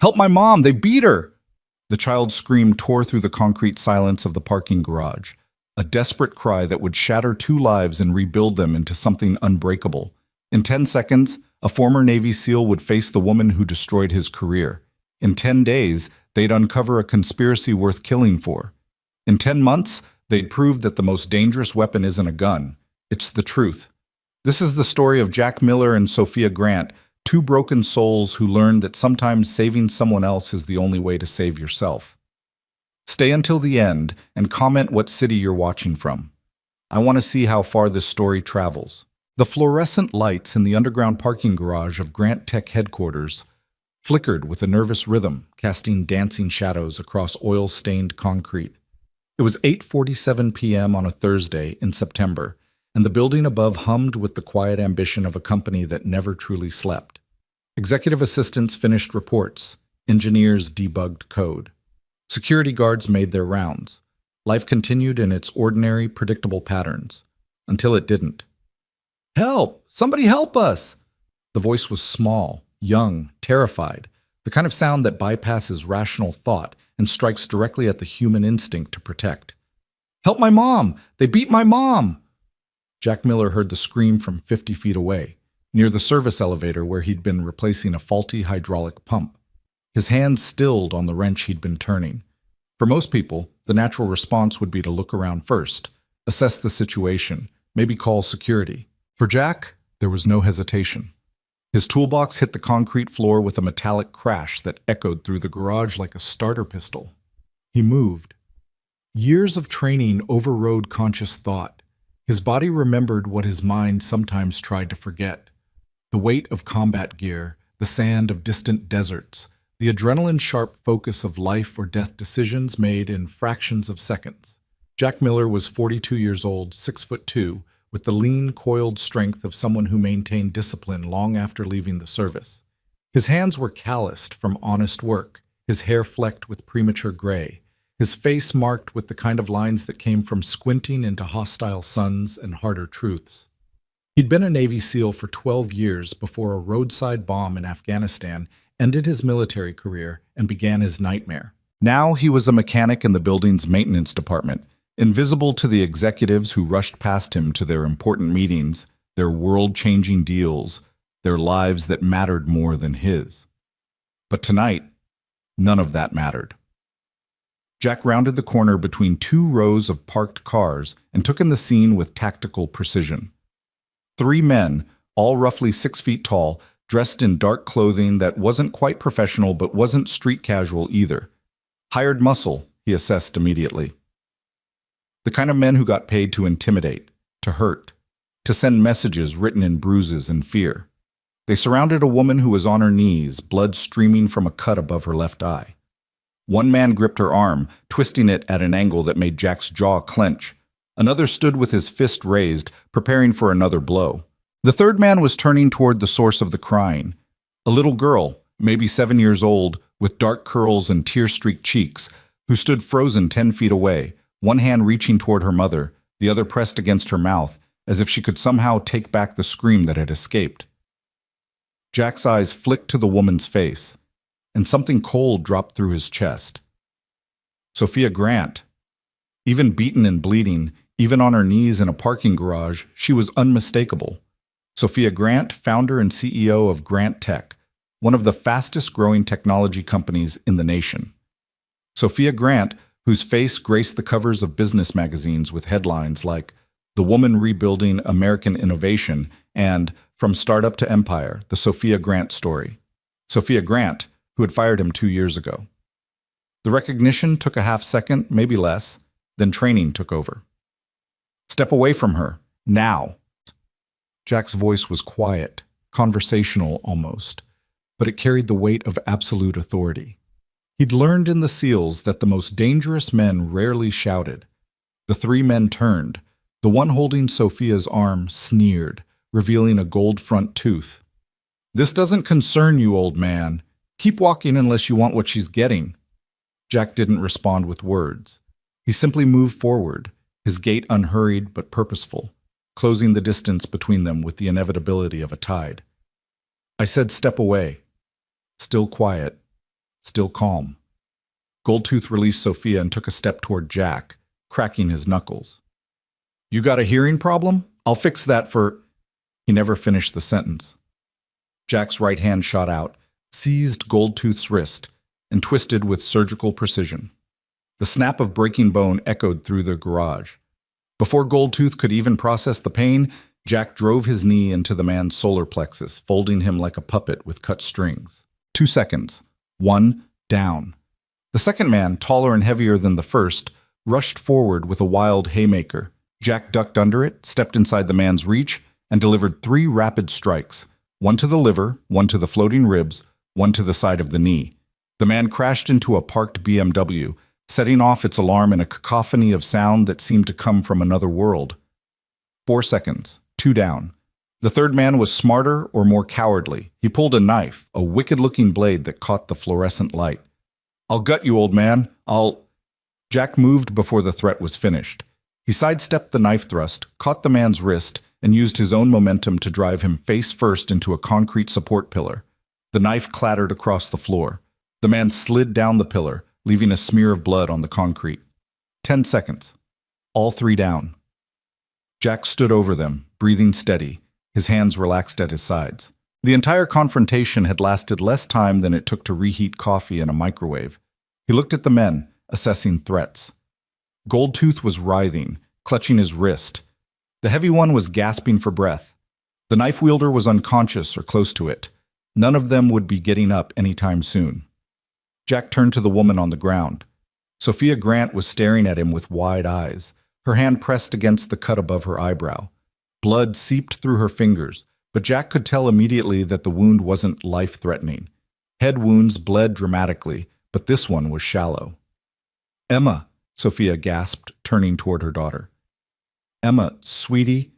Help my mom! They beat her! The child's scream tore through the concrete silence of the parking garage, a desperate cry that would shatter two lives and rebuild them into something unbreakable. In 10 seconds, a former Navy SEAL would face the woman who destroyed his career. In 10 days, they'd uncover a conspiracy worth killing for. In 10 months, they'd prove that the most dangerous weapon isn't a gun. It's the truth. This is the story of Jack Miller and Sophia Grant, two broken souls who learned that sometimes saving someone else is the only way to save yourself. Stay until the end and comment what city you're watching from. I want to see how far this story travels. The fluorescent lights in the underground parking garage of Grant Tech headquarters flickered with a nervous rhythm, casting dancing shadows across oil-stained concrete. It was 8:47 p.m. on a Thursday in September, and the building above hummed with the quiet ambition of a company that never truly slept. Executive assistants finished reports. Engineers debugged code. Security guards made their rounds. Life continued in its ordinary, predictable patterns. Until it didn't. "Help! Somebody help us!" The voice was small, young, terrified, the kind of sound that bypasses rational thought and strikes directly at the human instinct to protect. "Help my mom! They beat my mom!" Jack Miller heard the scream from 50 feet away, near the service elevator where he'd been replacing a faulty hydraulic pump. His hands stilled on the wrench he'd been turning. For most people, the natural response would be to look around first, assess the situation, maybe call security. For Jack, there was no hesitation. His toolbox hit the concrete floor with a metallic crash that echoed through the garage like a starter pistol. He moved. Years of training overrode conscious thought. His body remembered what his mind sometimes tried to forget. The weight of combat gear, the sand of distant deserts, the adrenaline-sharp focus of life or death decisions made in fractions of seconds. Jack Miller was 42 years old, 6'2", with the lean, coiled strength of someone who maintained discipline long after leaving the service. His hands were calloused from honest work, his hair flecked with premature gray, his face marked with the kind of lines that came from squinting into hostile suns and harder truths. He'd been a Navy SEAL for 12 years before a roadside bomb in Afghanistan ended his military career and began his nightmare. Now he was a mechanic in the building's maintenance department, invisible to the executives who rushed past him to their important meetings, their world-changing deals, their lives that mattered more than his. But tonight, none of that mattered. Jack rounded the corner between two rows of parked cars and took in the scene with tactical precision. Three men, all roughly 6 feet tall, dressed in dark clothing that wasn't quite professional but wasn't street casual either. Hired muscle, he assessed immediately. The kind of men who got paid to intimidate, to hurt, to send messages written in bruises and fear. They surrounded a woman who was on her knees, blood streaming from a cut above her left eye. One man gripped her arm, twisting it at an angle that made Jack's jaw clench. Another stood with his fist raised, preparing for another blow. The third man was turning toward the source of the crying. A little girl, maybe 7 years old, with dark curls and tear-streaked cheeks, who stood frozen 10 feet away, one hand reaching toward her mother, the other pressed against her mouth, as if she could somehow take back the scream that had escaped. Jack's eyes flicked to the woman's face, and something cold dropped through his chest. Sophia Grant. Even beaten and bleeding, even on her knees in a parking garage, she was unmistakable. Sophia Grant, founder and CEO of Grant Tech, one of the fastest-growing technology companies in the nation. Sophia Grant, whose face graced the covers of business magazines with headlines like "The Woman Rebuilding American Innovation" and "From Startup to Empire, the Sophia Grant Story." Sophia Grant, who had fired him 2 years ago. The recognition took a half second, maybe less, then training took over. "Step away from her, now." Jack's voice was quiet, conversational almost, but it carried the weight of absolute authority. He'd learned in the SEALs that the most dangerous men rarely shouted. The three men turned. The one holding Sophia's arm sneered, revealing a gold front tooth. "This doesn't concern you, old man. Keep walking unless you want what she's getting." Jack didn't respond with words. He simply moved forward, his gait unhurried but purposeful, closing the distance between them with the inevitability of a tide. "I said step away." Still quiet. still calm. Goldtooth released Sophia and took a step toward Jack, cracking his knuckles. You got a hearing problem? I'll fix that for... He never finished the sentence. Jack's right hand shot out, seized Goldtooth's wrist, and twisted with surgical precision. The snap of breaking bone echoed through the garage. Before Goldtooth could even process the pain, Jack drove his knee into the man's solar plexus, folding him like a puppet with cut strings. 2 seconds. 1, down. The second man, taller and heavier than the first, rushed forward with a wild haymaker. Jack ducked under it, stepped inside the man's reach, and delivered 3 rapid strikes, one to the liver, one to the floating ribs, one to the side of the knee. The man crashed into a parked BMW, setting off its alarm in a cacophony of sound that seemed to come from another world. 4 seconds. 2 down. The third man was smarter or more cowardly. He pulled a knife, a wicked-looking blade that caught the fluorescent light. I'll gut you, old man. Jack moved before the threat was finished. He sidestepped the knife thrust, caught the man's wrist, and used his own momentum to drive him face first into a concrete support pillar. The knife clattered across the floor. The man slid down the pillar, leaving a smear of blood on the concrete. 10 seconds. All 3 down. Jack stood over them, breathing steady, his hands relaxed at his sides. The entire confrontation had lasted less time than it took to reheat coffee in a microwave. He looked at the men, assessing threats. Goldtooth was writhing, clutching his wrist. The heavy one was gasping for breath. The knife wielder was unconscious or close to it. None of them would be getting up anytime soon. Jack turned to the woman on the ground. Sophia Grant was staring at him with wide eyes, her hand pressed against the cut above her eyebrow. Blood seeped through her fingers, but Jack could tell immediately that the wound wasn't life-threatening. Head wounds bled dramatically, but this one was shallow. Emma, Sophia gasped, turning toward her daughter. Emma, sweetie.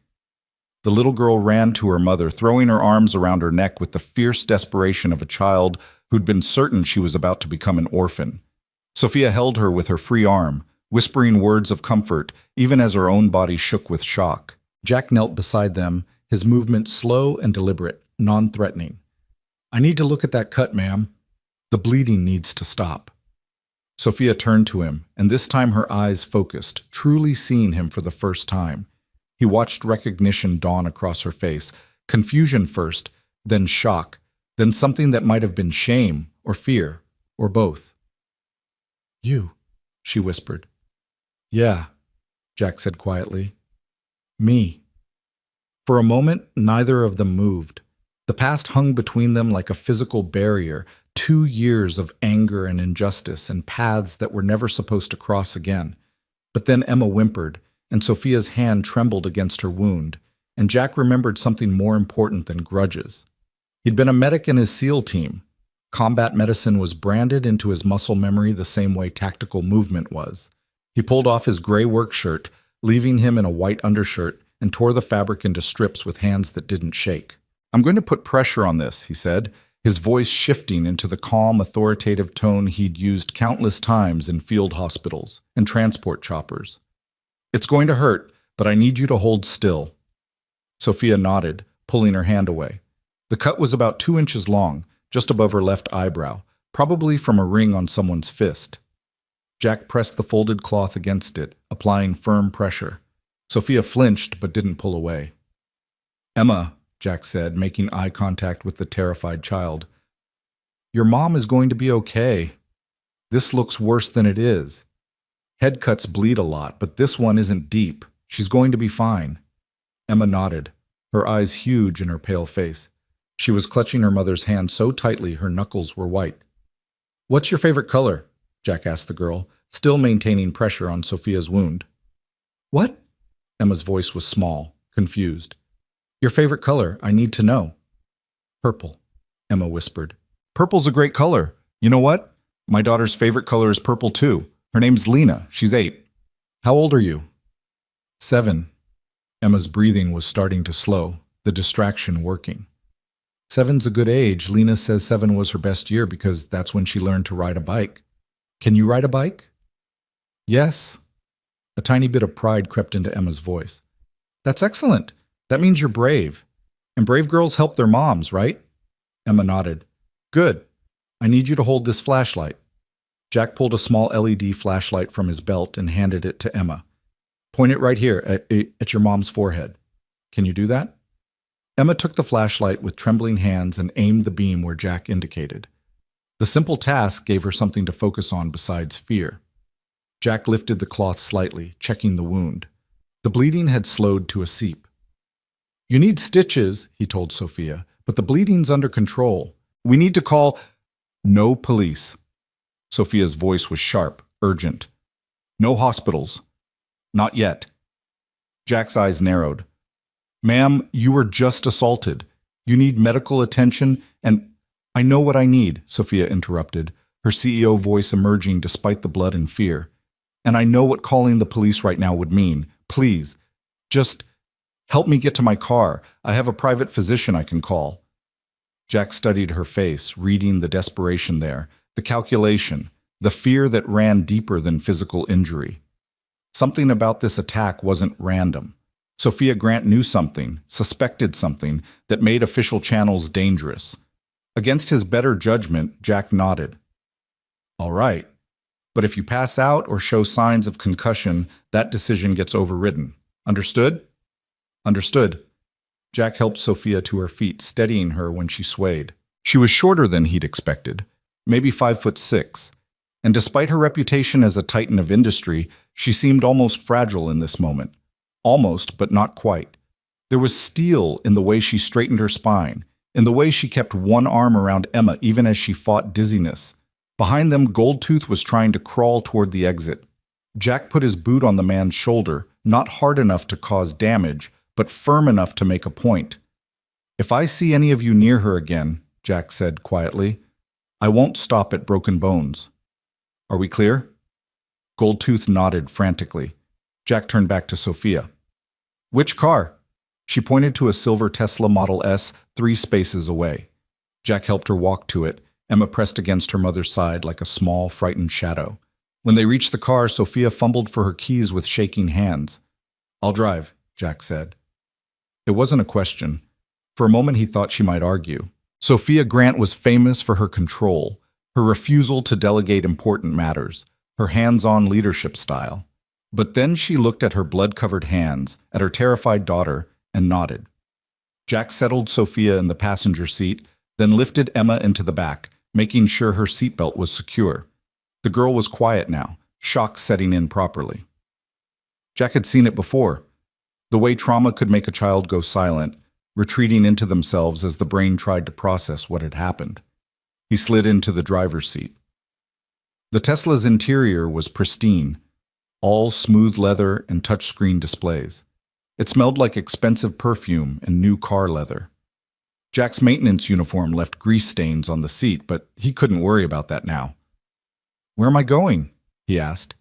The little girl ran to her mother, throwing her arms around her neck with the fierce desperation of a child who'd been certain she was about to become an orphan. Sophia held her with her free arm, whispering words of comfort, even as her own body shook with shock. Jack knelt beside them, his movements slow and deliberate, non-threatening. I need to look at that cut, ma'am. The bleeding needs to stop. Sophia turned to him, and this time her eyes focused, truly seeing him for the first time. He watched recognition dawn across her face, confusion first, then shock, then something that might have been shame or fear, or both. You, she whispered. Yeah, Jack said quietly. Me. For a moment, neither of them moved. The past hung between them like a physical barrier, 2 years of anger and injustice and paths that were never supposed to cross again. But then Emma whimpered, and Sophia's hand trembled against her wound, and Jack remembered something more important than grudges. He'd been a medic in his SEAL team. Combat medicine was branded into his muscle memory the same way tactical movement was. He pulled off his gray work shirt, leaving him in a white undershirt, and tore the fabric into strips with hands that didn't shake. I'm going to put pressure on this, he said, his voice shifting into the calm, authoritative tone he'd used countless times in field hospitals and transport choppers. It's going to hurt, but I need you to hold still. Sophia nodded, pulling her hand away. The cut was about 2 inches long, just above her left eyebrow, probably from a ring on someone's fist. Jack pressed the folded cloth against it, applying firm pressure. Sophia flinched but didn't pull away. Emma, Jack said, making eye contact with the terrified child. Your mom is going to be okay. This looks worse than it is. Head cuts bleed a lot, but this one isn't deep. She's going to be fine. Emma nodded, her eyes huge in her pale face. She was clutching her mother's hand so tightly her knuckles were white. What's your favorite color? Jack asked the girl, still maintaining pressure on Sophia's wound. What? Emma's voice was small, confused. Your favorite color, I need to know. Purple, Emma whispered. Purple's a great color. You know what? My daughter's favorite color is purple too. Her name's Lena. She's 8. How old are you? 7. Emma's breathing was starting to slow, the distraction working. 7's a good age. Lena says 7 was her best year because that's when she learned to ride a bike. Can you ride a bike? Yes. A tiny bit of pride crept into Emma's voice. That's excellent. That means you're brave. And brave girls help their moms, right? Emma nodded. Good. I need you to hold this flashlight. Jack pulled a small LED flashlight from his belt and handed it to Emma. Point it right here at your mom's forehead. Can you do that? Emma took the flashlight with trembling hands and aimed the beam where Jack indicated. The simple task gave her something to focus on besides fear. Jack lifted the cloth slightly, checking the wound. The bleeding had slowed to a seep. You need stitches, he told Sophia, but the bleeding's under control. We need to call... No police. Sophia's voice was sharp, urgent. No hospitals. Not yet. Jack's eyes narrowed. Ma'am, you were just assaulted. You need medical attention and... I know what I need, Sophia interrupted, her CEO voice emerging despite the blood and fear. And I know what calling the police right now would mean. Please, just help me get to my car. I have a private physician I can call. Jack studied her face, reading the desperation there, the calculation, the fear that ran deeper than physical injury. Something about this attack wasn't random. Sophia Grant knew something, suspected something, that made official channels dangerous. Against his better judgment, Jack nodded. All right, but if you pass out or show signs of concussion, that decision gets overridden. Understood? Understood. Jack helped Sophia to her feet, steadying her when she swayed. She was shorter than he'd expected, maybe 5'6", and despite her reputation as a titan of industry, she seemed almost fragile in this moment. Almost, but not quite. There was steel in the way she straightened her spine, in the way she kept one arm around Emma even as she fought dizziness. Behind them, Goldtooth was trying to crawl toward the exit. Jack put his boot on the man's shoulder, not hard enough to cause damage, but firm enough to make a point. If I see any of you near her again, Jack said quietly, I won't stop at broken bones. Are we clear? Goldtooth nodded frantically. Jack turned back to Sophia. Which car? She pointed to a silver Tesla Model S 3 spaces away. Jack helped her walk to it. Emma pressed against her mother's side like a small, frightened shadow. When they reached the car, Sophia fumbled for her keys with shaking hands. I'll drive, Jack said. It wasn't a question. For a moment he thought she might argue. Sophia Grant was famous for her control, her refusal to delegate important matters, her hands-on leadership style. But then she looked at her blood-covered hands, at her terrified daughter, and nodded. Jack settled Sophia in the passenger seat, then lifted Emma into the back, making sure her seatbelt was secure. The girl was quiet now, shock setting in properly. Jack had seen it before. The way trauma could make a child go silent, retreating into themselves as the brain tried to process what had happened. He slid into the driver's seat. The Tesla's interior was pristine, all smooth leather and touchscreen displays. It smelled like expensive perfume and new car leather. Jack's maintenance uniform left grease stains on the seat, but he couldn't worry about that now. Where am I going? He asked.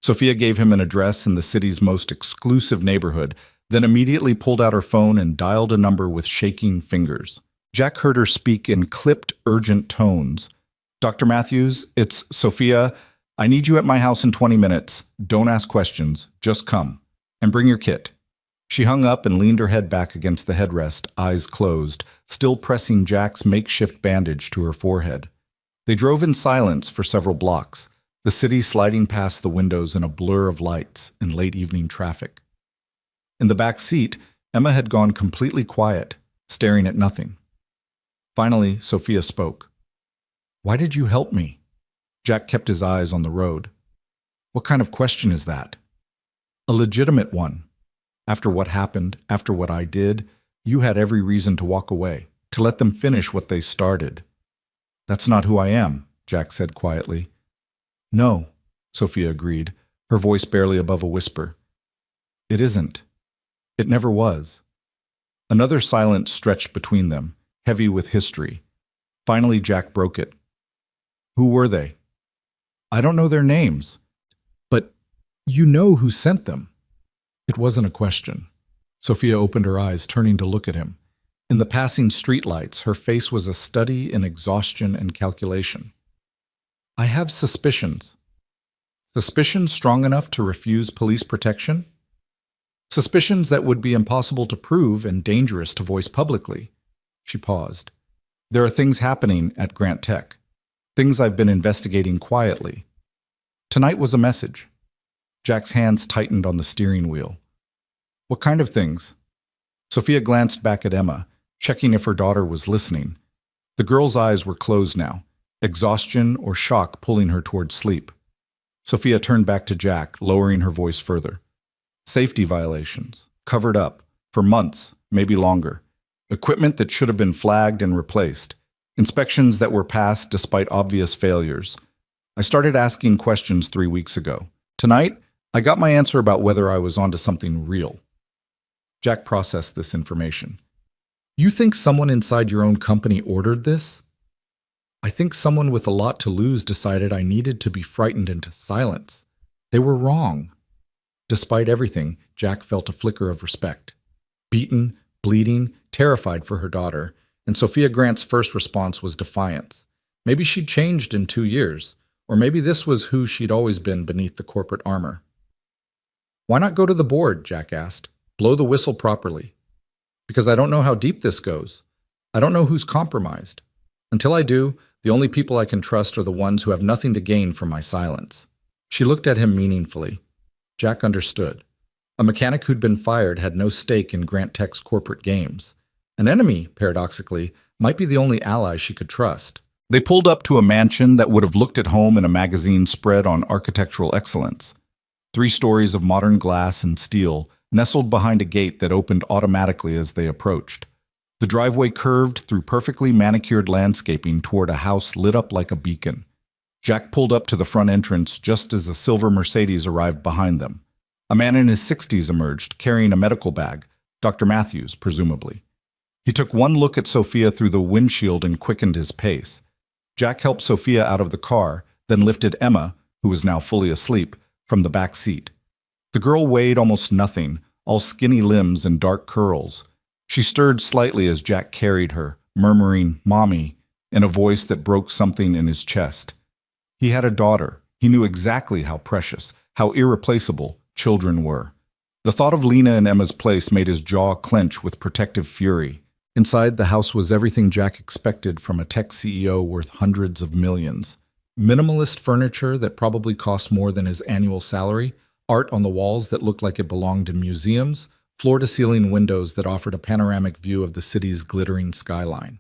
Sophia gave him an address in the city's most exclusive neighborhood, then immediately pulled out her phone and dialed a number with shaking fingers. Jack heard her speak in clipped, urgent tones. Dr. Matthews, it's Sophia. I need you at my house in 20 minutes. Don't ask questions. Just come. And bring your kit. She hung up and leaned her head back against the headrest, eyes closed, still pressing Jack's makeshift bandage to her forehead. They drove in silence for several blocks, the city sliding past the windows in a blur of lights and late evening traffic. In the back seat, Emma had gone completely quiet, staring at nothing. Finally, Sophia spoke. Why did you help me? Jack kept his eyes on the road. What kind of question is that? A legitimate one. After what happened, after what I did, you had every reason to walk away, to let them finish what they started. That's not who I am, Jack said quietly. No, Sophia agreed, her voice barely above a whisper. It isn't. It never was. Another silence stretched between them, heavy with history. Finally, Jack broke it. Who were they? I don't know their names. But you know who sent them. It wasn't a question. Sophia opened her eyes, turning to look at him. In the passing streetlights, her face was a study in exhaustion and calculation. I have suspicions. Suspicions strong enough to refuse police protection? Suspicions that would be impossible to prove and dangerous to voice publicly. She paused. There are things happening at Grant Tech. Things I've been investigating quietly. Tonight was a message. Jack's hands tightened on the steering wheel. What kind of things? Sophia glanced back at Emma, checking if her daughter was listening. The girl's eyes were closed now, exhaustion or shock pulling her towards sleep. Sophia turned back to Jack, lowering her voice further. Safety violations, covered up, for months, maybe longer. Equipment that should have been flagged and replaced. Inspections that were passed despite obvious failures. I started asking questions 3 weeks ago. Tonight, I got my answer about whether I was onto something real. Jack processed this information. You think someone inside your own company ordered this? I think someone with a lot to lose decided I needed to be frightened into silence. They were wrong. Despite everything, Jack felt a flicker of respect. Beaten, bleeding, terrified for her daughter, and Sophia Grant's first response was defiance. Maybe she'd changed in 2 years, or maybe this was who she'd always been beneath the corporate armor. Why not go to the board? Jack asked. Blow the whistle properly. Because I don't know how deep this goes. I don't know who's compromised. Until I do, the only people I can trust are the ones who have nothing to gain from my silence. She looked at him meaningfully. Jack understood. A mechanic who'd been fired had no stake in Grant Tech's corporate games. An enemy, paradoxically, might be the only ally she could trust. They pulled up to a mansion that would have looked at home in a magazine spread on architectural excellence. 3 stories of modern glass and steel, nestled behind a gate that opened automatically as they approached. The driveway curved through perfectly manicured landscaping toward a house lit up like a beacon. Jack pulled up to the front entrance just as a silver Mercedes arrived behind them. A man in his 60s emerged, carrying a medical bag, Dr. Matthews, presumably. He took one look at Sophia through the windshield and quickened his pace. Jack helped Sophia out of the car, then lifted Emma, who was now fully asleep, from the back seat. The girl weighed almost nothing, all skinny limbs and dark curls. She stirred slightly as Jack carried her, murmuring, "Mommy," in a voice that broke something in his chest. He had a daughter. He knew exactly how precious, how irreplaceable children were. The thought of Lena in Emma's place made his jaw clench with protective fury. Inside, the house was everything Jack expected from a tech CEO worth hundreds of millions. Minimalist furniture that probably cost more than his annual salary, art on the walls that looked like it belonged in museums, floor-to-ceiling windows that offered a panoramic view of the city's glittering skyline.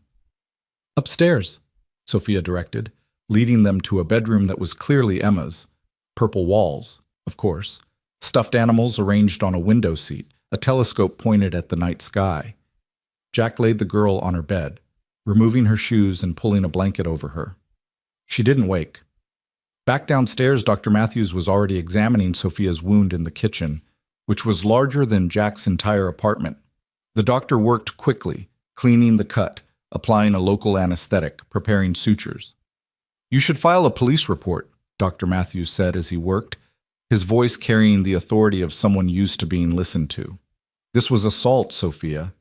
"Upstairs," Sophia directed, leading them to a bedroom that was clearly Emma's. Purple walls, of course. Stuffed animals arranged on a window seat, a telescope pointed at the night sky. Jack laid the girl on her bed, removing her shoes and pulling a blanket over her. She didn't wake. Back downstairs, Dr. Matthews was already examining Sophia's wound in the kitchen, which was larger than Jack's entire apartment. The doctor worked quickly, cleaning the cut, applying a local anesthetic, preparing sutures. "You should file a police report," Dr. Matthews said as he worked, his voice carrying the authority of someone used to being listened to. "This was assault, Sophia."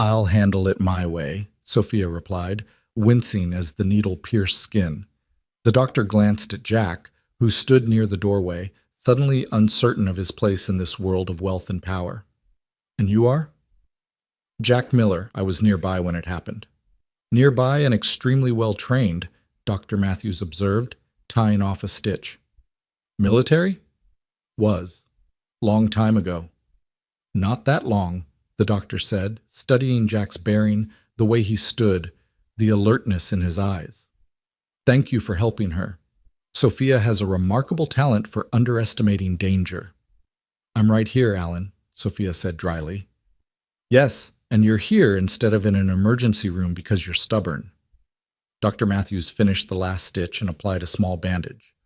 "I'll handle it my way," Sophia replied, wincing as the needle pierced skin. The doctor glanced at Jack, who stood near the doorway, suddenly uncertain of his place in this world of wealth and power. "And you are?" "Jack Miller. I was nearby when it happened." "Nearby and extremely well trained," Dr. Matthews observed, tying off a stitch. "Military?" "Was. Long time ago." "Not that long," the doctor said, studying Jack's bearing, the way he stood, the alertness in his eyes. "Thank you for helping her. Sophia has a remarkable talent for underestimating danger." "I'm right here, Alan," Sophia said dryly. "Yes, and you're here instead of in an emergency room because you're stubborn." Dr. Matthews finished the last stitch and applied a small bandage.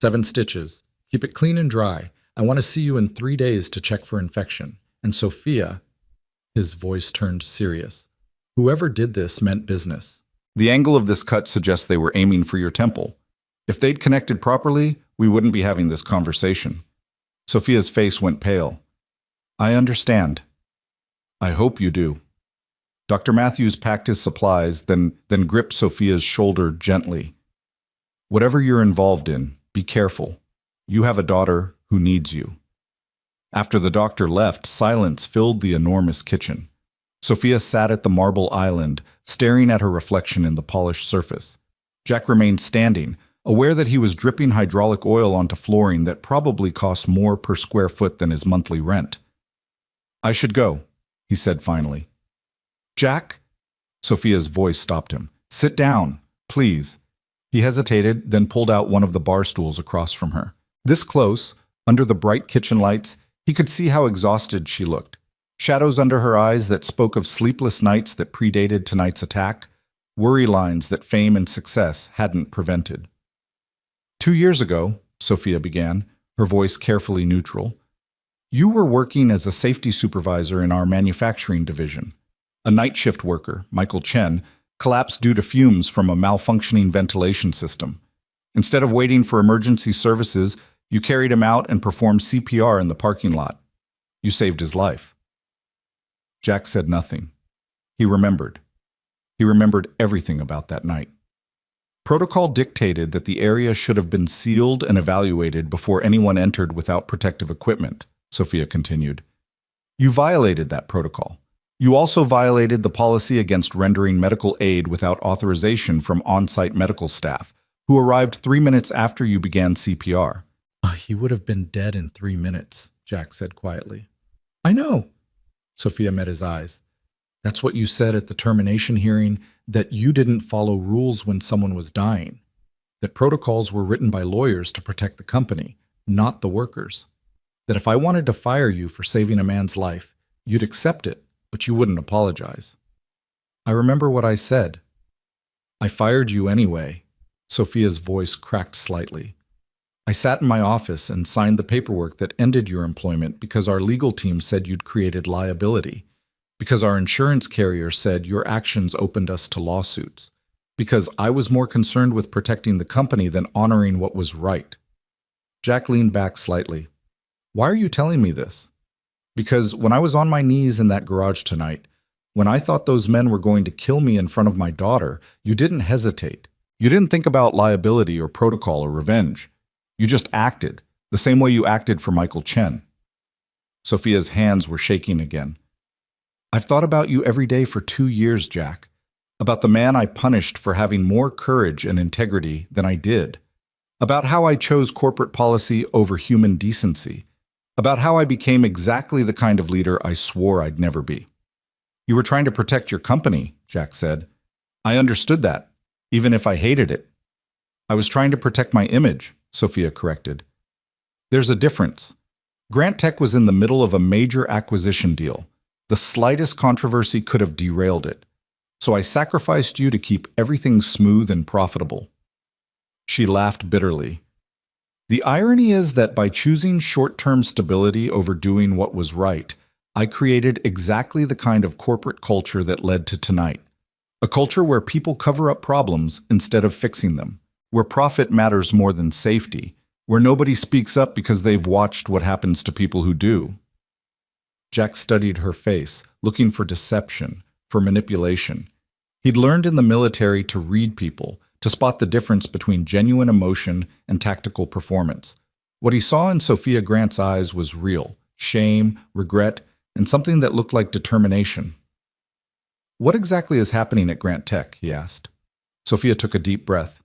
7 stitches. Keep it clean and dry. I want to see you in 3 days to check for infection. And Sophia, his voice turned serious. Whoever did this meant business. The angle of this cut suggests they were aiming for your temple. If they'd connected properly, we wouldn't be having this conversation. Sophia's face went pale. "I understand. I hope you do." Dr. Matthews packed his supplies, then gripped Sophia's shoulder gently. "Whatever you're involved in, be careful. You have a daughter who needs you." After the doctor left, silence filled the enormous kitchen. Sophia sat at the marble island, staring at her reflection in the polished surface. Jack remained standing, aware that he was dripping hydraulic oil onto flooring that probably cost more per square foot than his monthly rent. "I should go," he said finally. "Jack?" Sophia's voice stopped him. "Sit down, please." He hesitated, then pulled out one of the bar stools across from her. This close, under the bright kitchen lights, he could see how exhausted she looked. Shadows under her eyes that spoke of sleepless nights that predated tonight's attack, worry lines that fame and success hadn't prevented. "2 years ago," Sophia began, her voice carefully neutral, "you were working as a safety supervisor in our manufacturing division. A night shift worker, Michael Chen, collapsed due to fumes from a malfunctioning ventilation system. Instead of waiting for emergency services, you carried him out and performed CPR in the parking lot. You saved his life." Jack said nothing. He remembered. He remembered everything about that night. Protocol dictated that the area should have been sealed and evaluated before anyone entered without protective equipment, Sophia continued. "You violated that protocol. You also violated the policy against rendering medical aid without authorization from on-site medical staff, who arrived 3 minutes after you began CPR. He would have been dead in 3 minutes, Jack said quietly. "I know." Sophia met his eyes. "That's what you said at the termination hearing, that you didn't follow rules when someone was dying. That protocols were written by lawyers to protect the company, not the workers. That if I wanted to fire you for saving a man's life, you'd accept it, but you wouldn't apologize." "I remember what I said." "I fired you anyway." Sophia's voice cracked slightly. "I sat in my office and signed the paperwork that ended your employment because our legal team said you'd created liability, because our insurance carrier said your actions opened us to lawsuits, because I was more concerned with protecting the company than honoring what was right." Jack leaned back slightly. "Why are you telling me this?" "Because when I was on my knees in that garage tonight, when I thought those men were going to kill me in front of my daughter, you didn't hesitate. You didn't think about liability or protocol or revenge. You just acted, the same way you acted for Michael Chen." Sophia's hands were shaking again. "I've thought about you every day for 2 years, Jack. About the man I punished for having more courage and integrity than I did. About how I chose corporate policy over human decency. About how I became exactly the kind of leader I swore I'd never be." "You were trying to protect your company," Jack said. "I understood that, even if I hated it." "I was trying to protect my image," Sophia corrected. "There's a difference. Grant Tech was in the middle of a major acquisition deal. The slightest controversy could have derailed it. So I sacrificed you to keep everything smooth and profitable." She laughed bitterly. "The irony is that by choosing short-term stability over doing what was right, I created exactly the kind of corporate culture that led to tonight. A culture where people cover up problems instead of fixing them, where profit matters more than safety, where nobody speaks up because they've watched what happens to people who do." Jack studied her face, looking for deception, for manipulation. He'd learned in the military to read people, to spot the difference between genuine emotion and tactical performance. What he saw in Sophia Grant's eyes was real: shame, regret, and something that looked like determination. "What exactly is happening at Grant Tech?" he asked. Sophia took a deep breath.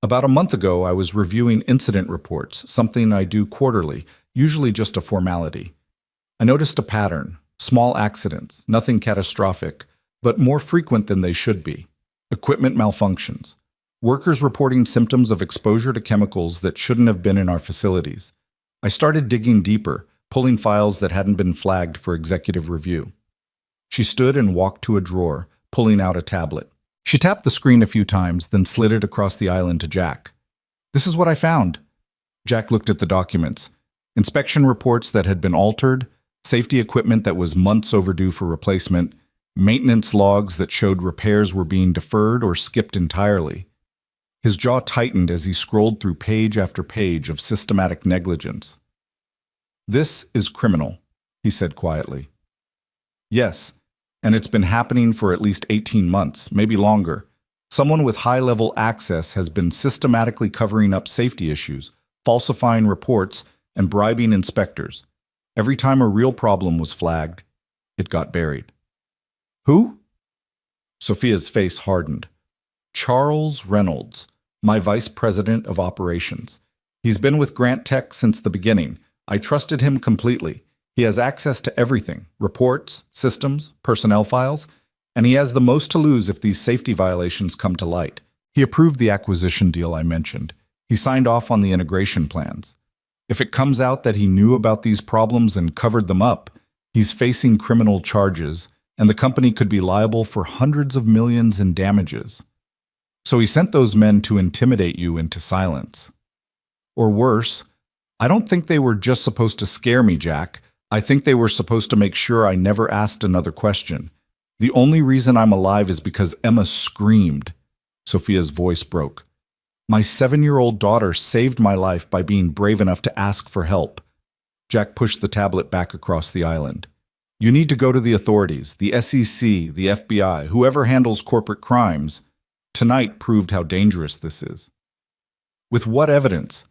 "About a month ago, I was reviewing incident reports, something I do quarterly, usually just a formality. I noticed a pattern: small accidents, nothing catastrophic, but more frequent than they should be. Equipment malfunctions. Workers reporting symptoms of exposure to chemicals that shouldn't have been in our facilities. I started digging deeper, pulling files that hadn't been flagged for executive review." She stood and walked to a drawer, pulling out a tablet. She tapped the screen a few times, then slid it across the island to Jack. "This is what I found." Jack looked at the documents. Inspection reports that had been altered, safety equipment that was months overdue for replacement, maintenance logs that showed repairs were being deferred or skipped entirely. His jaw tightened as he scrolled through page after page of systematic negligence. "This is criminal," he said quietly. "Yes, and it's been happening for at least 18 months, maybe longer. Someone with high-level access has been systematically covering up safety issues, falsifying reports, and bribing inspectors. Every time a real problem was flagged, it got buried." "Who?" Sophia's face hardened. Charles Reynolds, my vice president of operations. He's been with Grant Tech since the beginning. I trusted him completely. He has access to everything, reports, systems, personnel files, and he has the most to lose if these safety violations come to light. He approved the acquisition deal I mentioned. He signed off on the integration plans. If it comes out that he knew about these problems and covered them up, he's facing criminal charges, and the company could be liable for hundreds of millions in damages. So he sent those men to intimidate you into silence. Or worse, I don't think they were just supposed to scare me, Jack. I think they were supposed to make sure I never asked another question. The only reason I'm alive is because Emma screamed. Sophia's voice broke. My 7-year-old daughter saved my life by being brave enough to ask for help. Jack pushed the tablet back across the island. You need to go to the authorities, the SEC, the FBI, whoever handles corporate crimes. Tonight proved how dangerous this is. With what evidence?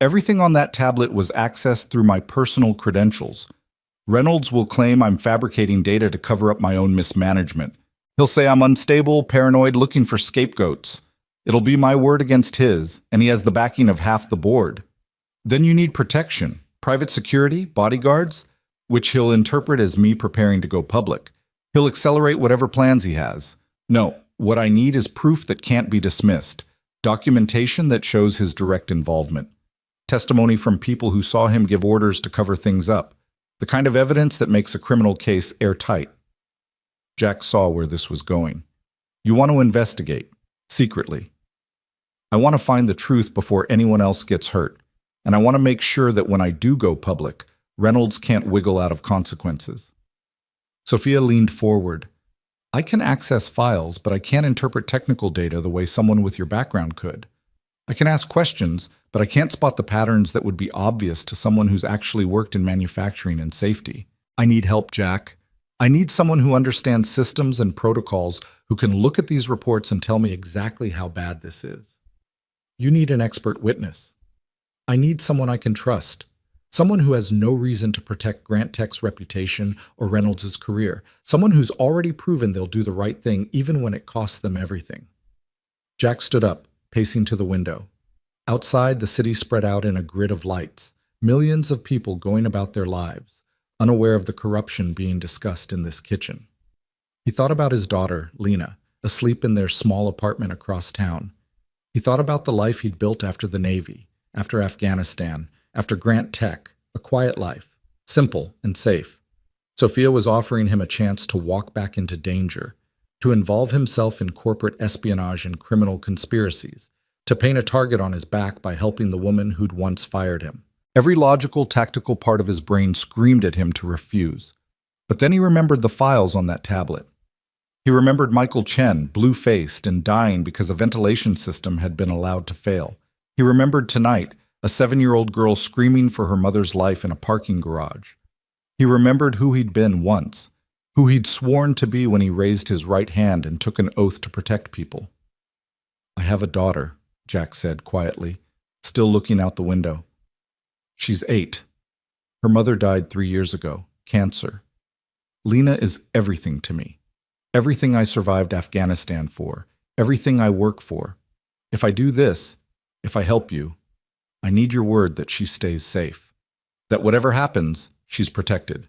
Everything on that tablet was accessed through my personal credentials. Reynolds will claim I'm fabricating data to cover up my own mismanagement. He'll say I'm unstable, paranoid, looking for scapegoats. It'll be my word against his, and he has the backing of half the board. Then you need protection, private security, bodyguards, which he'll interpret as me preparing to go public. He'll accelerate whatever plans he has. No, what I need is proof that can't be dismissed, documentation that shows his direct involvement, testimony from people who saw him give orders to cover things up, the kind of evidence that makes a criminal case airtight. Jack saw where this was going. You want to investigate, secretly. I want to find the truth before anyone else gets hurt, and I want to make sure that when I do go public, Reynolds can't wiggle out of consequences. Sophia leaned forward. I can access files, but I can't interpret technical data the way someone with your background could. I can ask questions, but I can't spot the patterns that would be obvious to someone who's actually worked in manufacturing and safety. I need help, Jack. I need someone who understands systems and protocols, who can look at these reports and tell me exactly how bad this is. You need an expert witness. I need someone I can trust. Someone who has no reason to protect Grant Tech's reputation or Reynolds' career. Someone who's already proven they'll do the right thing even when it costs them everything. Jack stood up, pacing to the window. Outside, the city spread out in a grid of lights, millions of people going about their lives, unaware of the corruption being discussed in this kitchen. He thought about his daughter, Lena, asleep in their small apartment across town. He thought about the life he'd built after the Navy, after Afghanistan, after Grant Tech, a quiet life, simple and safe. Sophia was offering him a chance to walk back into danger, to involve himself in corporate espionage and criminal conspiracies, to paint a target on his back by helping the woman who'd once fired him. Every logical, tactical part of his brain screamed at him to refuse. But then he remembered the files on that tablet. He remembered Michael Chen, blue-faced and dying because a ventilation system had been allowed to fail. He remembered tonight a 7-year-old girl screaming for her mother's life in a parking garage. He remembered who he'd been once, who he'd sworn to be when he raised his right hand and took an oath to protect people. I have a daughter, Jack said quietly, still looking out the window. She's 8. Her mother died 3 years ago, cancer. Lena is everything to me. Everything I survived Afghanistan for, everything I work for. If I do this, if I help you, I need your word that she stays safe, that whatever happens, she's protected.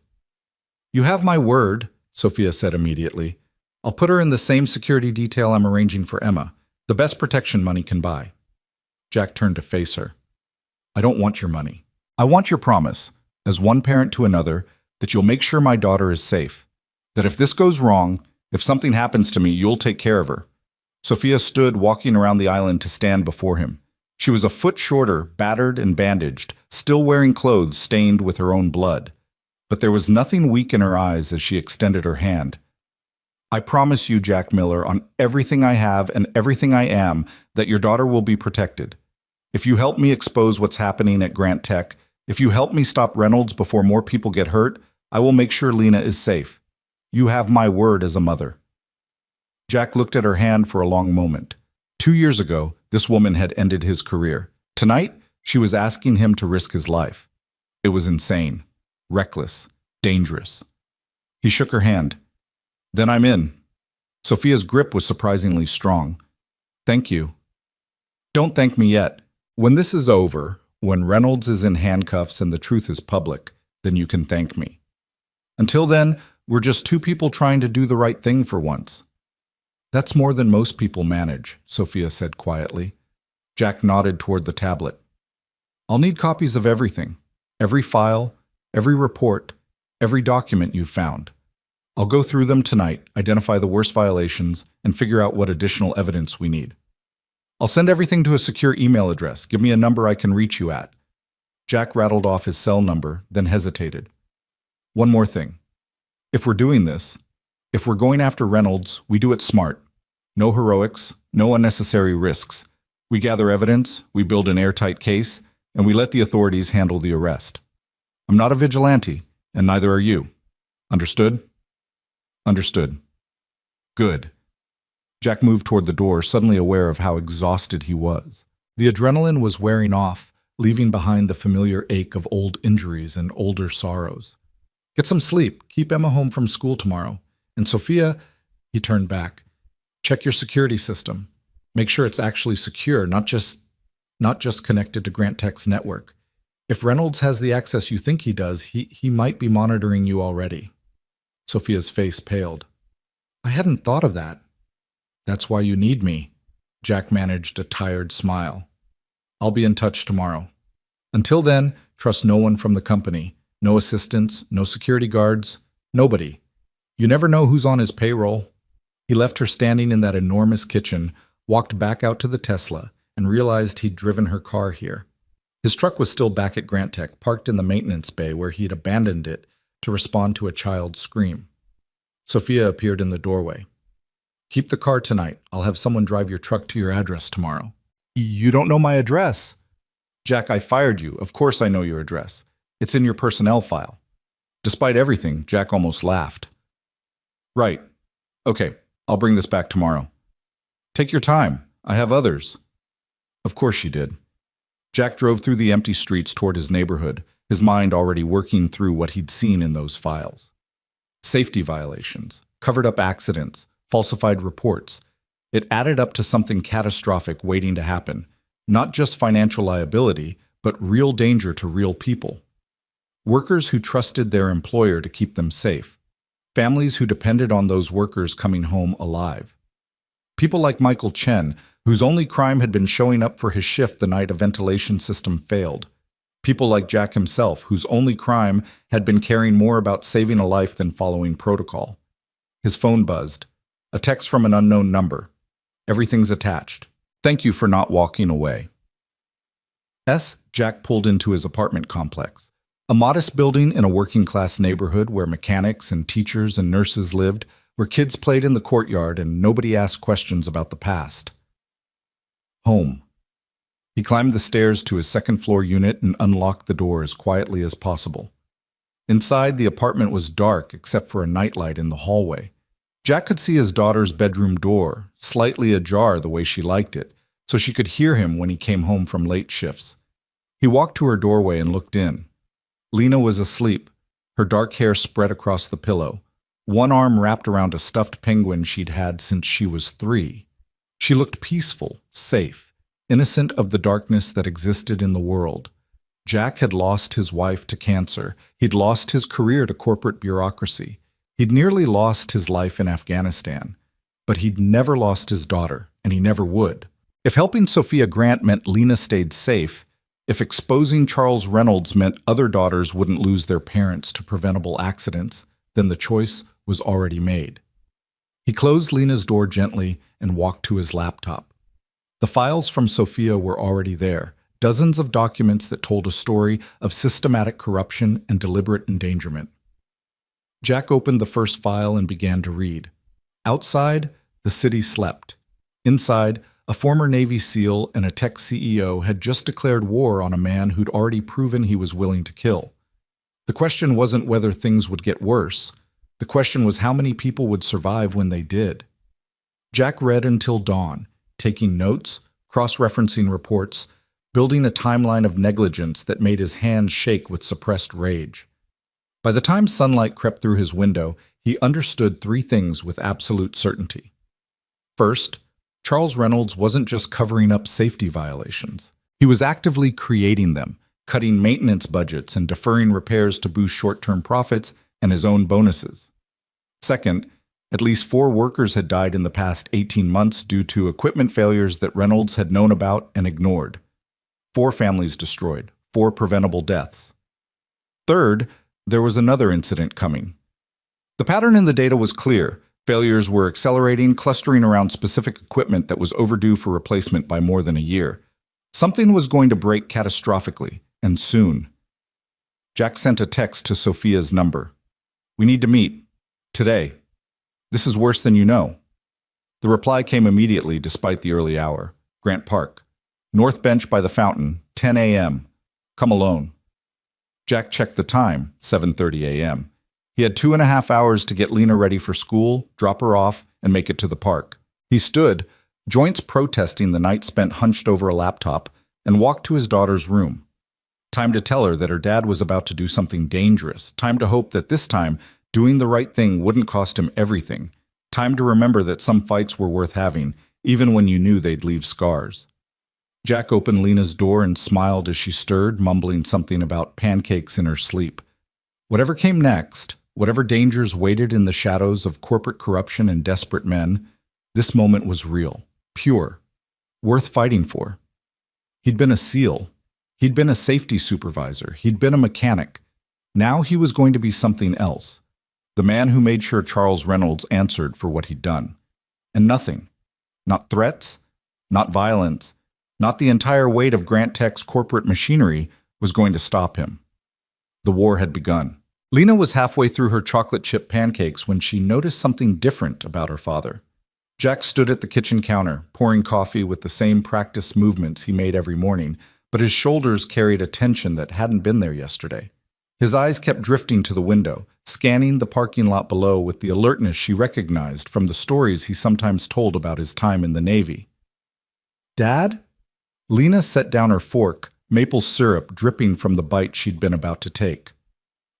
You have my word, Sophia said immediately. I'll put her in the same security detail I'm arranging for Emma, the best protection money can buy. Jack turned to face her. I don't want your money. I want your promise, as one parent to another, that you'll make sure my daughter is safe, that if this goes wrong, if something happens to me, you'll take care of her. Sophia stood walking around the island to stand before him. She was a foot shorter, battered and bandaged, still wearing clothes stained with her own blood. But there was nothing weak in her eyes as she extended her hand. I promise you, Jack Miller, on everything I have and everything I am, that your daughter will be protected. If you help me expose what's happening at Grant Tech, if you help me stop Reynolds before more people get hurt, I will make sure Lena is safe. You have my word as a mother. Jack looked at her hand for a long moment. 2 years ago, this woman had ended his career. Tonight, she was asking him to risk his life. It was insane, reckless, dangerous. He shook her hand. Then I'm in. Sophia's grip was surprisingly strong. Thank you. Don't thank me yet. When this is over, when Reynolds is in handcuffs and the truth is public, then you can thank me. Until then, we're just two people trying to do the right thing for once. That's more than most people manage, Sophia said quietly. Jack nodded toward the tablet. I'll need copies of everything, every file, every report, every document you've found. I'll go through them tonight, identify the worst violations, and figure out what additional evidence we need. I'll send everything to a secure email address. Give me a number I can reach you at. Jack rattled off his cell number, then hesitated. One more thing. If we're doing this, if we're going after Reynolds, we do it smart. No heroics, no unnecessary risks. We gather evidence, we build an airtight case, and we let the authorities handle the arrest. I'm not a vigilante, and neither are you. Understood? Understood. Good. Jack moved toward the door, suddenly aware of how exhausted he was. The adrenaline was wearing off, leaving behind the familiar ache of old injuries and older sorrows. Get some sleep. Keep Emma home from school tomorrow. And Sophia, he turned back. Check your security system. Make sure it's actually secure, not just connected to Grant Tech's network. If Reynolds has the access you think he does, he might be monitoring you already. Sophia's face paled. I hadn't thought of that. That's why you need me. Jack managed a tired smile. I'll be in touch tomorrow. Until then, trust no one from the company. No assistants, no security guards, nobody. You never know who's on his payroll. He left her standing in that enormous kitchen, walked back out to the Tesla, and realized he'd driven her car here. His truck was still back at Grant Tech, parked in the maintenance bay where he'd abandoned it to respond to a child's scream. Sophia appeared in the doorway. Keep the car tonight. I'll have someone drive your truck to your address tomorrow. You don't know my address. Jack, I fired you. Of course I know your address. It's in your personnel file. Despite everything, Jack almost laughed. Right. Okay, I'll bring this back tomorrow. Take your time. I have others. Of course she did. Jack drove through the empty streets toward his neighborhood, his mind already working through what he'd seen in those files. Safety violations, covered-up accidents, falsified reports. It added up to something catastrophic waiting to happen, not just financial liability, but real danger to real people. Workers who trusted their employer to keep them safe. Families who depended on those workers coming home alive. People like Michael Chen, whose only crime had been showing up for his shift the night a ventilation system failed. People like Jack himself, whose only crime had been caring more about saving a life than following protocol. His phone buzzed. A text from an unknown number. Everything's attached. Thank you for not walking away. Jack pulled into his apartment complex. A modest building in a working-class neighborhood where mechanics and teachers and nurses lived, where kids played in the courtyard and nobody asked questions about the past. Home. He climbed the stairs to his second-floor unit and unlocked the door as quietly as possible. Inside, the apartment was dark except for a nightlight in the hallway. Jack could see his daughter's bedroom door, slightly ajar the way she liked it, so she could hear him when he came home from late shifts. He walked to her doorway and looked in. Lena was asleep, her dark hair spread across the pillow, one arm wrapped around a stuffed penguin she'd had since she was 3. She looked peaceful, safe, innocent of the darkness that existed in the world. Jack had lost his wife to cancer. He'd lost his career to corporate bureaucracy. He'd nearly lost his life in Afghanistan. But he'd never lost his daughter, and he never would. If helping Sophia Grant meant Lena stayed safe, if exposing Charles Reynolds meant other daughters wouldn't lose their parents to preventable accidents, then the choice was already made. He closed Lena's door gently and walked to his laptop. The files from Sophia were already there, dozens of documents that told a story of systematic corruption and deliberate endangerment. Jack opened the first file and began to read. Outside, the city slept. Inside, a former Navy SEAL and a tech CEO had just declared war on a man who'd already proven he was willing to kill. The question wasn't whether things would get worse. The question was how many people would survive when they did. Jack read until dawn, taking notes, cross-referencing reports, building a timeline of negligence that made his hands shake with suppressed rage. By the time sunlight crept through his window, he understood 3 things with absolute certainty. First, Charles Reynolds wasn't just covering up safety violations. He was actively creating them, cutting maintenance budgets and deferring repairs to boost short-term profits and his own bonuses. Second, at least 4 workers had died in the past 18 months due to equipment failures that Reynolds had known about and ignored. 4 families destroyed, 4 preventable deaths. Third, there was another incident coming. The pattern in the data was clear. Failures were accelerating, clustering around specific equipment that was overdue for replacement by more than a year. Something was going to break catastrophically, and soon. Jack sent a text to Sophia's number. "We need to meet. Today. This is worse than you know." The reply came immediately despite the early hour. Grant Park. North Bench by the fountain, 10 a.m. Come alone. Jack checked the time, 7:30 a.m. He had 2.5 hours to get Lena ready for school, drop her off, and make it to the park. He stood, joints protesting the night spent hunched over a laptop, and walked to his daughter's room. Time to tell her that her dad was about to do something dangerous. Time to hope that this time, doing the right thing wouldn't cost him everything. Time to remember that some fights were worth having, even when you knew they'd leave scars. Jack opened Lena's door and smiled as she stirred, mumbling something about pancakes in her sleep. Whatever came next, whatever dangers waited in the shadows of corporate corruption and desperate men, this moment was real, pure, worth fighting for. He'd been a SEAL. He'd been a safety supervisor. He'd been a mechanic. Now he was going to be something else. The man who made sure Charles Reynolds answered for what he'd done. And nothing, not threats, not violence, not the entire weight of Grant Tech's corporate machinery, was going to stop him. The war had begun. Lena was halfway through her chocolate chip pancakes when she noticed something different about her father. Jack stood at the kitchen counter, pouring coffee with the same practiced movements he made every morning, but his shoulders carried a tension that hadn't been there yesterday. His eyes kept drifting to the window, scanning the parking lot below with the alertness she recognized from the stories he sometimes told about his time in the Navy. "Dad?" Lena set down her fork, maple syrup dripping from the bite she'd been about to take.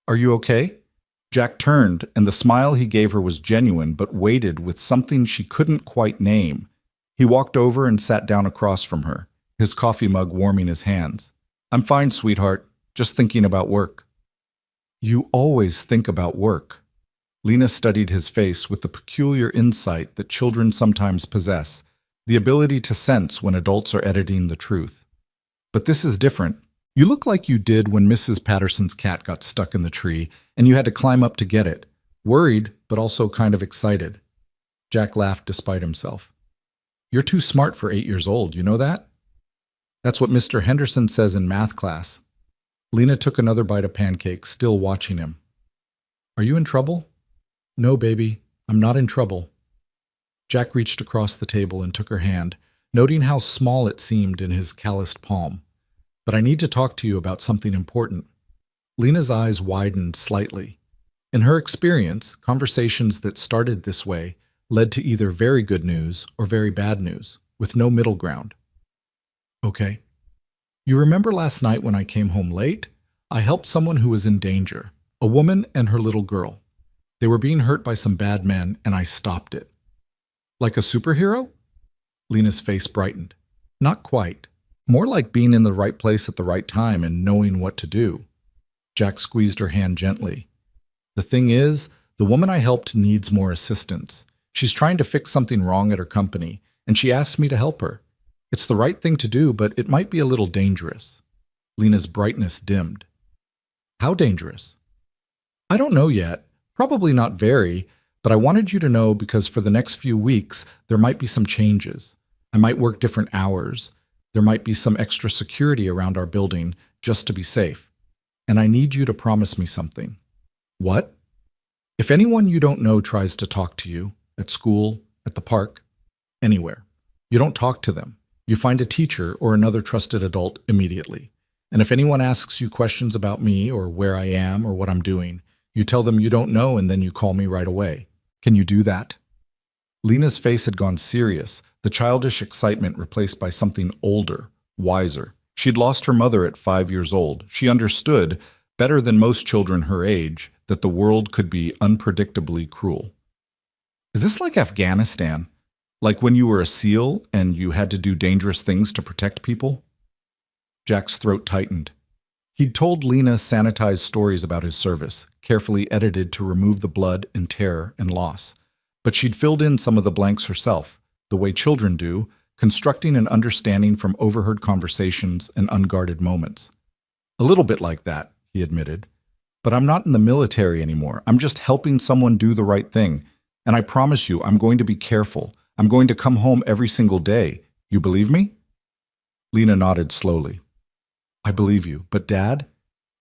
"Are you okay?" Jack turned, and the smile he gave her was genuine but weighted with something she couldn't quite name. He walked over and sat down across from her, his coffee mug warming his hands. "I'm fine, sweetheart. Just thinking about work." "You always think about work." Lena studied his face with the peculiar insight that children sometimes possess, the ability to sense when adults are editing the truth. "But this is different. You look like you did when Mrs. Patterson's cat got stuck in the tree and you had to climb up to get it. Worried, but also kind of excited." Jack laughed despite himself. "You're too smart for 8 years old, you know that?" "That's what Mr. Henderson says in math class." Lena took another bite of pancake, still watching him. "Are you in trouble?" "No, baby, I'm not in trouble." Jack reached across the table and took her hand, noting how small it seemed in his calloused palm. "But I need to talk to you about something important." Lena's eyes widened slightly. In her experience, conversations that started this way led to either very good news or very bad news, with no middle ground. "Okay. You remember last night when I came home late? I helped someone who was in danger, a woman and her little girl. They were being hurt by some bad men, and I stopped it." "Like a superhero?" Lena's face brightened. "Not quite. More like being in the right place at the right time and knowing what to do." Jack squeezed her hand gently. "The thing is, the woman I helped needs more assistance. She's trying to fix something wrong at her company, and she asked me to help her. It's the right thing to do, but it might be a little dangerous." Lena's brightness dimmed. "How dangerous?" "I don't know yet. Probably not very, but I wanted you to know because for the next few weeks, there might be some changes. I might work different hours. There might be some extra security around our building just to be safe. And I need you to promise me something." "What?" "If anyone you don't know tries to talk to you, at school, at the park, anywhere, you don't talk to them. You find a teacher or another trusted adult immediately. And if anyone asks you questions about me or where I am or what I'm doing, you tell them you don't know and then you call me right away. Can you do that?" Lena's face had gone serious, the childish excitement replaced by something older, wiser. She'd lost her mother at 5 years old. She understood, better than most children her age, that the world could be unpredictably cruel. "Is this like Afghanistan? Like when you were a SEAL and you had to do dangerous things to protect people? Jack's throat tightened. He'd told Lena sanitized stories about his service, carefully edited to remove the blood and terror and loss. But she'd filled in some of the blanks herself, the way children do, constructing an understanding from overheard conversations and unguarded moments. A little bit like that, he admitted. But I'm not in the military anymore. I'm just helping someone do the right thing. And I promise you, I'm going to be careful. I'm going to come home every single day. You believe me? Lena nodded slowly. I believe you, but Dad,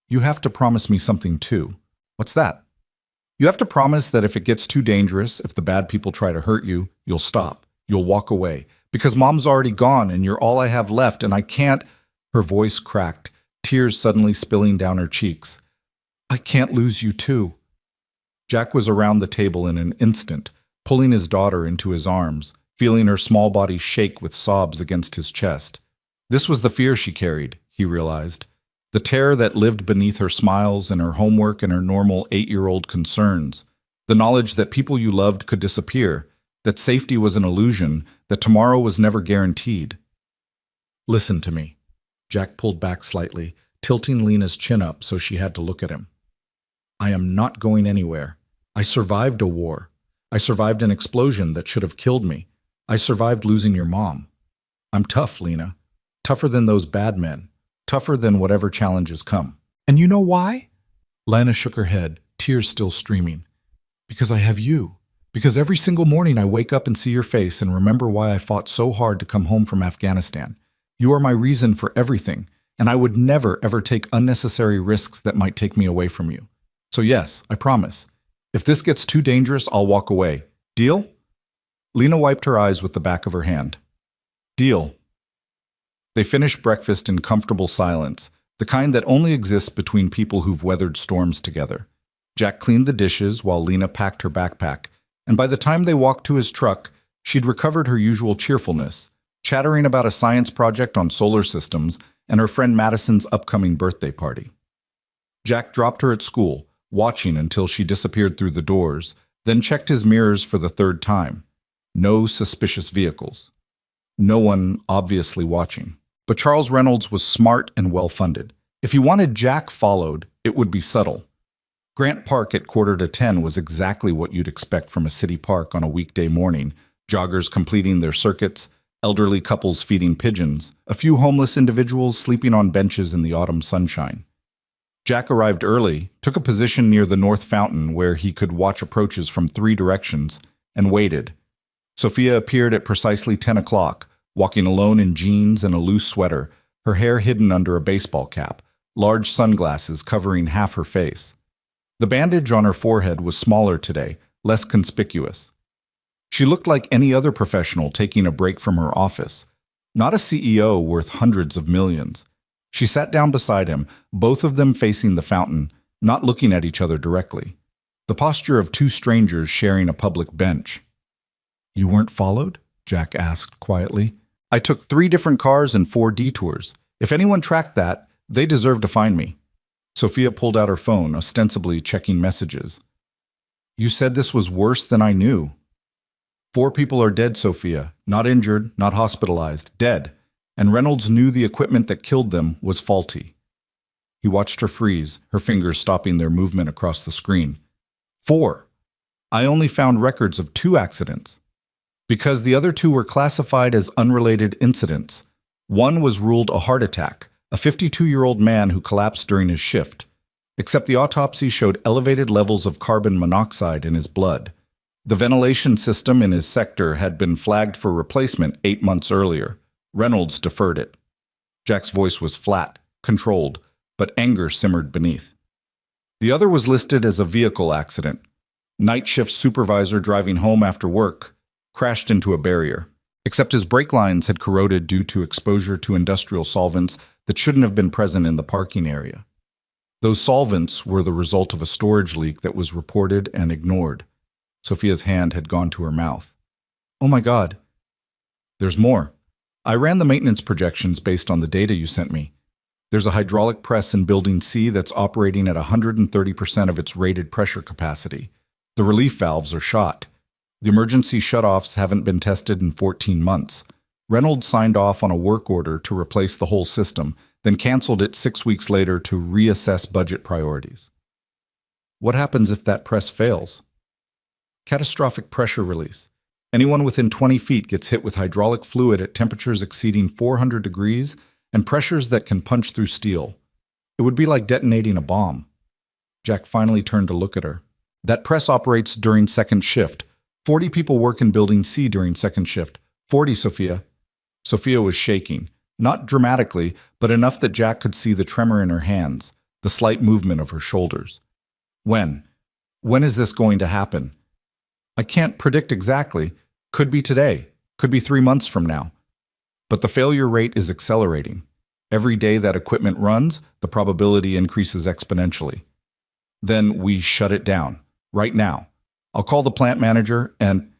you have to promise me something too. What's that? You have to promise that if it gets too dangerous, if the bad people try to hurt you, you'll stop. You'll walk away. Because Mom's already gone and you're all I have left and I can't. Her voice cracked, tears suddenly spilling down her cheeks. I can't lose you too. Jack was around the table in an instant, pulling his daughter into his arms, feeling her small body shake with sobs against his chest. This was the fear she carried, he realized. The terror that lived beneath her smiles and her homework and her normal 8-year-old concerns. The knowledge that people you loved could disappear, that safety was an illusion, that tomorrow was never guaranteed. Listen to me. Jack pulled back slightly, tilting Lena's chin up so she had to look at him. I am not going anywhere. I survived a war. I survived an explosion that should have killed me. I survived losing your mom. I'm tough, Lena. Tougher than those bad men. Tougher than whatever challenges come. And you know why? Lena shook her head, tears still streaming. Because I have you. Because every single morning I wake up and see your face and remember why I fought so hard to come home from Afghanistan. You are my reason for everything, and I would never ever take unnecessary risks that might take me away from you. So yes, I promise. If this gets too dangerous, I'll walk away. Deal? Lena wiped her eyes with the back of her hand. Deal. They finished breakfast in comfortable silence, the kind that only exists between people who've weathered storms together. Jack cleaned the dishes while Lena packed her backpack, and by the time they walked to his truck, she'd recovered her usual cheerfulness, chattering about a science project on solar systems and her friend Madison's upcoming birthday party. Jack dropped her at school, watching until she disappeared through the doors, then checked his mirrors for the third time. No suspicious vehicles. No one obviously watching. But Charles Reynolds was smart and well-funded. If he wanted Jack followed, it would be subtle. Grant Park at 9:45 was exactly what you'd expect from a city park on a weekday morning, joggers completing their circuits, elderly couples feeding pigeons, a few homeless individuals sleeping on benches in the autumn sunshine. Jack arrived early, took a position near the north fountain where he could watch approaches from 3 directions, and waited. Sophia appeared at precisely 10 o'clock, walking alone in jeans and a loose sweater, her hair hidden under a baseball cap, large sunglasses covering half her face. The bandage on her forehead was smaller today, less conspicuous. She looked like any other professional taking a break from her office, not a CEO worth hundreds of millions. She sat down beside him, both of them facing the fountain, not looking at each other directly. The posture of 2 strangers sharing a public bench. You weren't followed? Jack asked quietly. I took 3 different cars and 4 detours. If anyone tracked that, they deserve to find me. Sophia pulled out her phone, ostensibly checking messages. You said this was worse than I knew. 4 people are dead, Sophia. Not injured, not hospitalized, dead. And Reynolds knew the equipment that killed them was faulty. He watched her freeze, her fingers stopping their movement across the screen. 4. I only found records of 2 accidents. Because the other 2 were classified as unrelated incidents. One was ruled a heart attack, a 52-year-old man who collapsed during his shift. Except the autopsy showed elevated levels of carbon monoxide in his blood. The ventilation system in his sector had been flagged for replacement 8 months earlier. Reynolds deferred it. Jack's voice was flat, controlled, but anger simmered beneath. The other was listed as a vehicle accident. Night shift supervisor driving home after work crashed into a barrier, except his brake lines had corroded due to exposure to industrial solvents that shouldn't have been present in the parking area. Those solvents were the result of a storage leak that was reported and ignored. Sophia's hand had gone to her mouth. Oh my God. There's more. I ran the maintenance projections based on the data you sent me. There's a hydraulic press in Building C that's operating at 130% of its rated pressure capacity. The relief valves are shot. The emergency shutoffs haven't been tested in 14 months. Reynolds signed off on a work order to replace the whole system, then canceled it 6 weeks later to reassess budget priorities. What happens if that press fails? Catastrophic pressure release. Anyone within 20 feet gets hit with hydraulic fluid at temperatures exceeding 400 degrees and pressures that can punch through steel. It would be like detonating a bomb. Jack finally turned to look at her. That press operates during second shift. 40 people work in Building C during second shift. 40, Sophia. Sophia was shaking, not dramatically, but enough that Jack could see the tremor in her hands, the slight movement of her shoulders. When? When is this going to happen? I can't predict exactly. Could be today. Could be 3 months from now. But the failure rate is accelerating. Every day that equipment runs, the probability increases exponentially. Then we shut it down, right now. I'll call the plant manager and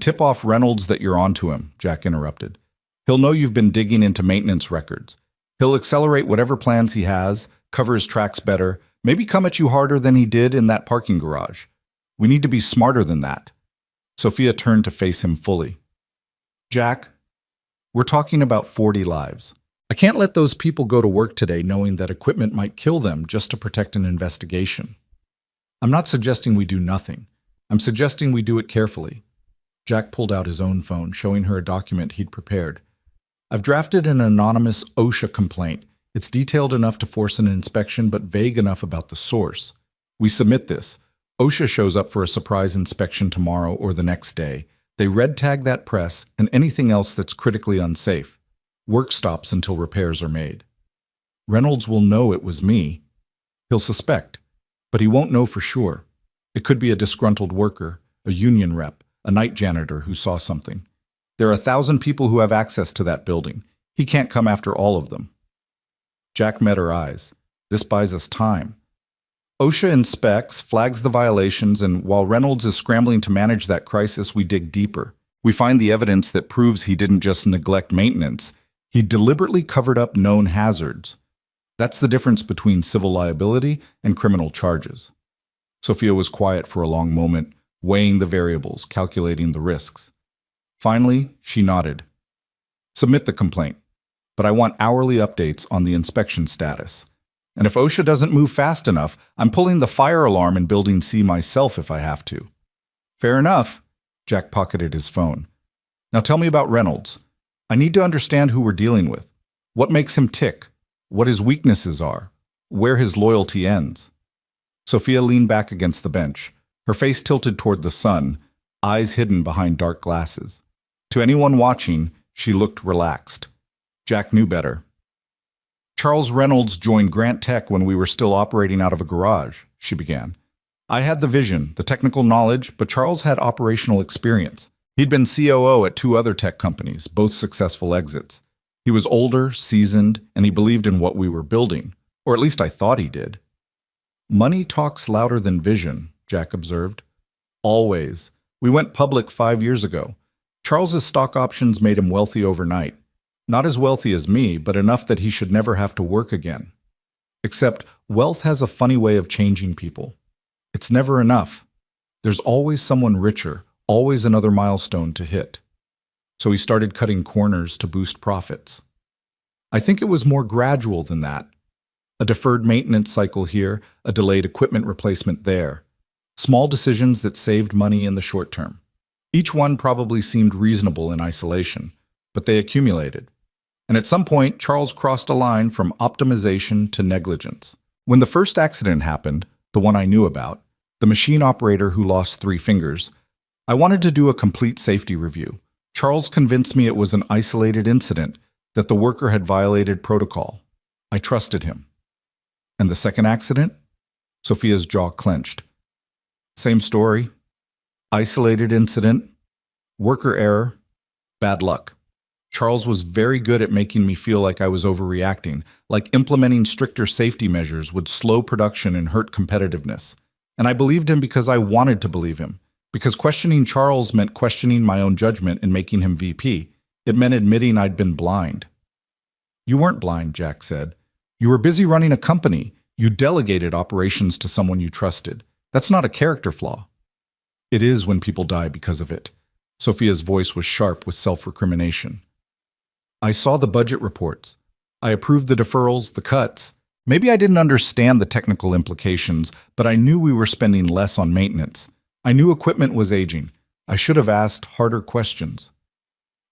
tip off Reynolds that you're onto him, Jack interrupted. He'll know you've been digging into maintenance records. He'll accelerate whatever plans he has, cover his tracks better, maybe come at you harder than he did in that parking garage. We need to be smarter than that. Sophia turned to face him fully. Jack, we're talking about 40 lives. I can't let those people go to work today knowing that equipment might kill them just to protect an investigation. I'm not suggesting we do nothing. I'm suggesting we do it carefully. Jack pulled out his own phone, showing her a document he'd prepared. I've drafted an anonymous OSHA complaint. It's detailed enough to force an inspection, but vague enough about the source. We submit this. OSHA shows up for a surprise inspection tomorrow or the next day. They red tag that press and anything else that's critically unsafe. Work stops until repairs are made. Reynolds will know it was me. He'll suspect, but he won't know for sure. It could be a disgruntled worker, a union rep, a night janitor who saw something. There are 1,000 people who have access to that building. He can't come after all of them. Jack met her eyes. This buys us time. OSHA inspects, flags the violations, and while Reynolds is scrambling to manage that crisis, we dig deeper. We find the evidence that proves he didn't just neglect maintenance. He deliberately covered up known hazards. That's the difference between civil liability and criminal charges. Sophia was quiet for a long moment, weighing the variables, calculating the risks. Finally, she nodded. Submit the complaint, but I want hourly updates on the inspection status. And if OSHA doesn't move fast enough, I'm pulling the fire alarm in Building C myself if I have to. Fair enough. Jack pocketed his phone. Now tell me about Reynolds. I need to understand who we're dealing with. What makes him tick? What his weaknesses are? Where his loyalty ends? Sophia leaned back against the bench, her face tilted toward the sun, eyes hidden behind dark glasses. To anyone watching, she looked relaxed. Jack knew better. Charles Reynolds joined Grant Tech when we were still operating out of a garage, she began. I had the vision, the technical knowledge, but Charles had operational experience. He'd been COO at 2 other tech companies, both successful exits. He was older, seasoned, and he believed in what we were building, or at least I thought he did. Money talks louder than vision, Jack observed. Always. We went public 5 years ago. Charles's stock options made him wealthy overnight. Not as wealthy as me, but enough that he should never have to work again. Except wealth has a funny way of changing people. It's never enough. There's always someone richer, always another milestone to hit. So he started cutting corners to boost profits. I think it was more gradual than that. A deferred maintenance cycle here, a delayed equipment replacement there. Small decisions that saved money in the short term. Each one probably seemed reasonable in isolation, but they accumulated. And at some point, Charles crossed a line from optimization to negligence. When the first accident happened, the one I knew about, the machine operator who lost 3 fingers, I wanted to do a complete safety review. Charles convinced me it was an isolated incident, that the worker had violated protocol. I trusted him. And the second accident? Sophia's jaw clenched. Same story. Isolated incident. Worker error. Bad luck. Charles was very good at making me feel like I was overreacting, like implementing stricter safety measures would slow production and hurt competitiveness. And I believed him because I wanted to believe him. Because questioning Charles meant questioning my own judgment and making him VP. It meant admitting I'd been blind. You weren't blind, Jack said. You were busy running a company. You delegated operations to someone you trusted. That's not a character flaw. It is when people die because of it. Sophia's voice was sharp with self-recrimination. I saw the budget reports. I approved the deferrals, the cuts. Maybe I didn't understand the technical implications, but I knew we were spending less on maintenance. I knew equipment was aging. I should have asked harder questions.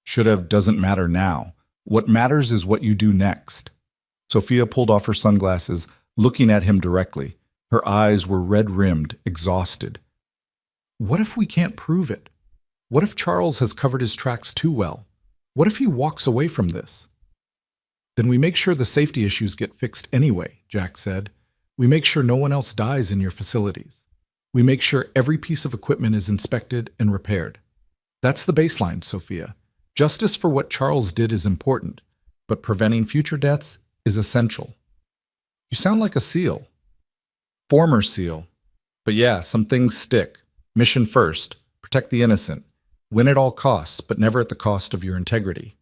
Should have doesn't matter now. What matters is what you do next. Sophia pulled off her sunglasses, looking at him directly. Her eyes were red-rimmed, exhausted. What if we can't prove it? What if Charles has covered his tracks too well? What if he walks away from this? Then we make sure the safety issues get fixed anyway, Jack said. We make sure no one else dies in your facilities. We make sure every piece of equipment is inspected and repaired. That's the baseline, Sophia. Justice for what Charles did is important, but preventing future deaths is essential. You sound like a SEAL. Former SEAL. But yeah, some things stick. Mission first. Protect the innocent. Win at all costs, but never at the cost of your integrity.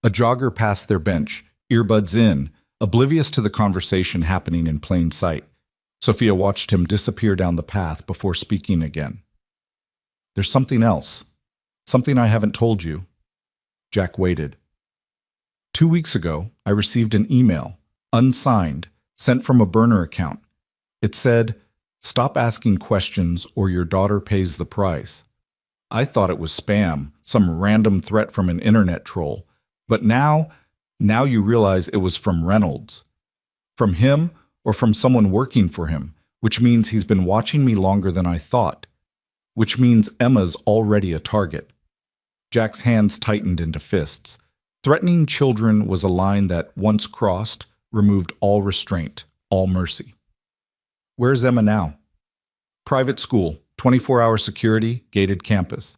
A jogger passed their bench, earbuds in, oblivious to the conversation happening in plain sight. Sophia watched him disappear down the path before speaking again. There's something else. Something I haven't told you. Jack waited. 2 weeks ago, I received an email, unsigned, sent from a burner account. It said, "Stop asking questions or your daughter pays the price." I thought it was spam, some random threat from an internet troll. But now you realize it was from Reynolds. From him or from someone working for him, which means he's been watching me longer than I thought. Which means Emma's already a target. Jack's hands tightened into fists. Threatening children was a line that, once crossed, removed all restraint, all mercy. Where's Emma now? Private school, 24-hour security, gated campus.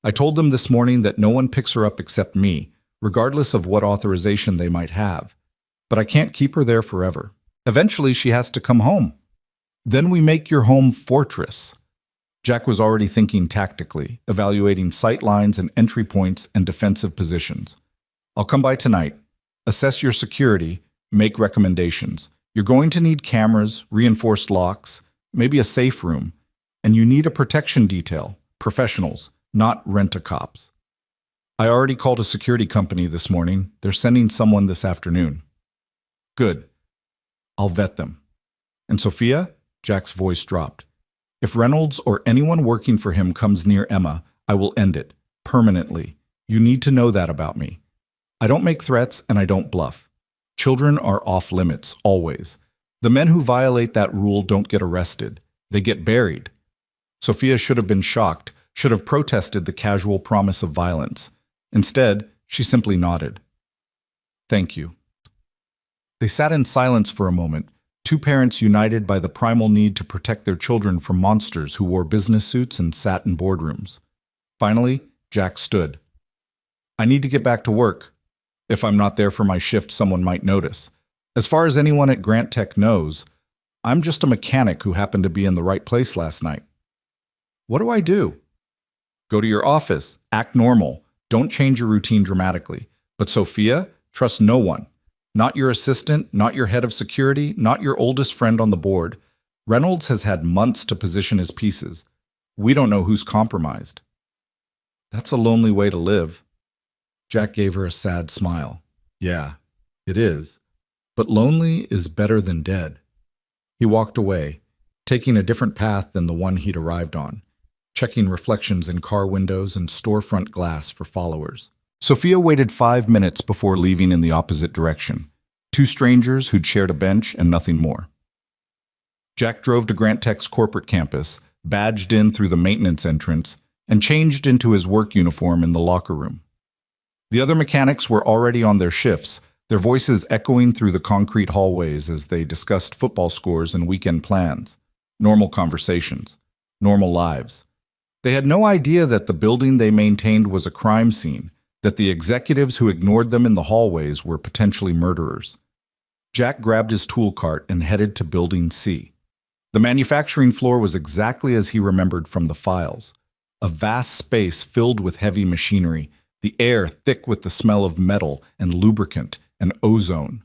I told them this morning that no one picks her up except me, regardless of what authorization they might have. But I can't keep her there forever. Eventually, she has to come home. Then we make your home fortress. Jack was already thinking tactically, evaluating sight lines and entry points and defensive positions. I'll come by tonight, assess your security, make recommendations. You're going to need cameras, reinforced locks, maybe a safe room, and you need a protection detail, professionals, not rent-a-cops. I already called a security company this morning. They're sending someone this afternoon. Good. I'll vet them. And Sophia? Jack's voice dropped. If Reynolds or anyone working for him comes near Emma, I will end it, permanently. You need to know that about me. I don't make threats and I don't bluff. Children are off limits, always. The men who violate that rule don't get arrested. They get buried. Sophia should have been shocked, should have protested the casual promise of violence. Instead, she simply nodded. Thank you. They sat in silence for a moment, two parents united by the primal need to protect their children from monsters who wore business suits and sat in boardrooms. Finally, Jack stood. I need to get back to work. If I'm not there for my shift, someone might notice. As far as anyone at Grant Tech knows, I'm just a mechanic who happened to be in the right place last night. What do I do? Go to your office, act normal. Don't change your routine dramatically. But Sophia, trust no one. Not your assistant, not your head of security, not your oldest friend on the board. Reynolds has had months to position his pieces. We don't know who's compromised. That's a lonely way to live. Jack gave her a sad smile. Yeah, it is. But lonely is better than dead. He walked away, taking a different path than the one he'd arrived on, checking reflections in car windows and storefront glass for followers. Sophia waited 5 minutes before leaving in the opposite direction. Two strangers who'd shared a bench and nothing more. Jack drove to Grant Tech's corporate campus, badged in through the maintenance entrance, and changed into his work uniform in the locker room. The other mechanics were already on their shifts, their voices echoing through the concrete hallways as they discussed football scores and weekend plans. Normal conversations. Normal lives. They had no idea that the building they maintained was a crime scene, that the executives who ignored them in the hallways were potentially murderers. Jack grabbed his tool cart and headed to Building C. The manufacturing floor was exactly as he remembered from the files. A vast space filled with heavy machinery, the air thick with the smell of metal and lubricant and ozone.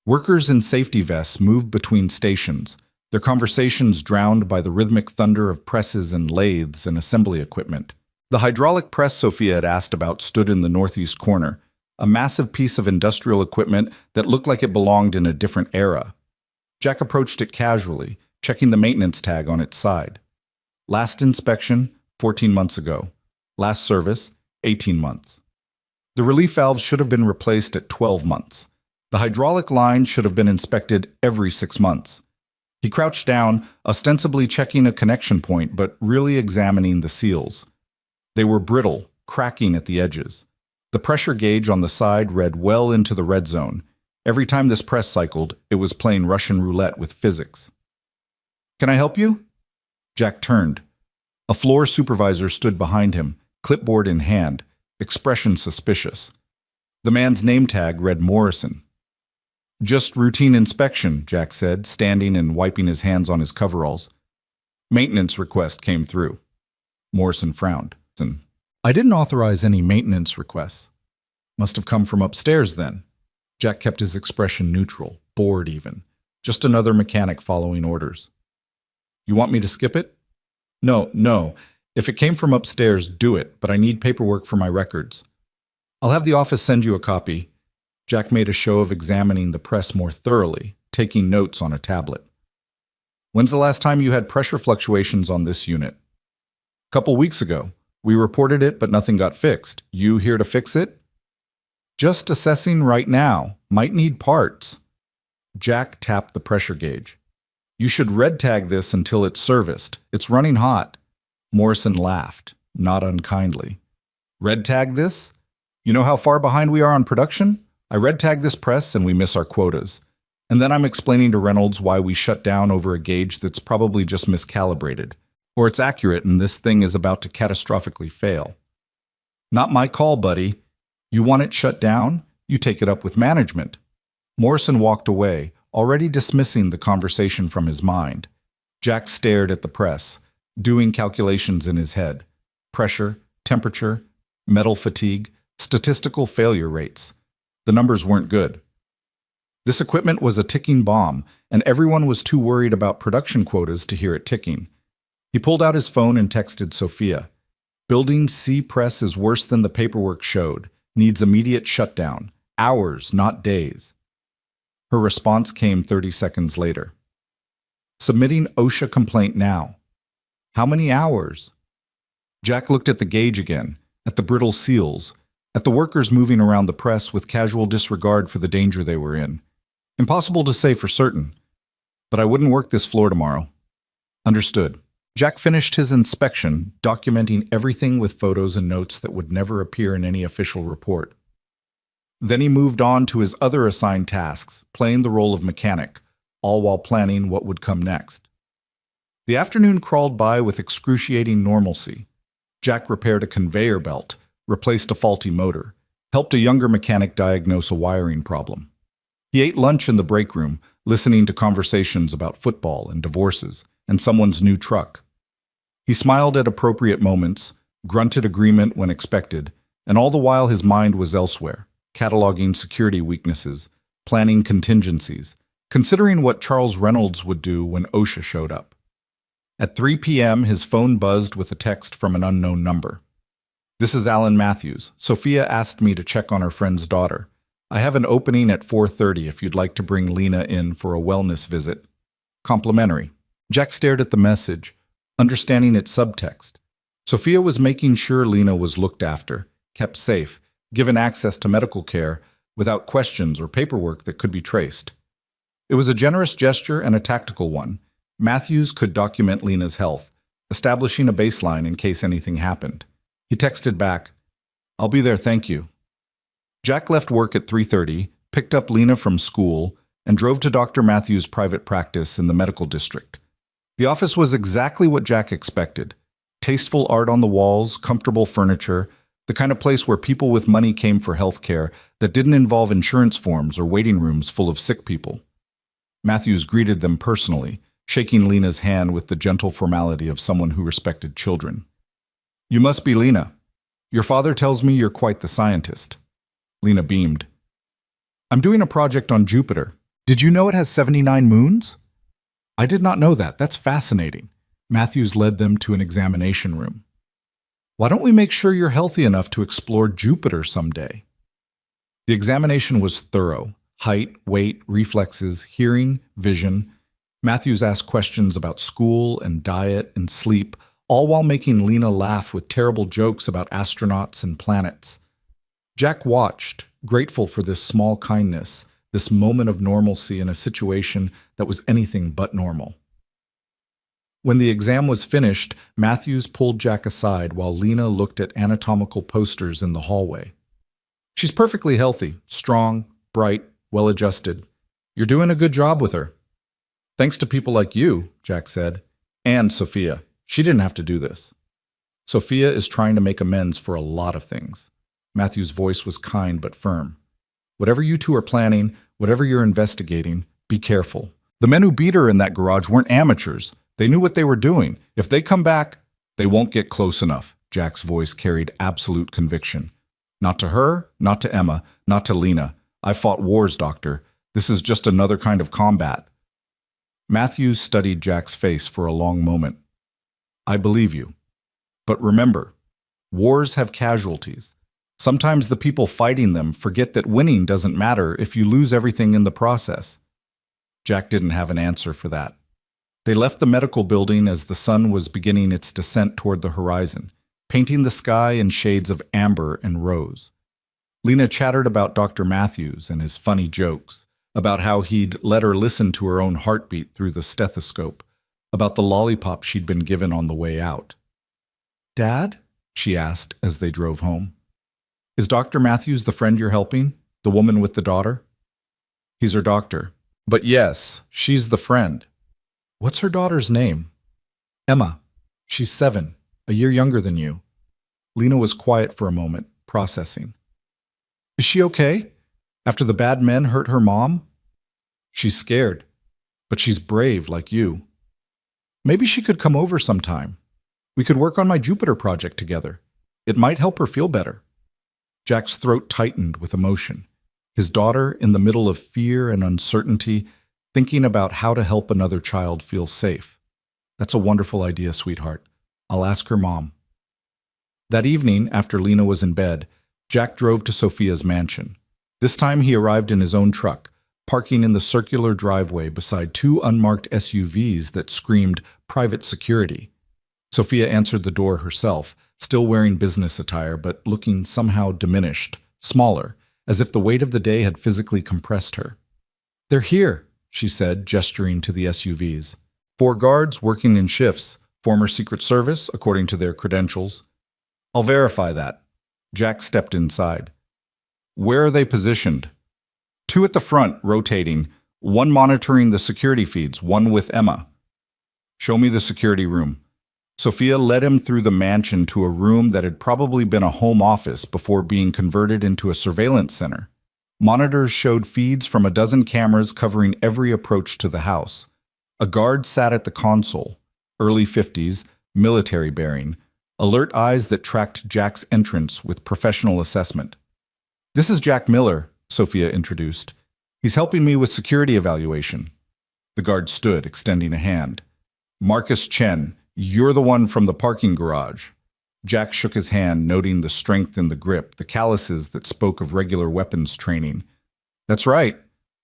Workers in safety vests moved between stations, their conversations drowned by the rhythmic thunder of presses and lathes and assembly equipment. The hydraulic press Sophia had asked about stood in the northeast corner, a massive piece of industrial equipment that looked like it belonged in a different era. Jack approached it casually, checking the maintenance tag on its side. Last inspection, 14 months ago. Last service, 18 months. The relief valves should have been replaced at 12 months. The hydraulic line should have been inspected every 6 months. He crouched down, ostensibly checking a connection point, but really examining the seals. They were brittle, cracking at the edges. The pressure gauge on the side read well into the red zone. Every time this press cycled, it was playing Russian roulette with physics. "Can I help you?" Jack turned. A floor supervisor stood behind him, clipboard in hand, expression suspicious. The man's name tag read Morrison. "Just routine inspection," Jack said, standing and wiping his hands on his coveralls. "Maintenance request came through." Morrison frowned. "I didn't authorize any maintenance requests." "Must have come from upstairs then." Jack kept his expression neutral, bored even. Just another mechanic following orders. "You want me to skip it?" No. If it came from upstairs, do it, but I need paperwork for my records." "I'll have the office send you a copy." Jack made a show of examining the press more thoroughly, taking notes on a tablet. "When's the last time you had pressure fluctuations on this unit?" "Couple weeks ago. We reported it, but nothing got fixed. You here to fix it?" "Just assessing right now. Might need parts." Jack tapped the pressure gauge. "You should red tag this until it's serviced. It's running hot." Morrison laughed, not unkindly. "Red tag this? You know how far behind we are on production? I red tag this press and we miss our quotas. And then I'm explaining to Reynolds why we shut down over a gauge that's probably just miscalibrated. Or it's accurate and this thing is about to catastrophically fail." "Not my call, buddy. You want it shut down? You take it up with management." Morrison walked away, already dismissing the conversation from his mind. Jack stared at the press, doing calculations in his head. Pressure, temperature, metal fatigue, statistical failure rates. The numbers weren't good. This equipment was a ticking bomb, and everyone was too worried about production quotas to hear it ticking. He pulled out his phone and texted Sophia. "Building C press is worse than the paperwork showed. Needs immediate shutdown. Hours, not days." Her response came 30 seconds later. "Submitting OSHA complaint now." "How many hours?" Jack looked at the gauge again, at the brittle seals, at the workers moving around the press with casual disregard for the danger they were in. "Impossible to say for certain. But I wouldn't work this floor tomorrow." "Understood." Jack finished his inspection, documenting everything with photos and notes that would never appear in any official report. Then he moved on to his other assigned tasks, playing the role of mechanic, all while planning what would come next. The afternoon crawled by with excruciating normalcy. Jack repaired a conveyor belt, replaced a faulty motor, helped a younger mechanic diagnose a wiring problem. He ate lunch in the break room, listening to conversations about football and divorces and someone's new truck. He smiled at appropriate moments, grunted agreement when expected, and all the while his mind was elsewhere, cataloging security weaknesses, planning contingencies, considering what Charles Reynolds would do when OSHA showed up. At 3 p.m., his phone buzzed with a text from an unknown number. "This is Alan Matthews. Sophia asked me to check on her friend's daughter. I have an opening at 4:30 if you'd like to bring Lena in for a wellness visit. Complimentary." Jack stared at the message, understanding its subtext. Sophia was making sure Lena was looked after, kept safe, given access to medical care without questions or paperwork that could be traced. It was a generous gesture and a tactical one. Matthews could document Lena's health, establishing a baseline in case anything happened. He texted back, "I'll be there, thank you." Jack left work at 3:30, picked up Lena from school, and drove to Dr. Matthews' private practice in the medical district. The office was exactly what Jack expected. Tasteful art on the walls, comfortable furniture, the kind of place where people with money came for health care that didn't involve insurance forms or waiting rooms full of sick people. Matthews greeted them personally, shaking Lena's hand with the gentle formality of someone who respected children. "You must be Lena. Your father tells me you're quite the scientist." Lena beamed. "I'm doing a project on Jupiter. Did you know it has 79 moons?" I did not know that. That's fascinating. Matthews led them to an examination room. Why don't we make sure you're healthy enough to explore Jupiter someday? The examination was thorough. Height, weight, reflexes, hearing, vision. Matthews asked questions about school and diet and sleep, all while making Lena laugh with terrible jokes about astronauts and planets. Jack watched, grateful for this small kindness, this moment of normalcy in a situation that was anything but normal. When the exam was finished, Matthews pulled Jack aside while Lena looked at anatomical posters in the hallway. She's perfectly healthy, strong, bright, well-adjusted. You're doing a good job with her. Thanks to people like you, Jack said, and Sophia. She didn't have to do this. Sophia is trying to make amends for a lot of things. Matthew's voice was kind but firm. Whatever you two are planning, whatever you're investigating, be careful. The men who beat her in that garage weren't amateurs. They knew what they were doing. If they come back, they won't get close enough. Jack's voice carried absolute conviction. Not to her, not to Emma, not to Lena. I fought wars, Doctor. This is just another kind of combat. Matthews studied Jack's face for a long moment. I believe you. But remember, wars have casualties. Sometimes the people fighting them forget that winning doesn't matter if you lose everything in the process. Jack didn't have an answer for that. They left the medical building as the sun was beginning its descent toward the horizon, painting the sky in shades of amber and rose. Lena chattered about Dr. Matthews and his funny jokes, about how he'd let her listen to her own heartbeat through the stethoscope, about the lollipop she'd been given on the way out. Dad? She asked as they drove home. Is Dr. Matthews the friend you're helping? The woman with the daughter? He's her doctor. But yes, she's the friend. What's her daughter's name? Emma. She's 7, a year younger than you. Lena was quiet for a moment, processing. Is she okay? After the bad men hurt her mom? She's scared, but she's brave like you. Maybe she could come over sometime. We could work on my Jupiter project together. It might help her feel better. Jack's throat tightened with emotion. His daughter, in the middle of fear and uncertainty, thinking about how to help another child feel safe. That's a wonderful idea, sweetheart. I'll ask her mom. That evening, after Lena was in bed, Jack drove to Sophia's mansion. This time he arrived in his own truck, parking in the circular driveway beside 2 unmarked SUVs that screamed private security. Sophia answered the door herself, still wearing business attire but looking somehow diminished, smaller, as if the weight of the day had physically compressed her. They're here, she said, gesturing to the SUVs. 4 guards working in shifts, former Secret Service, according to their credentials. I'll verify that. Jack stepped inside. Where are they positioned? 2 at the front, rotating, 1 monitoring the security feeds, 1 with Emma. Show me the security room. Sophia led him through the mansion to a room that had probably been a home office before being converted into a surveillance center. Monitors showed feeds from a dozen cameras covering every approach to the house. A guard sat at the console, early 50s, military bearing, alert eyes that tracked Jack's entrance with professional assessment. This is Jack Miller, Sophia introduced. He's helping me with security evaluation. The guard stood, extending a hand. Marcus Chen, you're the one from the parking garage. Jack shook his hand, noting the strength in the grip, the calluses that spoke of regular weapons training. That's right.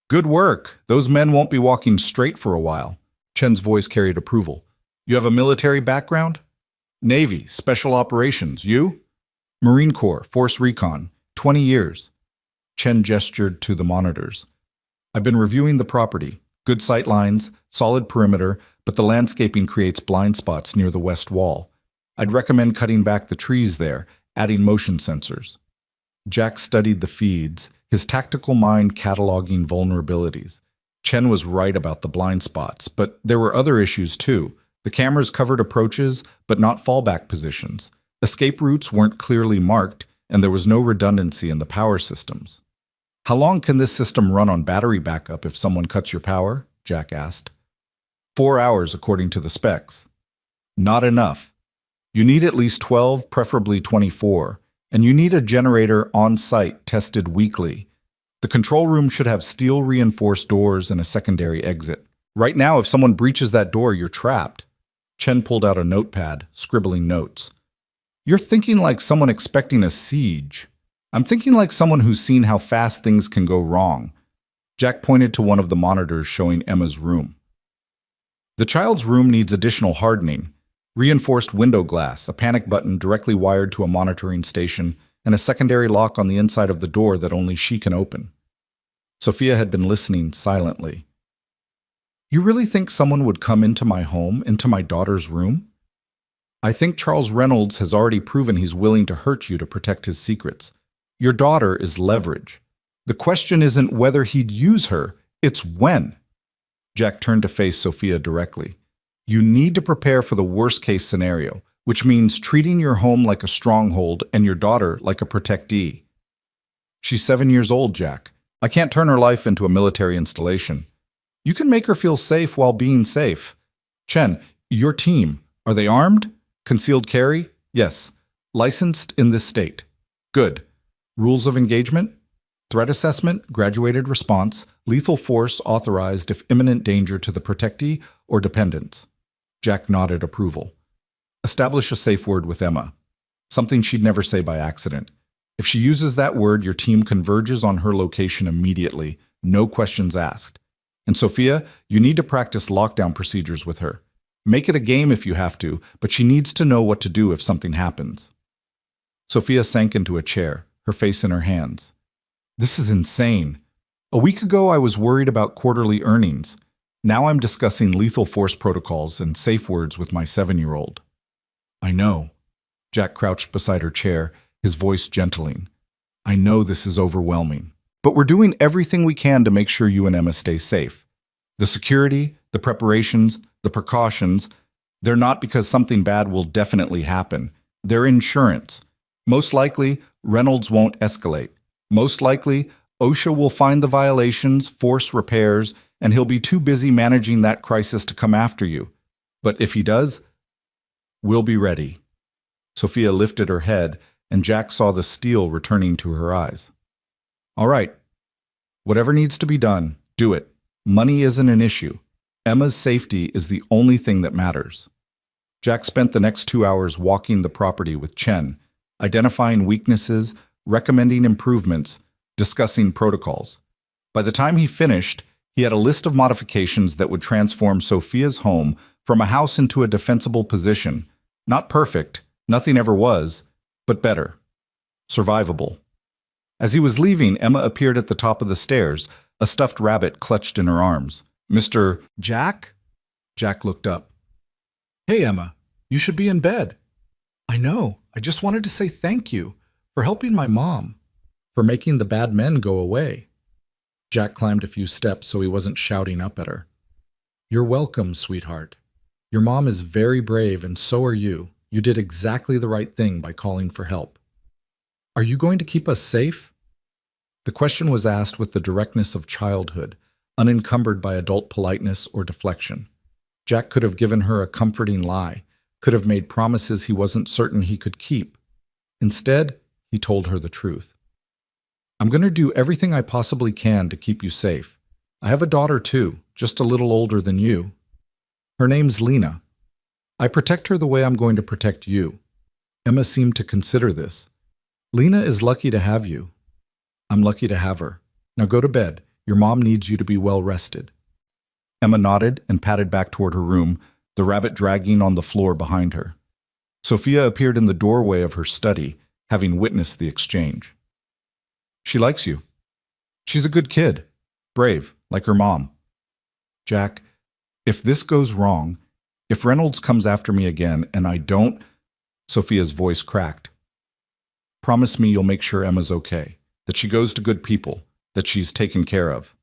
Good work. Those men won't be walking straight for a while. Chen's voice carried approval. You have a military background? Navy, Special Operations. You? Marine Corps, Force Recon. 20 years. Chen gestured to the monitors. I've been reviewing the property. Good sight lines, solid perimeter, but the landscaping creates blind spots near the west wall. I'd recommend cutting back the trees there, adding motion sensors. Jack studied the feeds, his tactical mind cataloging vulnerabilities. Chen was right about the blind spots, but there were other issues too. The cameras covered approaches, but not fallback positions. Escape routes weren't clearly marked, and there was no redundancy in the power systems. How long can this system run on battery backup if someone cuts your power? Jack asked. 4 hours according to the specs. Not enough. You need at least 12, preferably 24, and you need a generator on site tested weekly. The control room should have steel-reinforced doors and a secondary exit. Right now, if someone breaches that door, you're trapped. Chen pulled out a notepad, scribbling notes. You're thinking like someone expecting a siege. I'm thinking like someone who's seen how fast things can go wrong. Jack pointed to one of the monitors showing Emma's room. The child's room needs additional hardening, reinforced window glass, a panic button directly wired to a monitoring station, and a secondary lock on the inside of the door that only she can open. Sophia had been listening silently. You really think someone would come into my home, into my daughter's room? I think Charles Reynolds has already proven he's willing to hurt you to protect his secrets. Your daughter is leverage. The question isn't whether he'd use her, it's when. Jack turned to face Sophia directly. You need to prepare for the worst-case scenario, which means treating your home like a stronghold and your daughter like a protectee. She's 7 years old, Jack. I can't turn her life into a military installation. You can make her feel safe while being safe. Chen, your team, are they armed? Concealed carry? Yes. Licensed in this state. Good. Rules of engagement? Threat assessment, graduated response, lethal force authorized if imminent danger to the protectee or dependents. Jack nodded approval. Establish a safe word with Emma. Something she'd never say by accident. If she uses that word, your team converges on her location immediately, no questions asked. And Sophia, you need to practice lockdown procedures with her. Make it a game if you have to, but she needs to know what to do if something happens. Sophia sank into a chair, her face in her hands. This is insane. A week ago, I was worried about quarterly earnings. Now I'm discussing lethal force protocols and safe words with my 7-year-old. I know. Jack crouched beside her chair, his voice gentling. I know this is overwhelming. But we're doing everything we can to make sure you and Emma stay safe. The security, the preparations, the precautions, they're not because something bad will definitely happen. They're insurance. Most likely, Reynolds won't escalate. Most likely, OSHA will find the violations, force repairs, and he'll be too busy managing that crisis to come after you. But if he does, we'll be ready. Sophia lifted her head, and Jack saw the steel returning to her eyes. All right. Whatever needs to be done, do it. Money isn't an issue. Emma's safety is the only thing that matters. Jack spent the next 2 hours walking the property with Chen, identifying weaknesses, recommending improvements, discussing protocols. By the time he finished, he had a list of modifications that would transform Sophia's home from a house into a defensible position. Not perfect, nothing ever was, but better. Survivable. As he was leaving, Emma appeared at the top of the stairs, a stuffed rabbit clutched in her arms. Mr. Jack? Jack looked up. Hey, Emma, you should be in bed. I know. I just wanted to say thank you for helping my mom, for making the bad men go away. Jack climbed a few steps so he wasn't shouting up at her. You're welcome, sweetheart. Your mom is very brave, and so are you. You did exactly the right thing by calling for help. Are you going to keep us safe? The question was asked with the directness of childhood, unencumbered by adult politeness or deflection. Jack could have given her a comforting lie, could have made promises he wasn't certain he could keep. Instead, he told her the truth. I'm going to do everything I possibly can to keep you safe. I have a daughter too, just a little older than you. Her name's Lena. I protect her the way I'm going to protect you. Emma seemed to consider this. Lena is lucky to have you. I'm lucky to have her. Now go to bed. Your mom needs you to be well rested. Emma nodded and padded back toward her room, the rabbit dragging on the floor behind her. Sophia appeared in the doorway of her study, having witnessed the exchange. She likes you. She's a good kid. Brave, like her mom. Jack, if this goes wrong, if Reynolds comes after me again and I don't... Sophia's voice cracked. Promise me you'll make sure Emma's okay, that she goes to good people, that she's taken care of.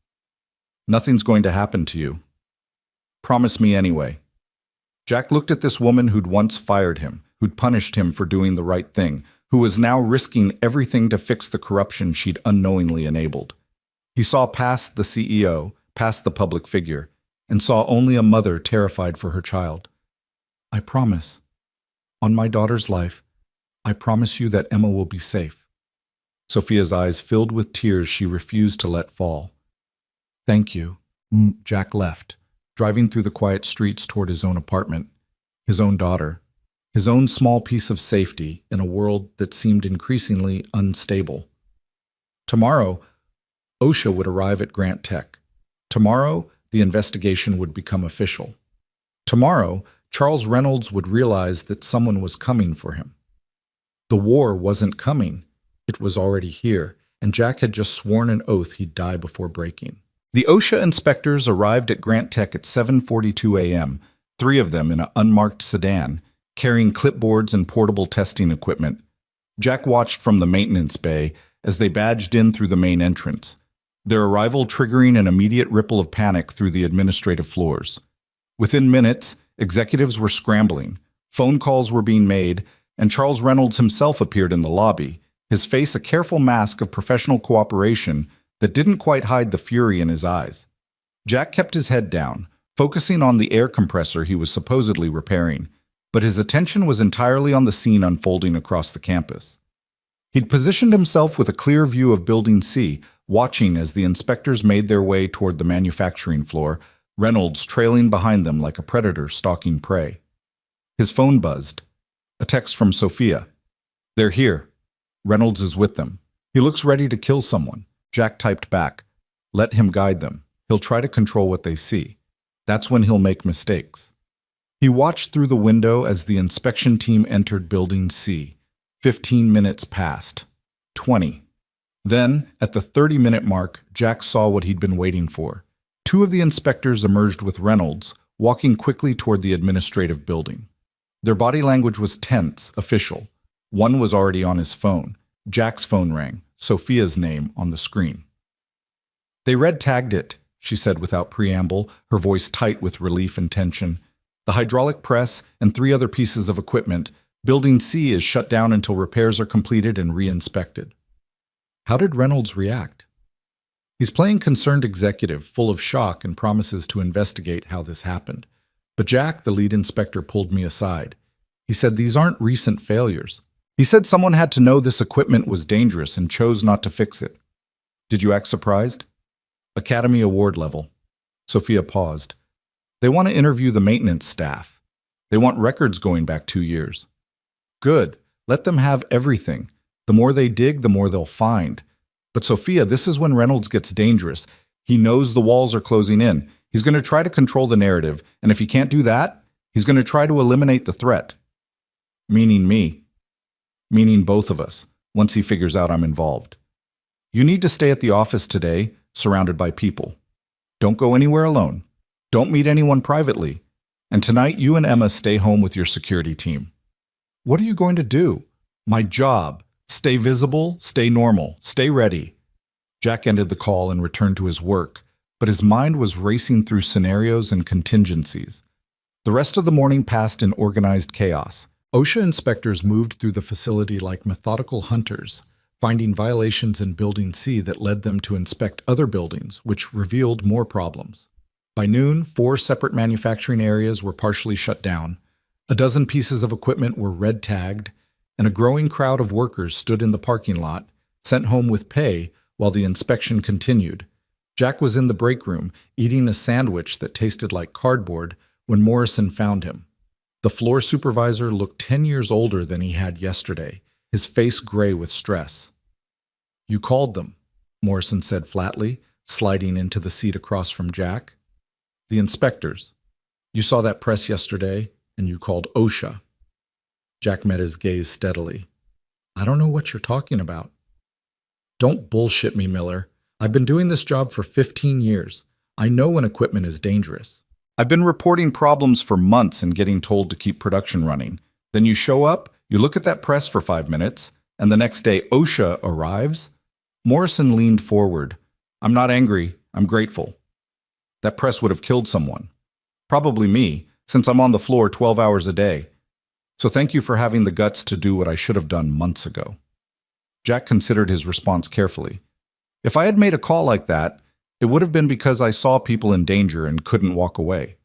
Nothing's going to happen to you. Promise me anyway. Jack looked at this woman who'd once fired him, who'd punished him for doing the right thing, who was now risking everything to fix the corruption she'd unknowingly enabled. He saw past the CEO, past the public figure, and saw only a mother terrified for her child. I promise. On my daughter's life, I promise you that Emma will be safe. Sophia's eyes filled with tears she refused to let fall. Thank you. Jack left, driving through the quiet streets toward his own apartment, his own daughter, his own small piece of safety in a world that seemed increasingly unstable. Tomorrow, OSHA would arrive at Grant Tech. Tomorrow, the investigation would become official. Tomorrow, Charles Reynolds would realize that someone was coming for him. The war wasn't coming. It was already here, and Jack had just sworn an oath he'd die before breaking. The OSHA inspectors arrived at Grant Tech at 7:42 a.m., 3 of them in an unmarked sedan, carrying clipboards and portable testing equipment. Jack watched from the maintenance bay as they badged in through the main entrance, their arrival triggering an immediate ripple of panic through the administrative floors. Within minutes, executives were scrambling, phone calls were being made, and Charles Reynolds himself appeared in the lobby, his face a careful mask of professional cooperation that didn't quite hide the fury in his eyes. Jack kept his head down, focusing on the air compressor he was supposedly repairing, but his attention was entirely on the scene unfolding across the campus. He'd positioned himself with a clear view of Building C, watching as the inspectors made their way toward the manufacturing floor, Reynolds trailing behind them like a predator stalking prey. His phone buzzed. A text from Sophia. "They're here. Reynolds is with them. He looks ready to kill someone." Jack typed back. "Let him guide them. He'll try to control what they see. That's when he'll make mistakes." He watched through the window as the inspection team entered Building C. 15 minutes passed. 20. Then, at the 30-minute mark, Jack saw what he'd been waiting for. 2 of the inspectors emerged with Reynolds, walking quickly toward the administrative building. Their body language was tense, official. One was already on his phone. Jack's phone rang, Sophia's name on the screen. "They red-tagged it," she said without preamble, her voice tight with relief and tension. "The hydraulic press and 3 other pieces of equipment. Building C is shut down until repairs are completed and re-inspected." How did Reynolds react? He's playing concerned executive, full of shock and promises to investigate how this happened. But Jack, the lead inspector, pulled me aside. He said these aren't recent failures. He said someone had to know this equipment was dangerous and chose not to fix it. Did you act surprised? Academy Award level. Sophia paused. They want to interview the maintenance staff. They want records going back 2 years. Good. Let them have everything. The more they dig, the more they'll find. But Sophia, this is when Reynolds gets dangerous. He knows the walls are closing in. He's going to try to control the narrative, and if he can't do that, he's going to try to eliminate the threat. Meaning me. Meaning both of us, once he figures out I'm involved. You need to stay at the office today, surrounded by people. Don't go anywhere alone. Don't meet anyone privately. And tonight, you and Emma stay home with your security team. What are you going to do? My job. Stay visible, stay normal, stay ready. Jack ended the call and returned to his work, but his mind was racing through scenarios and contingencies. The rest of the morning passed in organized chaos. OSHA inspectors moved through the facility like methodical hunters, finding violations in Building C that led them to inspect other buildings, which revealed more problems. By noon, 4 separate manufacturing areas were partially shut down. A dozen pieces of equipment were red-tagged, and a growing crowd of workers stood in the parking lot, sent home with pay while the inspection continued. Jack was in the break room, eating a sandwich that tasted like cardboard, when Morrison found him. The floor supervisor looked 10 years older than he had yesterday, his face gray with stress. "You called them," Morrison said flatly, sliding into the seat across from Jack. "The inspectors. You saw that press yesterday, and you called OSHA." Jack met his gaze steadily. "I don't know what you're talking about." "Don't bullshit me, Miller. I've been doing this job for 15 years. I know when equipment is dangerous. I've been reporting problems for months and getting told to keep production running. Then you show up, you look at that press for 5 minutes, and the next day OSHA arrives?" Morrison leaned forward. "I'm not angry. I'm grateful. That press would have killed someone. Probably me, since I'm on the floor 12 hours a day. So thank you for having the guts to do what I should have done months ago." Jack considered his response carefully. "If I had made a call like that, it would have been because I saw people in danger and couldn't walk away.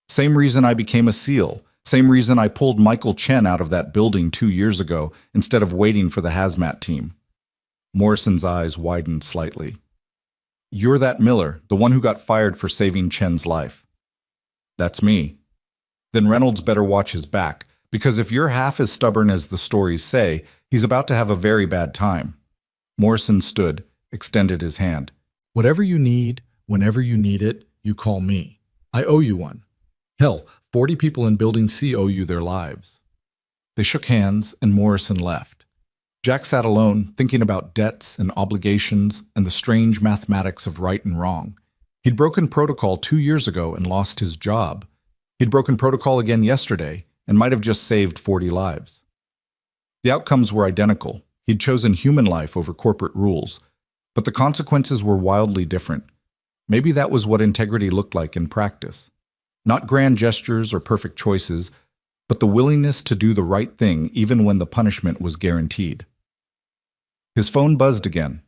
Same reason I became a SEAL. Same reason I pulled Michael Chen out of that building 2 years ago instead of waiting for the hazmat team." Morrison's eyes widened slightly. "You're that Miller, the one who got fired for saving Chen's life." That's me. Then Reynolds better watch his back, because if you're half as stubborn as the stories say, he's about to have a very bad time. Morrison stood, extended his hand. Whatever you need, whenever you need it, you call me. I owe you one. Hell, 40 people in Building C owe you their lives. They shook hands, and Morrison left. Jack sat alone, thinking about debts and obligations and the strange mathematics of right and wrong. He'd broken protocol 2 years ago and lost his job. He'd broken protocol again yesterday and might have just saved 40 lives. The outcomes were identical. He'd chosen human life over corporate rules, but the consequences were wildly different. Maybe that was what integrity looked like in practice. Not grand gestures or perfect choices, but the willingness to do the right thing even when the punishment was guaranteed. His phone buzzed again.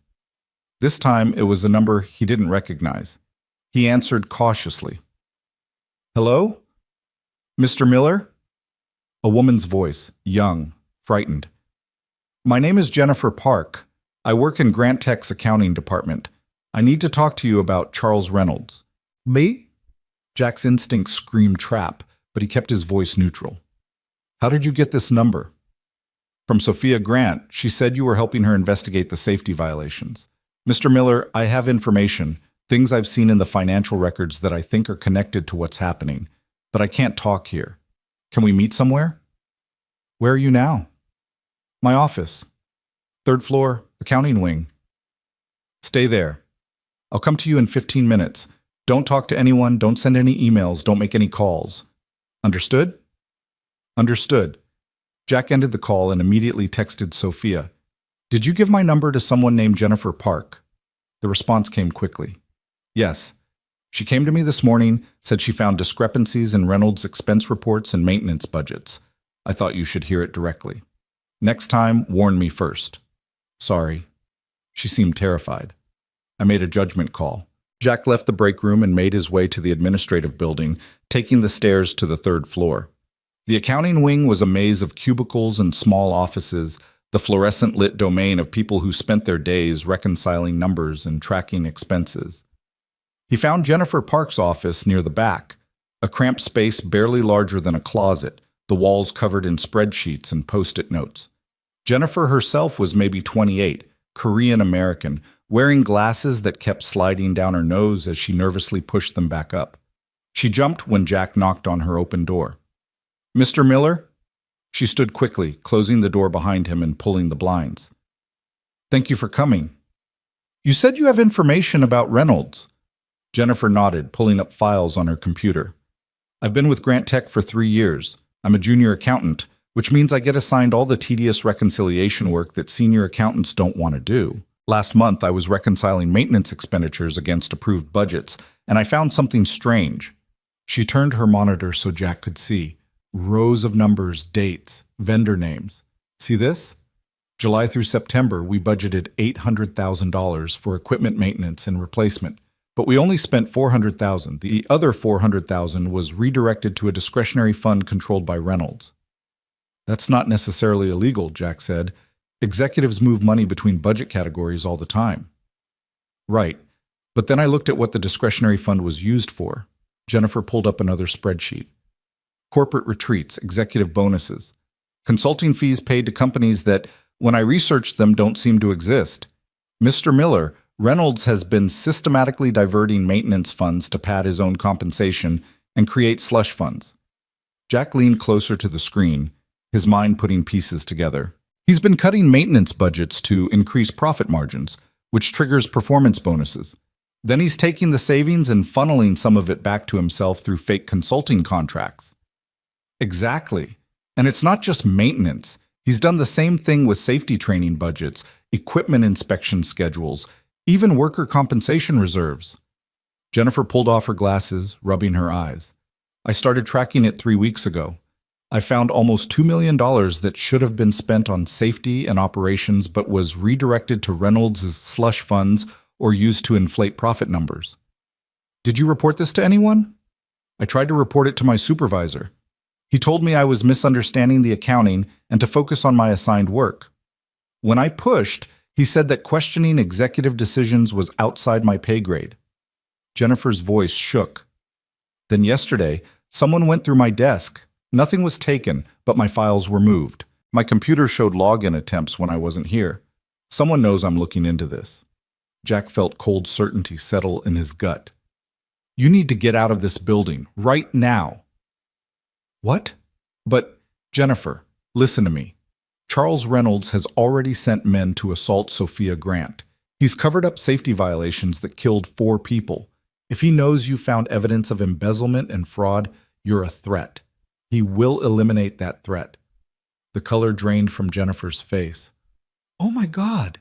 This time it was a number he didn't recognize. He answered cautiously. Hello? Mr. Miller? A woman's voice, young, frightened. My name is Jennifer Park. I work in Grant Tech's accounting department. I need to talk to you about Charles Reynolds. Me? Jack's instincts screamed trap, but he kept his voice neutral. How did you get this number? From Sophia Grant. She said you were helping her investigate the safety violations. Mr. Miller, I have information, things I've seen in the financial records that I think are connected to what's happening, but I can't talk here. Can we meet somewhere? Where are you now? My office. 3rd floor, accounting wing. Stay there. I'll come to you in 15 minutes. Don't talk to anyone, don't send any emails, don't make any calls. Understood? Understood. Jack ended the call and immediately texted Sophia. Did you give my number to someone named Jennifer Park? The response came quickly. Yes. She came to me this morning, said she found discrepancies in Reynolds' expense reports and maintenance budgets. I thought you should hear it directly. Next time, warn me first. Sorry. She seemed terrified. I made a judgment call. Jack left the break room and made his way to the administrative building, taking the stairs to the 3rd floor. The accounting wing was a maze of cubicles and small offices, the fluorescent-lit domain of people who spent their days reconciling numbers and tracking expenses. He found Jennifer Park's office near the back, a cramped space barely larger than a closet, the walls covered in spreadsheets and post-it notes. Jennifer herself was maybe 28, Korean-American, wearing glasses that kept sliding down her nose as she nervously pushed them back up. She jumped when Jack knocked on her open door. Mr. Miller? She stood quickly, closing the door behind him and pulling the blinds. Thank you for coming. You said you have information about Reynolds. Jennifer nodded, pulling up files on her computer. I've been with Grant Tech for 3 years. I'm a junior accountant, which means I get assigned all the tedious reconciliation work that senior accountants don't want to do. Last month, I was reconciling maintenance expenditures against approved budgets, and I found something strange. She turned her monitor so Jack could see. Rows of numbers, dates, vendor names. See this? July through September, we budgeted $800,000 for equipment maintenance and replacement, but we only spent $400,000. The other $400,000 was redirected to a discretionary fund controlled by Reynolds. That's not necessarily illegal, Jack said. Executives move money between budget categories all the time. Right, but then I looked at what the discretionary fund was used for. Jennifer pulled up another spreadsheet. Corporate retreats, executive bonuses, consulting fees paid to companies that, when I researched them, don't seem to exist. Mr. Miller, Reynolds has been systematically diverting maintenance funds to pad his own compensation and create slush funds. Jack leaned closer to the screen, his mind putting pieces together. He's been cutting maintenance budgets to increase profit margins, which triggers performance bonuses. Then he's taking the savings and funneling some of it back to himself through fake consulting contracts. Exactly. And it's not just maintenance. He's done the same thing with safety training budgets, equipment inspection schedules, even worker compensation reserves. Jennifer pulled off her glasses, rubbing her eyes. I started tracking it 3 weeks ago. I found almost $2 million that should have been spent on safety and operations but was redirected to Reynolds' slush funds or used to inflate profit numbers. Did you report this to anyone? I tried to report it to my supervisor. He told me I was misunderstanding the accounting and to focus on my assigned work. When I pushed, he said that questioning executive decisions was outside my pay grade. Jennifer's voice shook. Then yesterday, Someone went through my desk. Nothing was taken, but my files were moved. My computer showed login attempts when I wasn't here. Someone knows I'm looking into this. Jack felt cold certainty settle in his gut. You need to get out of this building, right now. What? But, Jennifer, listen to me. Charles Reynolds has already sent men to assault Sophia Grant. He's covered up safety violations that killed 4 people. If he knows you found evidence of embezzlement and fraud, you're a threat. He will eliminate that threat. The color drained from Jennifer's face. Oh my God.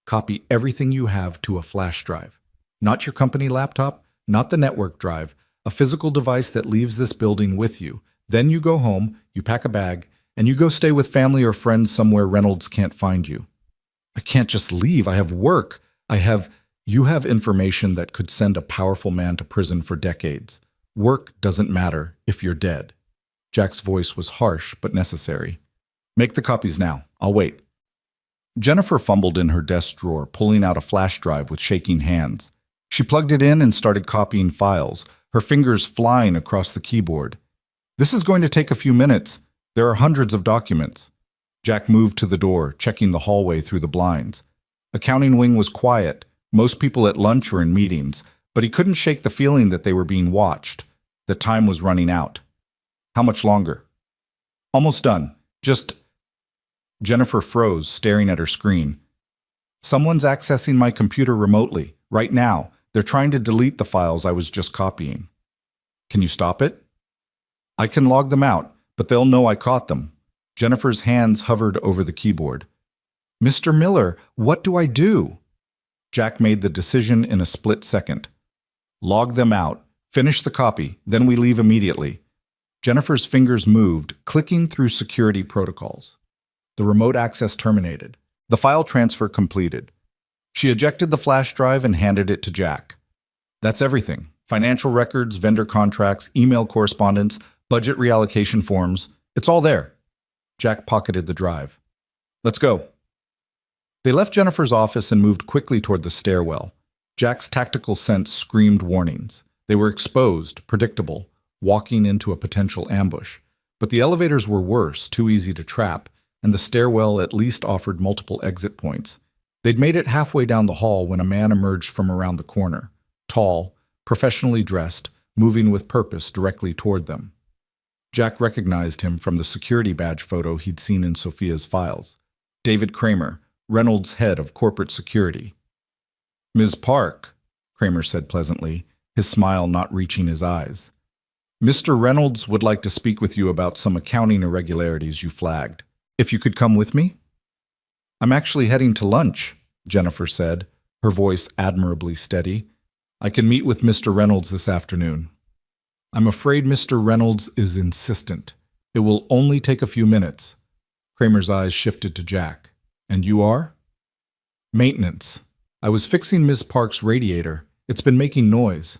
Copy everything you have to a flash drive. Not your company laptop, not the network drive, a physical device that leaves this building with you. Then you go home, you pack a bag, and you go stay with family or friends somewhere Reynolds can't find you. I can't just leave. I have work. You have information that could send a powerful man to prison for decades. Work doesn't matter if you're dead. Jack's voice was harsh but necessary. Make the copies now. I'll wait. Jennifer fumbled in her desk drawer, pulling out a flash drive with shaking hands. She plugged it in and started copying files, her fingers flying across the keyboard. This is going to take a few minutes. There are hundreds of documents. Jack moved to the door, checking the hallway through the blinds. Accounting wing was quiet, most people at lunch or in meetings, but he couldn't shake the feeling that they were being watched. The time was running out. How much longer? Almost done. Jennifer froze, staring at her screen. Someone's accessing my computer remotely, right now. They're trying to delete the files I was just copying. Can you stop it? I can log them out, but they'll know I caught them. Jennifer's hands hovered over the keyboard. Mr. Miller, what do I do? Jack made the decision in a split second. Log them out, finish the copy, then we leave immediately. Jennifer's fingers moved, clicking through security protocols. The remote access terminated. The file transfer completed. She ejected the flash drive and handed it to Jack. That's everything. Financial records, vendor contracts, email correspondence, budget reallocation forms. It's all there. Jack pocketed the drive. Let's go. They left Jennifer's office and moved quickly toward the stairwell. Jack's tactical sense screamed warnings. They were exposed, predictable, walking into a potential ambush. But the elevators were worse, too easy to trap, and the stairwell at least offered multiple exit points. They'd made it halfway down the hall when a man emerged from around the corner, tall, professionally dressed, moving with purpose directly toward them. Jack recognized him from the security badge photo he'd seen in Sophia's files. David Kramer, Reynolds' head of corporate security. Ms. Park, Kramer said pleasantly, his smile not reaching his eyes. Mr. Reynolds would like to speak with you about some accounting irregularities you flagged. If you could come with me? I'm actually heading to lunch, Jennifer said, her voice admirably steady. I can meet with Mr. Reynolds this afternoon. I'm afraid Mr. Reynolds is insistent. It will only take a few minutes. Kramer's eyes shifted to Jack. And you are? Maintenance. I was fixing Ms. Park's radiator. It's been making noise.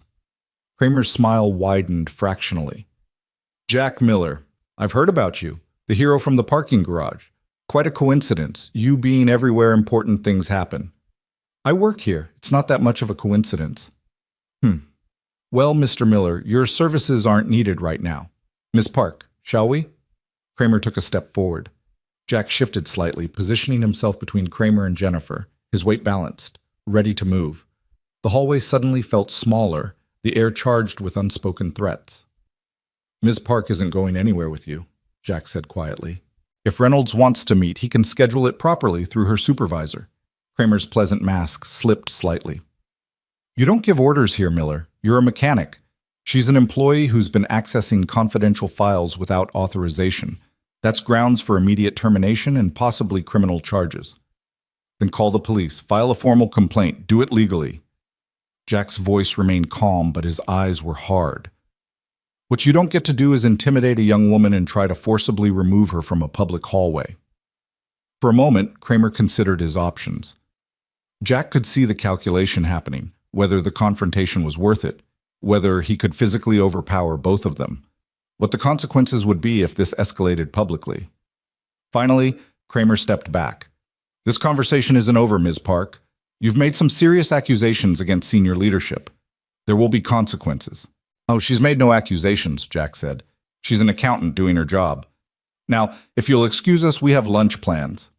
Kramer's smile widened fractionally. Jack Miller, I've heard about you. The hero from the parking garage. Quite a coincidence, you being everywhere important things happen. I work here. It's not that much of a coincidence. Well, Mr. Miller, your services aren't needed right now. Ms. Park, shall we? Kramer took a step forward. Jack shifted slightly, positioning himself between Kramer and Jennifer, his weight balanced, ready to move. The hallway suddenly felt smaller, the air charged with unspoken threats. Ms. Park isn't going anywhere with you, Jack said quietly. If Reynolds wants to meet, he can schedule it properly through her supervisor. Kramer's pleasant mask slipped slightly. You don't give orders here, Miller. You're a mechanic. She's an employee who's been accessing confidential files without authorization. That's grounds for immediate termination and possibly criminal charges. Then call the police. File a formal complaint. Do it legally. Jack's voice remained calm, but his eyes were hard. What you don't get to do is intimidate a young woman and try to forcibly remove her from a public hallway. For a moment, Kramer considered his options. Jack could see the calculation happening, whether the confrontation was worth it, whether he could physically overpower both of them, what the consequences would be if this escalated publicly. Finally, Kramer stepped back. This conversation isn't over, Ms. Park. You've made some serious accusations against senior leadership. There will be consequences. Oh, she's made no accusations, Jack said. She's an accountant doing her job. Now, if you'll excuse us, we have lunch plans.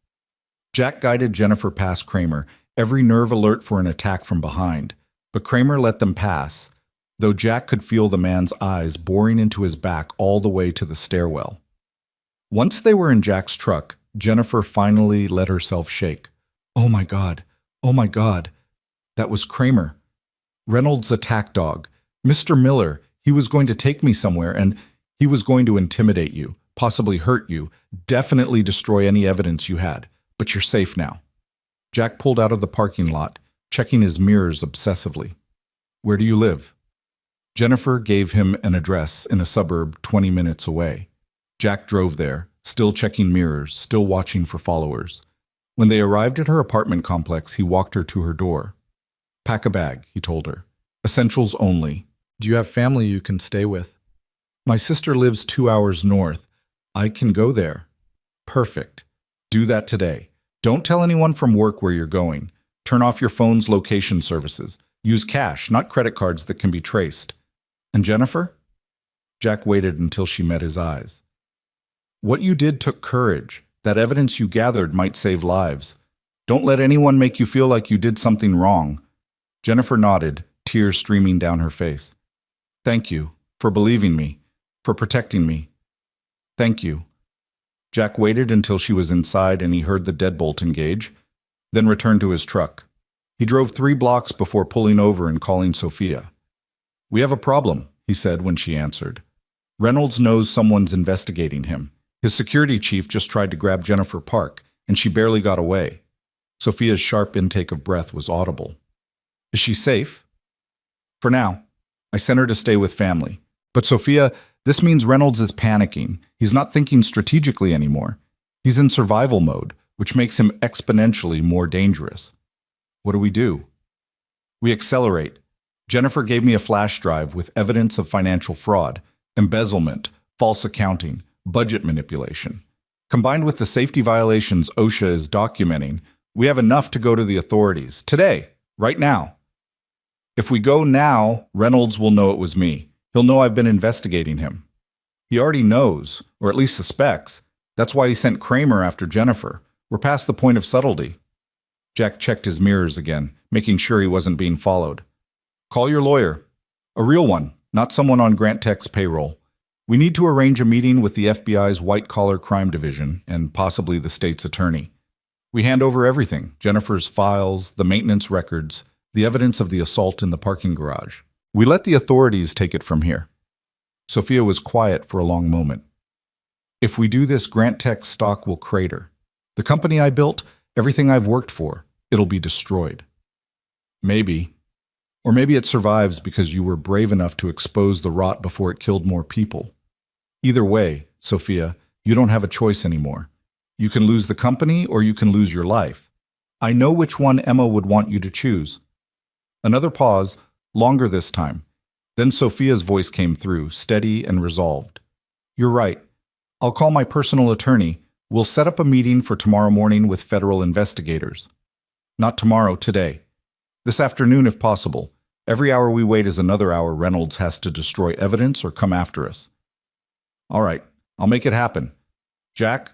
Jack guided Jennifer past Kramer, every nerve alert for an attack from behind. But Kramer let them pass, though Jack could feel the man's eyes boring into his back all the way to the stairwell. Once they were in Jack's truck, Jennifer finally let herself shake. Oh my God. Oh my God. That was Kramer. Reynolds' attack dog. Mr. Miller. He was going to take me somewhere, and he was going to intimidate you, possibly hurt you, definitely destroy any evidence you had. But you're safe now. Jack pulled out of the parking lot, checking his mirrors obsessively. Where do you live? Jennifer gave him an address in a suburb 20 minutes away. Jack drove there, still checking mirrors, still watching for followers. When they arrived at her apartment complex, he walked her to her door. Pack a bag, he told her. Essentials only. Do you have family you can stay with? My sister lives 2 hours north. I can go there. Perfect. Do that today. Don't tell anyone from work where you're going. Turn off your phone's location services. Use cash, not credit cards that can be traced. And Jennifer? Jack waited until she met his eyes. What you did took courage. That evidence you gathered might save lives. Don't let anyone make you feel like you did something wrong. Jennifer nodded, tears streaming down her face. Thank you for believing me, for protecting me. Thank you. Jack waited until she was inside and he heard the deadbolt engage, then returned to his truck. He drove 3 blocks before pulling over and calling Sophia. We have a problem, he said when she answered. Reynolds knows someone's investigating him. His security chief just tried to grab Jennifer Park, and she barely got away. Sophia's sharp intake of breath was audible. Is she safe? For now. I sent her to stay with family. But Sophia, this means Reynolds is panicking. He's not thinking strategically anymore. He's in survival mode, which makes him exponentially more dangerous. What do we do? We accelerate. Jennifer gave me a flash drive with evidence of financial fraud, embezzlement, false accounting, budget manipulation. Combined with the safety violations OSHA is documenting, we have enough to go to the authorities. Today, right now. If we go now, Reynolds will know it was me. He'll know I've been investigating him. He already knows, or at least suspects. That's why he sent Kramer after Jennifer. We're past the point of subtlety. Jack checked his mirrors again, making sure he wasn't being followed. Call your lawyer. A real one, not someone on Grant Tech's payroll. We need to arrange a meeting with the FBI's white-collar crime division and possibly the state's attorney. We hand over everything, Jennifer's files, the maintenance records, the evidence of the assault in the parking garage. We let the authorities take it from here. Sophia was quiet for a long moment. If we do this, Grant Tech's stock will crater. The company I built, everything I've worked for, it'll be destroyed. Maybe. Or maybe it survives because you were brave enough to expose the rot before it killed more people. Either way, Sophia, you don't have a choice anymore. You can lose the company or you can lose your life. I know which one Emma would want you to choose. Another pause, longer this time. Then Sophia's voice came through, steady and resolved. You're right. I'll call my personal attorney. We'll set up a meeting for tomorrow morning with federal investigators. Not tomorrow, today. This afternoon if possible. Every hour we wait is another hour Reynolds has to destroy evidence or come after us. All right, I'll make it happen. Jack,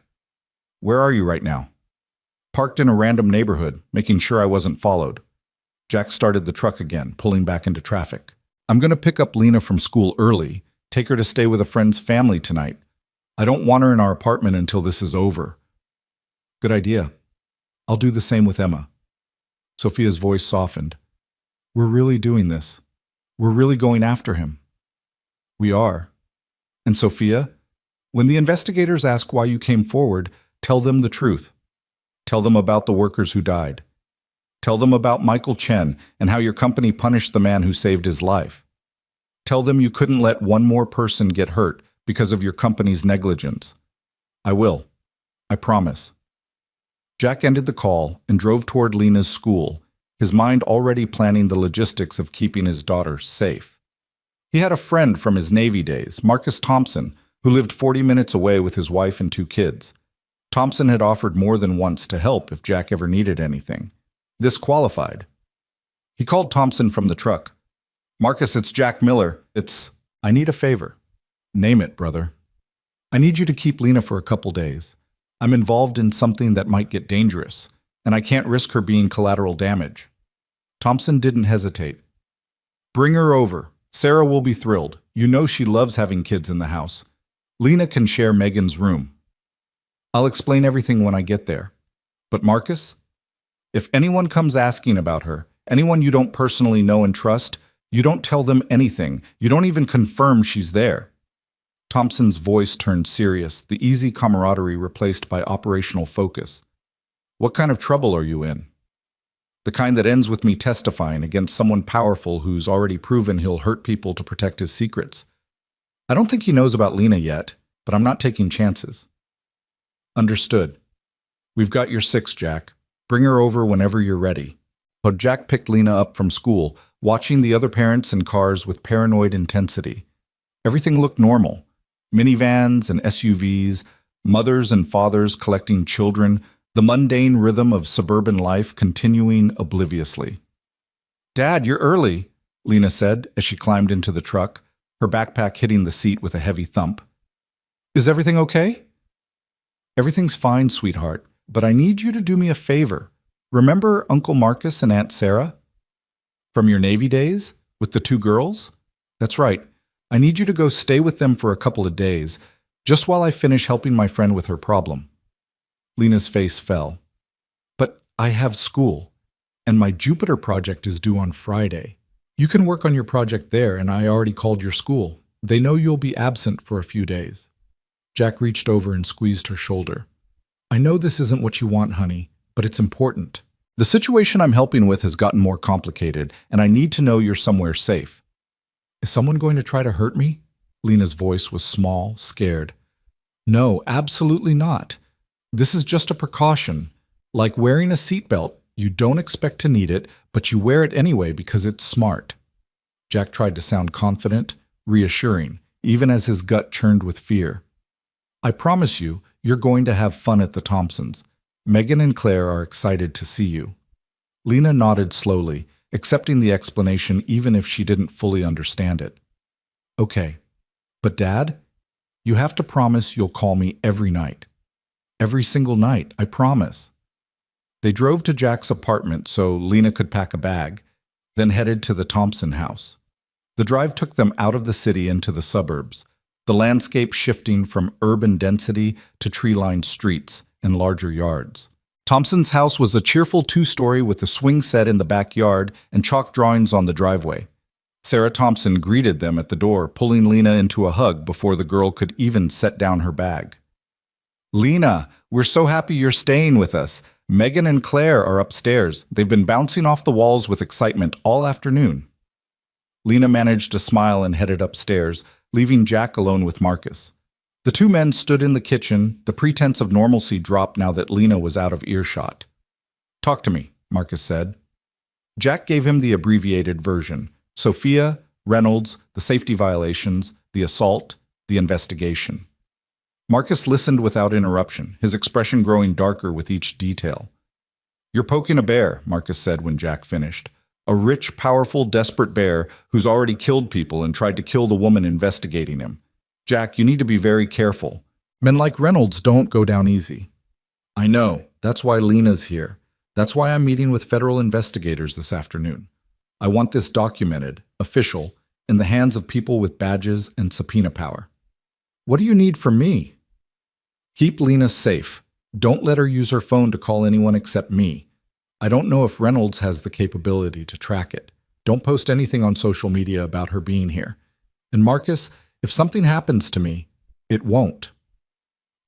where are you right now? Parked in a random neighborhood, making sure I wasn't followed. Jack started the truck again, pulling back into traffic. I'm going to pick up Lena from school early, take her to stay with a friend's family tonight. I don't want her in our apartment until this is over. Good idea. I'll do the same with Emma. Sophia's voice softened. We're really doing this. We're really going after him. We are. And Sophia, when the investigators ask why you came forward, tell them the truth. Tell them about the workers who died. Tell them about Michael Chen and how your company punished the man who saved his life. Tell them you couldn't let one more person get hurt because of your company's negligence. I will. I promise. Jack ended the call and drove toward Lena's school, his mind already planning the logistics of keeping his daughter safe. He had a friend from his Navy days, Marcus Thompson, who lived 40 minutes away with his wife and 2 kids. Thompson had offered more than once to help if Jack ever needed anything. This qualified. He called Thompson from the truck. Marcus, it's Jack Miller. I need a favor. Name it, brother. I need you to keep Lena for a couple days. I'm involved in something that might get dangerous, and I can't risk her being collateral damage. Thompson didn't hesitate. Bring her over. Sarah will be thrilled. You know she loves having kids in the house. Lena can share Megan's room. I'll explain everything when I get there. But Marcus? If anyone comes asking about her, anyone you don't personally know and trust, you don't tell them anything. You don't even confirm she's there. Thompson's voice turned serious, the easy camaraderie replaced by operational focus. What kind of trouble are you in? The kind that ends with me testifying against someone powerful who's already proven he'll hurt people to protect his secrets. I don't think he knows about Lena yet, but I'm not taking chances. Understood. We've got your 6, Jack. Bring her over whenever you're ready. So Jack picked Lena up from school, watching the other parents in cars with paranoid intensity. Everything looked normal. Minivans and SUVs, mothers and fathers collecting children, the mundane rhythm of suburban life continuing obliviously. Dad, you're early, Lena said as she climbed into the truck, her backpack hitting the seat with a heavy thump. Is everything okay? Everything's fine, sweetheart, but I need you to do me a favor. Remember Uncle Marcus and Aunt Sarah? From your Navy days? With the 2 girls? That's right. I need you to go stay with them for a couple of days, just while I finish helping my friend with her problem. Lena's face fell. But I have school, and my Jupiter project is due on Friday. You can work on your project there, and I already called your school. They know you'll be absent for a few days. Jack reached over and squeezed her shoulder. I know this isn't what you want, honey, but it's important. The situation I'm helping with has gotten more complicated, and I need to know you're somewhere safe. Is someone going to try to hurt me? Lena's voice was small, scared. No, absolutely not. This is just a precaution. Like wearing a seatbelt, you don't expect to need it, but you wear it anyway because it's smart. Jack tried to sound confident, reassuring, even as his gut churned with fear. I promise you, you're going to have fun at the Thompsons. Megan and Claire are excited to see you. Lena nodded slowly, accepting the explanation even if she didn't fully understand it. Okay, but Dad, you have to promise you'll call me every night. Every single night, I promise. They drove to Jack's apartment so Lena could pack a bag, then headed to the Thompson house. The drive took them out of the city into the suburbs, the landscape shifting from urban density to tree-lined streets and larger yards. Thompson's house was a cheerful 2-story with a swing set in the backyard and chalk drawings on the driveway. Sarah Thompson greeted them at the door, pulling Lena into a hug before the girl could even set down her bag. Lena, we're so happy you're staying with us. Megan and Claire are upstairs. They've been bouncing off the walls with excitement all afternoon. Lena managed a smile and headed upstairs, leaving Jack alone with Marcus. The 2 men stood in the kitchen, the pretense of normalcy dropped now that Lena was out of earshot. Talk to me, Marcus said. Jack gave him the abbreviated version: Sophia, Reynolds, the safety violations, the assault, the investigation. Marcus listened without interruption, his expression growing darker with each detail. You're poking a bear, Marcus said when Jack finished. A rich, powerful, desperate bear who's already killed people and tried to kill the woman investigating him. Jack, you need to be very careful. Men like Reynolds don't go down easy. I know. That's why Lena's here. That's why I'm meeting with federal investigators this afternoon. I want this documented, official, in the hands of people with badges and subpoena power. What do you need from me? Keep Lena safe. Don't let her use her phone to call anyone except me. I don't know if Reynolds has the capability to track it. Don't post anything on social media about her being here. And Marcus, if something happens to me, it won't.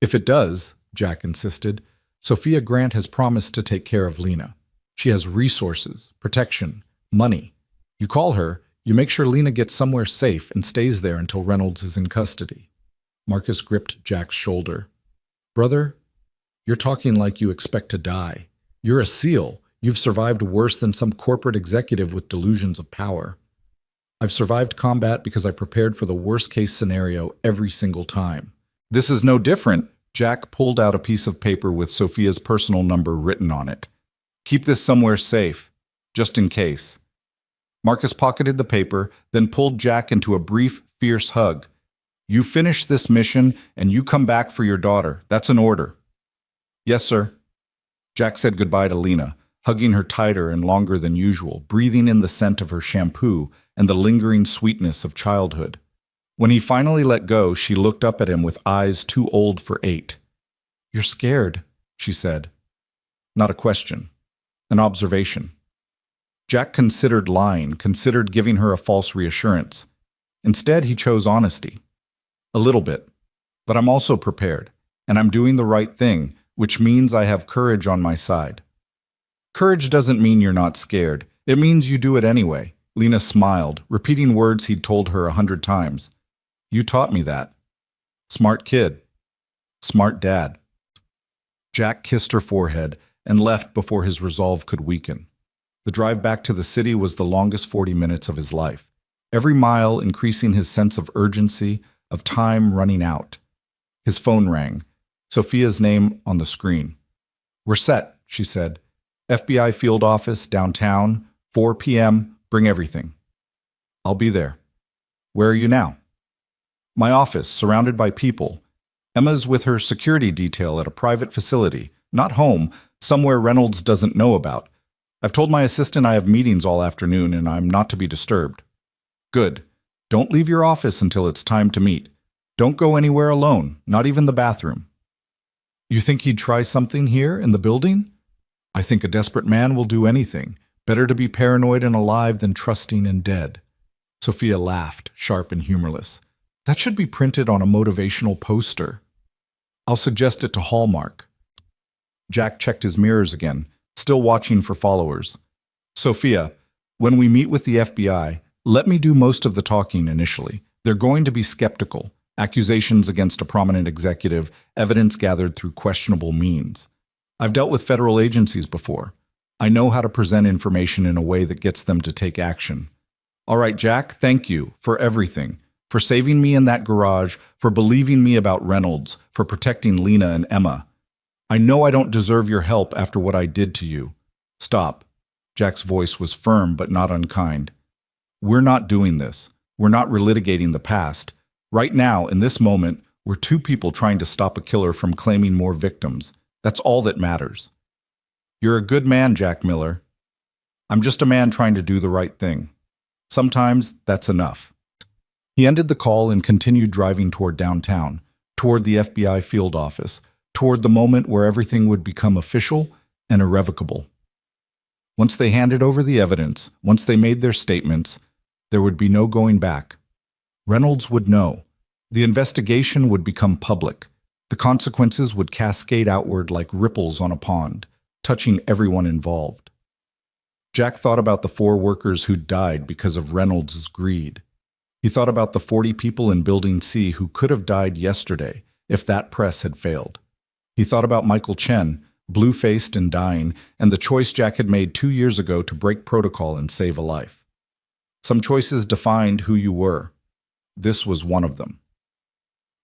If it does, Jack insisted, Sophia Grant has promised to take care of Lena. She has resources, protection, money. You call her, you make sure Lena gets somewhere safe and stays there until Reynolds is in custody. Marcus gripped Jack's shoulder. Brother, you're talking like you expect to die. You're a SEAL. You've survived worse than some corporate executive with delusions of power. I've survived combat because I prepared for the worst-case scenario every single time. This is no different. Jack pulled out a piece of paper with Sophia's personal number written on it. Keep this somewhere safe, just in case. Marcus pocketed the paper, then pulled Jack into a brief, fierce hug. You finish this mission and you come back for your daughter. That's an order. Yes, sir. Jack said goodbye to Lena, hugging her tighter and longer than usual, breathing in the scent of her shampoo and the lingering sweetness of childhood. When he finally let go, she looked up at him with eyes too old for 8. You're scared, she said. Not a question. An observation. Jack considered lying, considered giving her a false reassurance. Instead, he chose honesty. A little bit. But I'm also prepared, and I'm doing the right thing, which means I have courage on my side. Courage doesn't mean you're not scared. It means you do it anyway. Lena smiled, repeating words he'd told her 100 times. You taught me that. Smart kid. Smart dad. Jack kissed her forehead and left before his resolve could weaken. The drive back to the city was the longest 40 minutes of his life, every mile increasing his sense of urgency, of time running out. His phone rang, Sophia's name on the screen. We're set, she said. FBI field office, downtown, 4 p.m., bring everything. I'll be there. Where are you now? My office, surrounded by people. Emma's with her security detail at a private facility, not home, somewhere Reynolds doesn't know about. I've told my assistant I have meetings all afternoon and I'm not to be disturbed. Good. Don't leave your office until it's time to meet. Don't go anywhere alone, not even the bathroom. You think he'd try something here in the building? I think a desperate man will do anything. Better to be paranoid and alive than trusting and dead. Sophia laughed, sharp and humorless. That should be printed on a motivational poster. I'll suggest it to Hallmark. Jack checked his mirrors again, still watching for followers. Sophia, when we meet with the FBI, let me do most of the talking initially. They're going to be skeptical. Accusations against a prominent executive, evidence gathered through questionable means. I've dealt with federal agencies before. I know how to present information in a way that gets them to take action. All right, Jack, thank you for everything. For saving me in that garage, for believing me about Reynolds, for protecting Lena and Emma. I know I don't deserve your help after what I did to you. Stop. Jack's voice was firm but not unkind. We're not doing this. We're not relitigating the past. Right now, in this moment, we're two people trying to stop a killer from claiming more victims. That's all that matters. You're a good man, Jack Miller. I'm just a man trying to do the right thing. Sometimes that's enough. He ended the call and continued driving toward downtown, toward the FBI field office, toward the moment where everything would become official and irrevocable. Once they handed over the evidence, once they made their statements, there would be no going back. Reynolds would know. The investigation would become public. The consequences would cascade outward like ripples on a pond, touching everyone involved. Jack thought about the 4 workers who'd died because of Reynolds' greed. He thought about the 40 people in Building C who could have died yesterday if that press had failed. He thought about Michael Chen, blue-faced and dying, and the choice Jack had made 2 years ago to break protocol and save a life. Some choices defined who you were. This was one of them.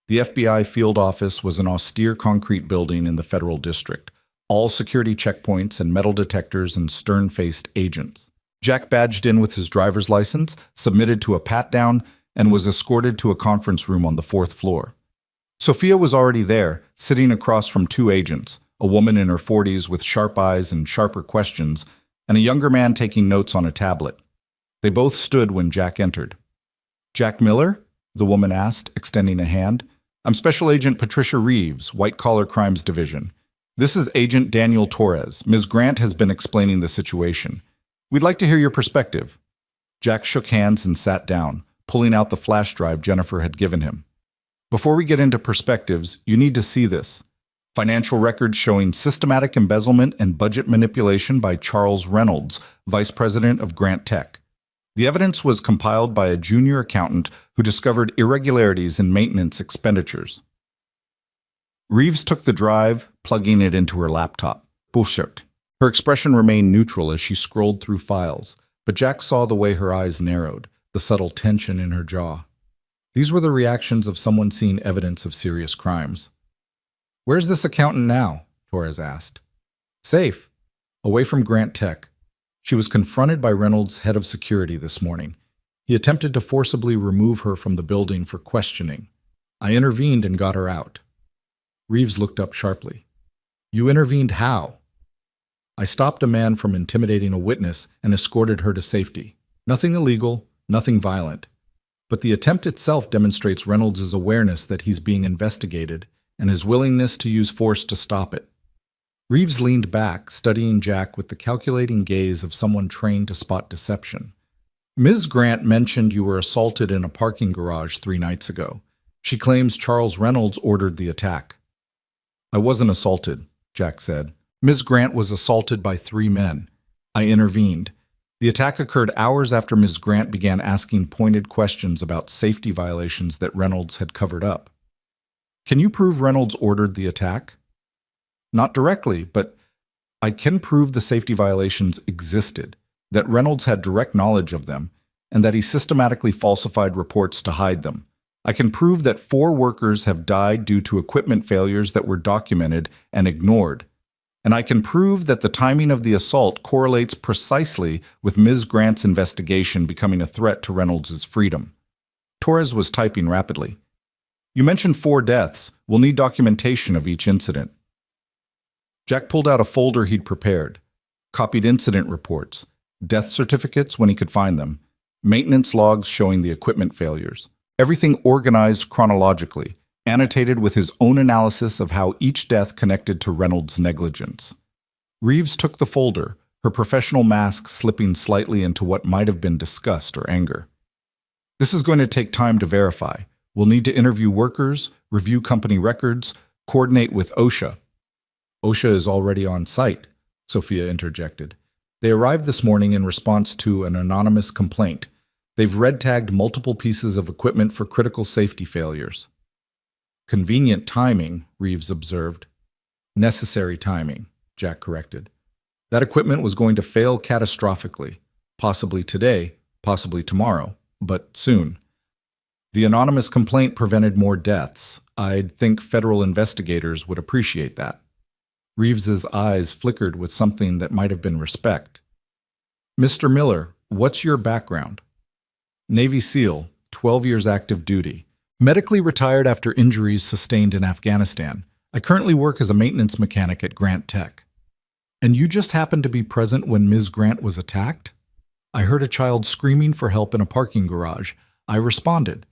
The FBI field office was an austere concrete building in the federal district, all security checkpoints and metal detectors and stern-faced agents. Jack badged in with his driver's license, submitted to a pat-down, and was escorted to a conference room on the 4th floor. Sophia was already there, sitting across from 2 agents, a woman in her 40s with sharp eyes and sharper questions, and a younger man taking notes on a tablet. They both stood when Jack entered. Jack Miller? The woman asked, extending a hand. I'm Special Agent Patricia Reeves, White Collar Crimes Division. This is Agent Daniel Torres. Ms. Grant has been explaining the situation. We'd like to hear your perspective. Jack shook hands and sat down, pulling out the flash drive Jennifer had given him. Before we get into perspectives, you need to see this. Financial records showing systematic embezzlement and budget manipulation by Charles Reynolds, Vice President of Grant Tech. The evidence was compiled by a junior accountant who discovered irregularities in maintenance expenditures. Reeves took the drive, plugging it into her laptop. Bullshit. Her expression remained neutral as she scrolled through files, but Jack saw the way her eyes narrowed, the subtle tension in her jaw. These were the reactions of someone seeing evidence of serious crimes. Where's this accountant now? Torres asked. Safe. Away from Grant Tech. She was confronted by Reynolds' head of security this morning. He attempted to forcibly remove her from the building for questioning. I intervened and got her out. Reeves looked up sharply. You intervened how? I stopped a man from intimidating a witness and escorted her to safety. Nothing illegal, nothing violent. But the attempt itself demonstrates Reynolds' awareness that he's being investigated and his willingness to use force to stop it. Reeves leaned back, studying Jack with the calculating gaze of someone trained to spot deception. Ms. Grant mentioned you were assaulted in a parking garage 3 nights ago. She claims Charles Reynolds ordered the attack. I wasn't assaulted, Jack said. Ms. Grant was assaulted by 3 men. I intervened. The attack occurred hours after Ms. Grant began asking pointed questions about safety violations that Reynolds had covered up. Can you prove Reynolds ordered the attack? Not directly, but I can prove the safety violations existed, that Reynolds had direct knowledge of them, and that he systematically falsified reports to hide them. I can prove that 4 workers have died due to equipment failures that were documented and ignored. And I can prove that the timing of the assault correlates precisely with Ms. Grant's investigation becoming a threat to Reynolds' freedom. Torres was typing rapidly. You mentioned 4 deaths. We'll need documentation of each incident. Jack pulled out a folder he'd prepared, copied incident reports, death certificates when he could find them, maintenance logs showing the equipment failures. Everything organized chronologically, annotated with his own analysis of how each death connected to Reynolds' negligence. Reeves took the folder, her professional mask slipping slightly into what might have been disgust or anger. This is going to take time to verify. We'll need to interview workers, review company records, coordinate with OSHA. OSHA is already on site, Sophia interjected. They arrived this morning in response to an anonymous complaint. They've red-tagged multiple pieces of equipment for critical safety failures. Convenient timing, Reeves observed. Necessary timing, Jack corrected. That equipment was going to fail catastrophically, possibly today, possibly tomorrow, but soon. The anonymous complaint prevented more deaths. I'd think federal investigators would appreciate that. Reeves's eyes flickered with something that might have been respect. Mr. Miller, what's your background? Navy SEAL, 12 years active duty. Medically retired after injuries sustained in Afghanistan. I currently work as a maintenance mechanic at Grant Tech. And you just happened to be present when Ms. Grant was attacked? I heard a child screaming for help in a parking garage. I responded.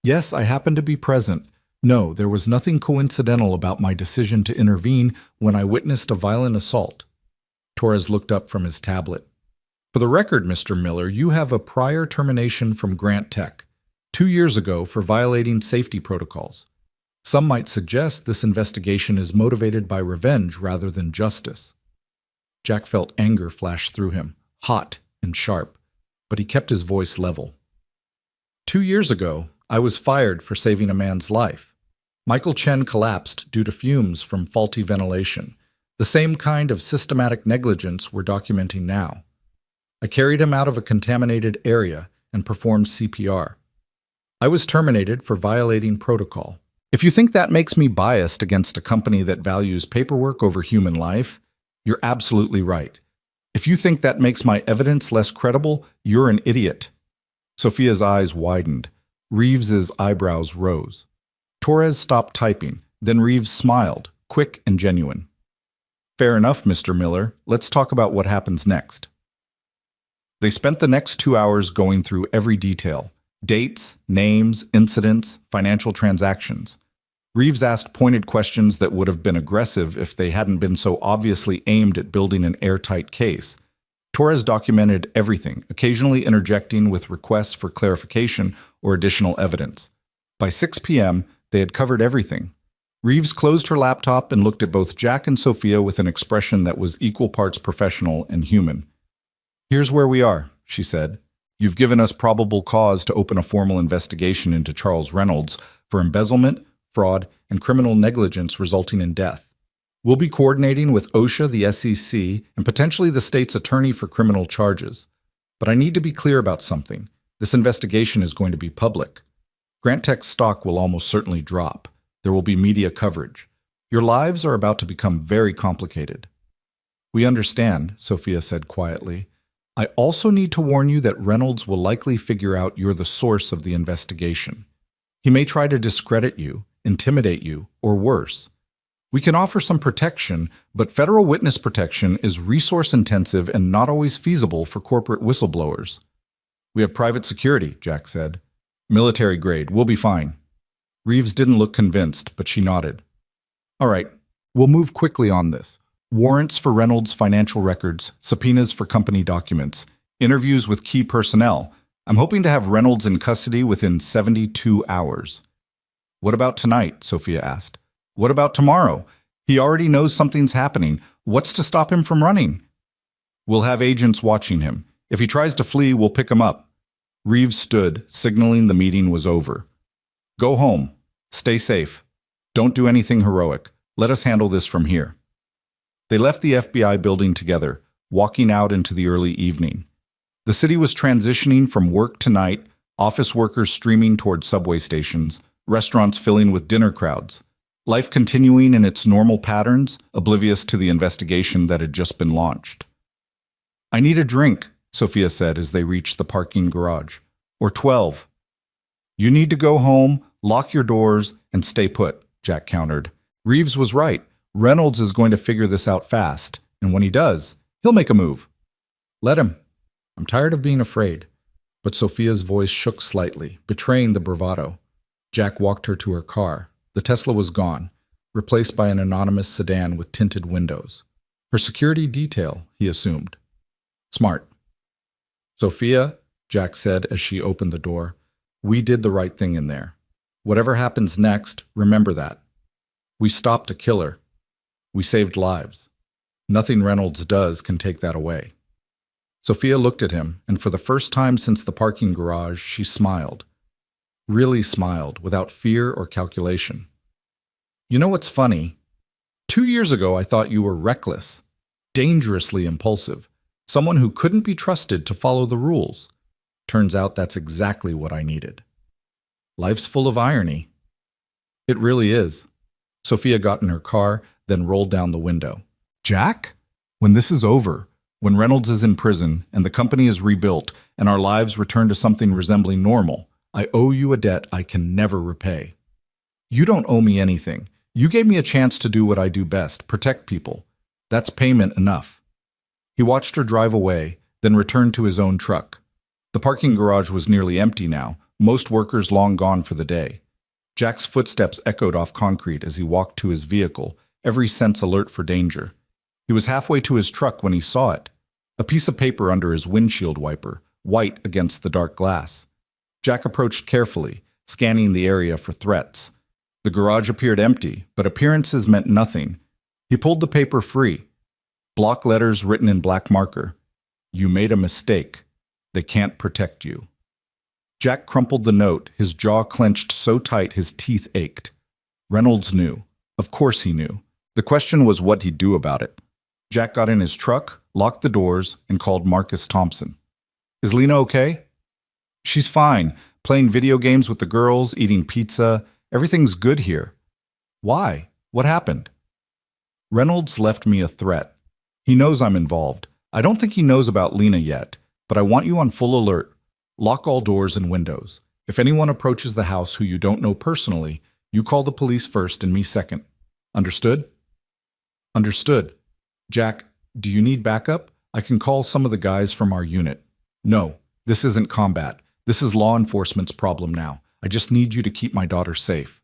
Yes, I happened to be present. No, there was nothing coincidental about my decision to intervene when I witnessed a violent assault. Torres looked up from his tablet. For the record, Mr. Miller, you have a prior termination from Grant Tech 2 years ago for violating safety protocols. Some might suggest this investigation is motivated by revenge rather than justice. Jack felt anger flash through him, hot and sharp, but he kept his voice level. 2 years ago, I was fired for saving a man's life. Michael Chen collapsed due to fumes from faulty ventilation, the same kind of systematic negligence we're documenting now. I carried him out of a contaminated area and performed CPR. I was terminated for violating protocol. If you think that makes me biased against a company that values paperwork over human life, you're absolutely right. If you think that makes my evidence less credible, you're an idiot. Sophia's eyes widened. Reeves's eyebrows rose. Torres stopped typing. Then Reeves smiled, quick and genuine. Fair enough, Mr. Miller. Let's talk about what happens next. They spent the next 2 hours going through every detail. Dates, names, incidents, financial transactions. Reeves asked pointed questions that would have been aggressive if they hadn't been so obviously aimed at building an airtight case. Torres documented everything, occasionally interjecting with requests for clarification or additional evidence. By 6 p.m., they had covered everything. Reeves closed her laptop and looked at both Jack and Sophia with an expression that was equal parts professional and human. Here's where we are, she said. You've given us probable cause to open a formal investigation into Charles Reynolds for embezzlement, fraud, and criminal negligence resulting in death. We'll be coordinating with OSHA, the SEC, and potentially the state's attorney for criminal charges. But I need to be clear about something. This investigation is going to be public. Grant Tech's stock will almost certainly drop. There will be media coverage. Your lives are about to become very complicated. We understand, Sophia said quietly. I also need to warn you that Reynolds will likely figure out you're the source of the investigation. He may try to discredit you, intimidate you, or worse. We can offer some protection, but federal witness protection is resource-intensive and not always feasible for corporate whistleblowers. We have private security, Jack said. Military grade, we'll be fine. Reeves didn't look convinced, but she nodded. All right, we'll move quickly on this. Warrants for Reynolds' financial records, subpoenas for company documents, interviews with key personnel. I'm hoping to have Reynolds in custody within 72 hours. What about tonight? Sophia asked. What about tomorrow? He already knows something's happening. What's to stop him from running? We'll have agents watching him. If he tries to flee, we'll pick him up. Reeves stood, signaling the meeting was over. Go home. Stay safe. Don't do anything heroic. Let us handle this from here. They left the FBI building together, walking out into the early evening. The city was transitioning from work to night, office workers streaming toward subway stations, restaurants filling with dinner crowds. Life continuing in its normal patterns, oblivious to the investigation that had just been launched. I need a drink, Sophia said as they reached the parking garage. Or 12. You need to go home, lock your doors, and stay put, Jack countered. Reeves was right. Reynolds is going to figure this out fast, and when he does, he'll make a move. Let him. I'm tired of being afraid. But Sophia's voice shook slightly, betraying the bravado. Jack walked her to her car. The Tesla was gone, replaced by an anonymous sedan with tinted windows. Her security detail, he assumed. Smart. Sophia, Jack said as she opened the door, we did the right thing in there. Whatever happens next, remember that. We stopped a killer. We saved lives. Nothing Reynolds does can take that away. Sophia looked at him, and for the first time since the parking garage, she smiled. Really smiled, without fear or calculation. You know what's funny? 2 years ago, I thought you were reckless, dangerously impulsive, someone who couldn't be trusted to follow the rules. Turns out that's exactly what I needed. Life's full of irony. It really is. Sophia got in her car, then rolled down the window. Jack? When this is over, when Reynolds is in prison and the company is rebuilt and our lives return to something resembling normal, I owe you a debt I can never repay. You don't owe me anything. You gave me a chance to do what I do best, protect people. That's payment enough. He watched her drive away, then returned to his own truck. The parking garage was nearly empty now, most workers long gone for the day. Jack's footsteps echoed off concrete as he walked to his vehicle, every sense alert for danger. He was halfway to his truck when he saw it. A piece of paper under his windshield wiper, white against the dark glass. Jack approached carefully, scanning the area for threats. The garage appeared empty, but appearances meant nothing. He pulled the paper free. Block letters written in black marker. You made a mistake. They can't protect you. Jack crumpled the note, his jaw clenched so tight his teeth ached. Reynolds knew. Of course he knew. The question was what he'd do about it. Jack got in his truck, locked the doors, and called Marcus Thompson. Is Lena okay? She's fine, playing video games with the girls, eating pizza. Everything's good here. Why? What happened? Reynolds left me a threat. He knows I'm involved. I don't think he knows about Lena yet, but I want you on full alert. Lock all doors and windows. If anyone approaches the house who you don't know personally, you call the police first and me second. Understood? Understood. Jack, do you need backup? I can call some of the guys from our unit. No, this isn't combat. This is law enforcement's problem now. I just need you to keep my daughter safe.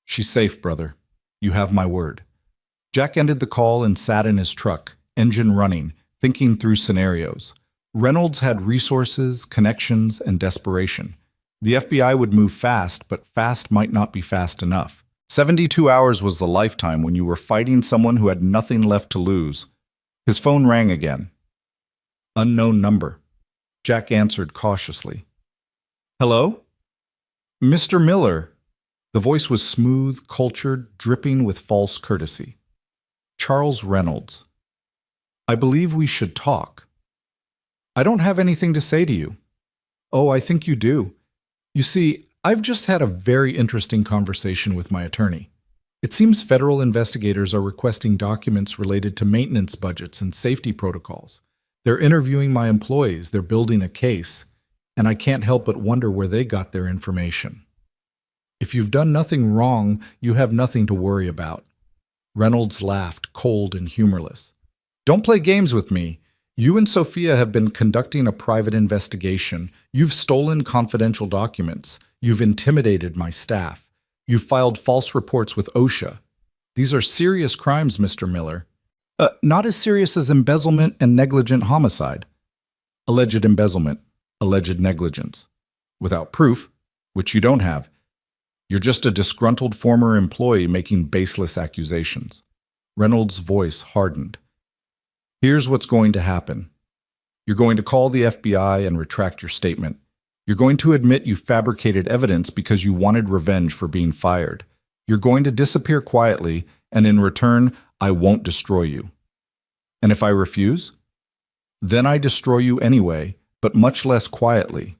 She's safe, brother. You have my word. Jack ended the call and sat in his truck, engine running, thinking through scenarios. Reynolds had resources, connections, and desperation. The FBI would move fast, but fast might not be fast enough. 72 hours was the lifetime when you were fighting someone who had nothing left to lose. His phone rang again. Unknown number. Jack answered cautiously. Hello? Mr. Miller. The voice was smooth, cultured, dripping with false courtesy. Charles Reynolds. I believe we should talk. I don't have anything to say to you. Oh, I think you do. You see, I've just had a very interesting conversation with my attorney. It seems federal investigators are requesting documents related to maintenance budgets and safety protocols. They're interviewing my employees, they're building a case, and I can't help but wonder where they got their information. If you've done nothing wrong, you have nothing to worry about. Reynolds laughed, cold and humorless. Don't play games with me. You and Sophia have been conducting a private investigation. You've stolen confidential documents. You've intimidated my staff. You've filed false reports with OSHA. These are serious crimes, Mr. Miller. Not as serious as embezzlement and negligent homicide. Alleged embezzlement, alleged negligence. Without proof, which you don't have. You're just a disgruntled former employee making baseless accusations. Reynolds' voice hardened. Here's what's going to happen. You're going to call the FBI and retract your statement. You're going to admit you fabricated evidence because you wanted revenge for being fired. You're going to disappear quietly, and in return, I won't destroy you. And if I refuse? Then I destroy you anyway, but much less quietly.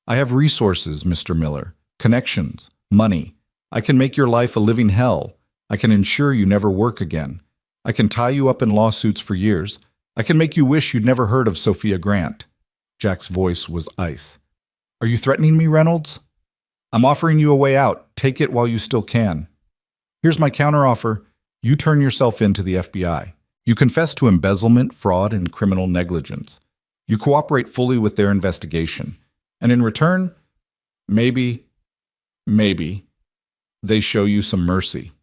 I have resources, Mr. Miller, connections, money. I can make your life a living hell. I can ensure you never work again. I can tie you up in lawsuits for years. I can make you wish you'd never heard of Sophia Grant. Jack's voice was ice. Are you threatening me, Reynolds? I'm offering you a way out. Take it while you still can. Here's my counteroffer. You turn yourself in to the FBI. You confess to embezzlement, fraud, and criminal negligence. You cooperate fully with their investigation. And in return, maybe, they show you some mercy.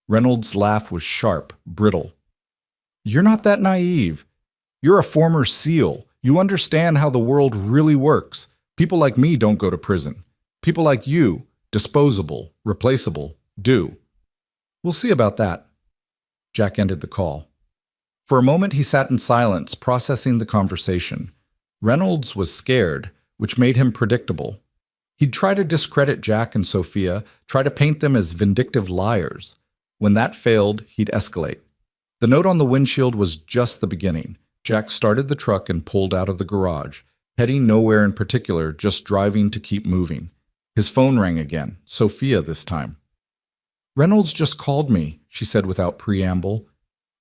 Reynolds' laugh was sharp, brittle. You're not that naive. You're a former SEAL. You understand how the world really works. People like me don't go to prison. People like you, disposable, replaceable, do. We'll see about that. Jack ended the call. For a moment he sat in silence, processing the conversation. Reynolds was scared, which made him predictable. He'd try to discredit Jack and Sophia, try to paint them as vindictive liars. When that failed, he'd escalate. The note on the windshield was just the beginning. Jack started the truck and pulled out of the garage, heading nowhere in particular, just driving to keep moving. His phone rang again, Sophia this time. Reynolds just called me, she said without preamble.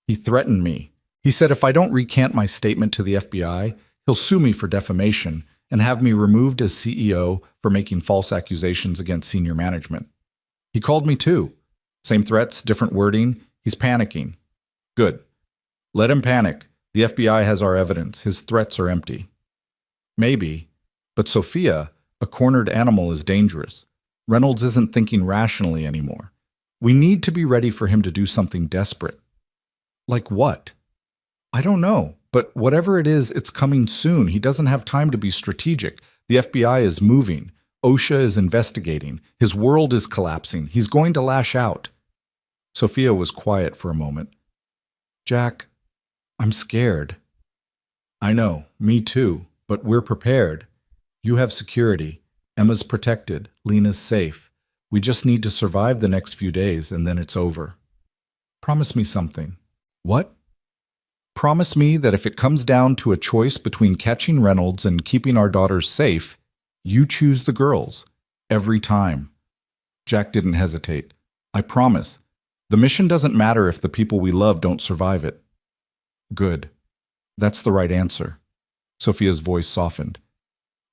He threatened me. He said if I don't recant my statement to the FBI, he'll sue me for defamation and have me removed as CEO for making false accusations against senior management. He called me too. Same threats, different wording. He's panicking. Good. Let him panic. The FBI has our evidence. His threats are empty. Maybe. But Sophia, a cornered animal, is dangerous. Reynolds isn't thinking rationally anymore. We need to be ready for him to do something desperate. Like what? I don't know. But whatever it is, it's coming soon. He doesn't have time to be strategic. The FBI is moving. OSHA is investigating. His world is collapsing. He's going to lash out. Sophia was quiet for a moment. Jack, I'm scared. I know, me too, but we're prepared. You have security. Emma's protected. Lena's safe. We just need to survive the next few days and then it's over. Promise me something. What? Promise me that if it comes down to a choice between catching Reynolds and keeping our daughters safe, you choose the girls. Every time. Jack didn't hesitate. I promise. The mission doesn't matter if the people we love don't survive it. Good. That's the right answer. Sophia's voice softened.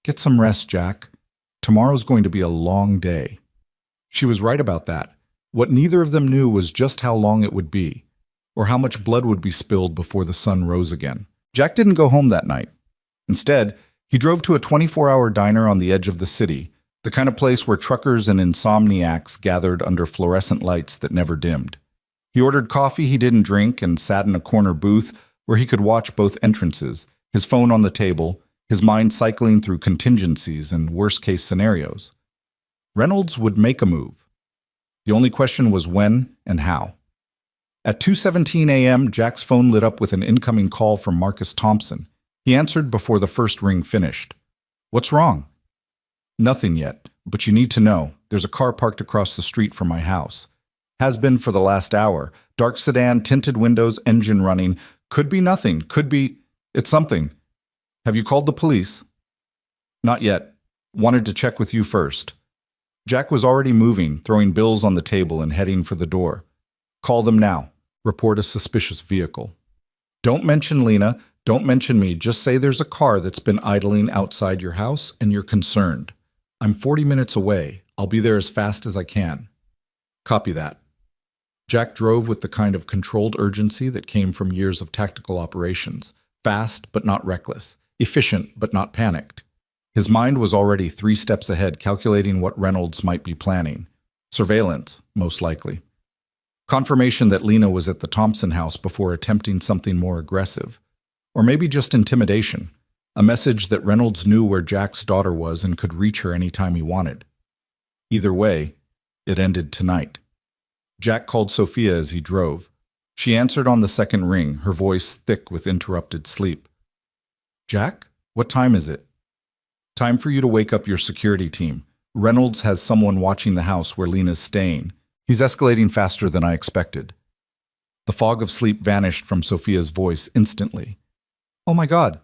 Get some rest, Jack. Tomorrow's going to be a long day. She was right about that. What neither of them knew was just how long it would be, or how much blood would be spilled before the sun rose again. Jack didn't go home that night. Instead, he drove to a 24-hour diner on the edge of the city, the kind of place where truckers and insomniacs gathered under fluorescent lights that never dimmed. He ordered coffee he didn't drink and sat in a corner booth where he could watch both entrances, his phone on the table, his mind cycling through contingencies and worst-case scenarios. Reynolds would make a move. The only question was when and how. At 2:17 a.m., Jack's phone lit up with an incoming call from Marcus Thompson. He answered before the first ring finished. What's wrong? Nothing yet, but you need to know. There's a car parked across the street from my house. Has been for the last hour. Dark sedan, tinted windows, engine running. Could be nothing. Could be... It's something. Have you called the police? Not yet. Wanted to check with you first. Jack was already moving, throwing bills on the table and heading for the door. Call them now. Report a suspicious vehicle. Don't mention Lena. Don't mention me, just say there's a car that's been idling outside your house and you're concerned. I'm 40 minutes away. I'll be there as fast as I can. Copy that. Jack drove with the kind of controlled urgency that came from years of tactical operations, fast but not reckless, efficient but not panicked. His mind was already 3 steps ahead, calculating what Reynolds might be planning. Surveillance, most likely. Confirmation that Lena was at the Thompson house before attempting something more aggressive. Or maybe just intimidation, a message that Reynolds knew where Jack's daughter was and could reach her anytime he wanted. Either way, it ended tonight. Jack called Sophia as he drove. She answered on the second ring, her voice thick with interrupted sleep. Jack, what time is it? Time for you to wake up your security team. Reynolds has someone watching the house where Lena's staying. He's escalating faster than I expected. The fog of sleep vanished from Sophia's voice instantly. Oh my God.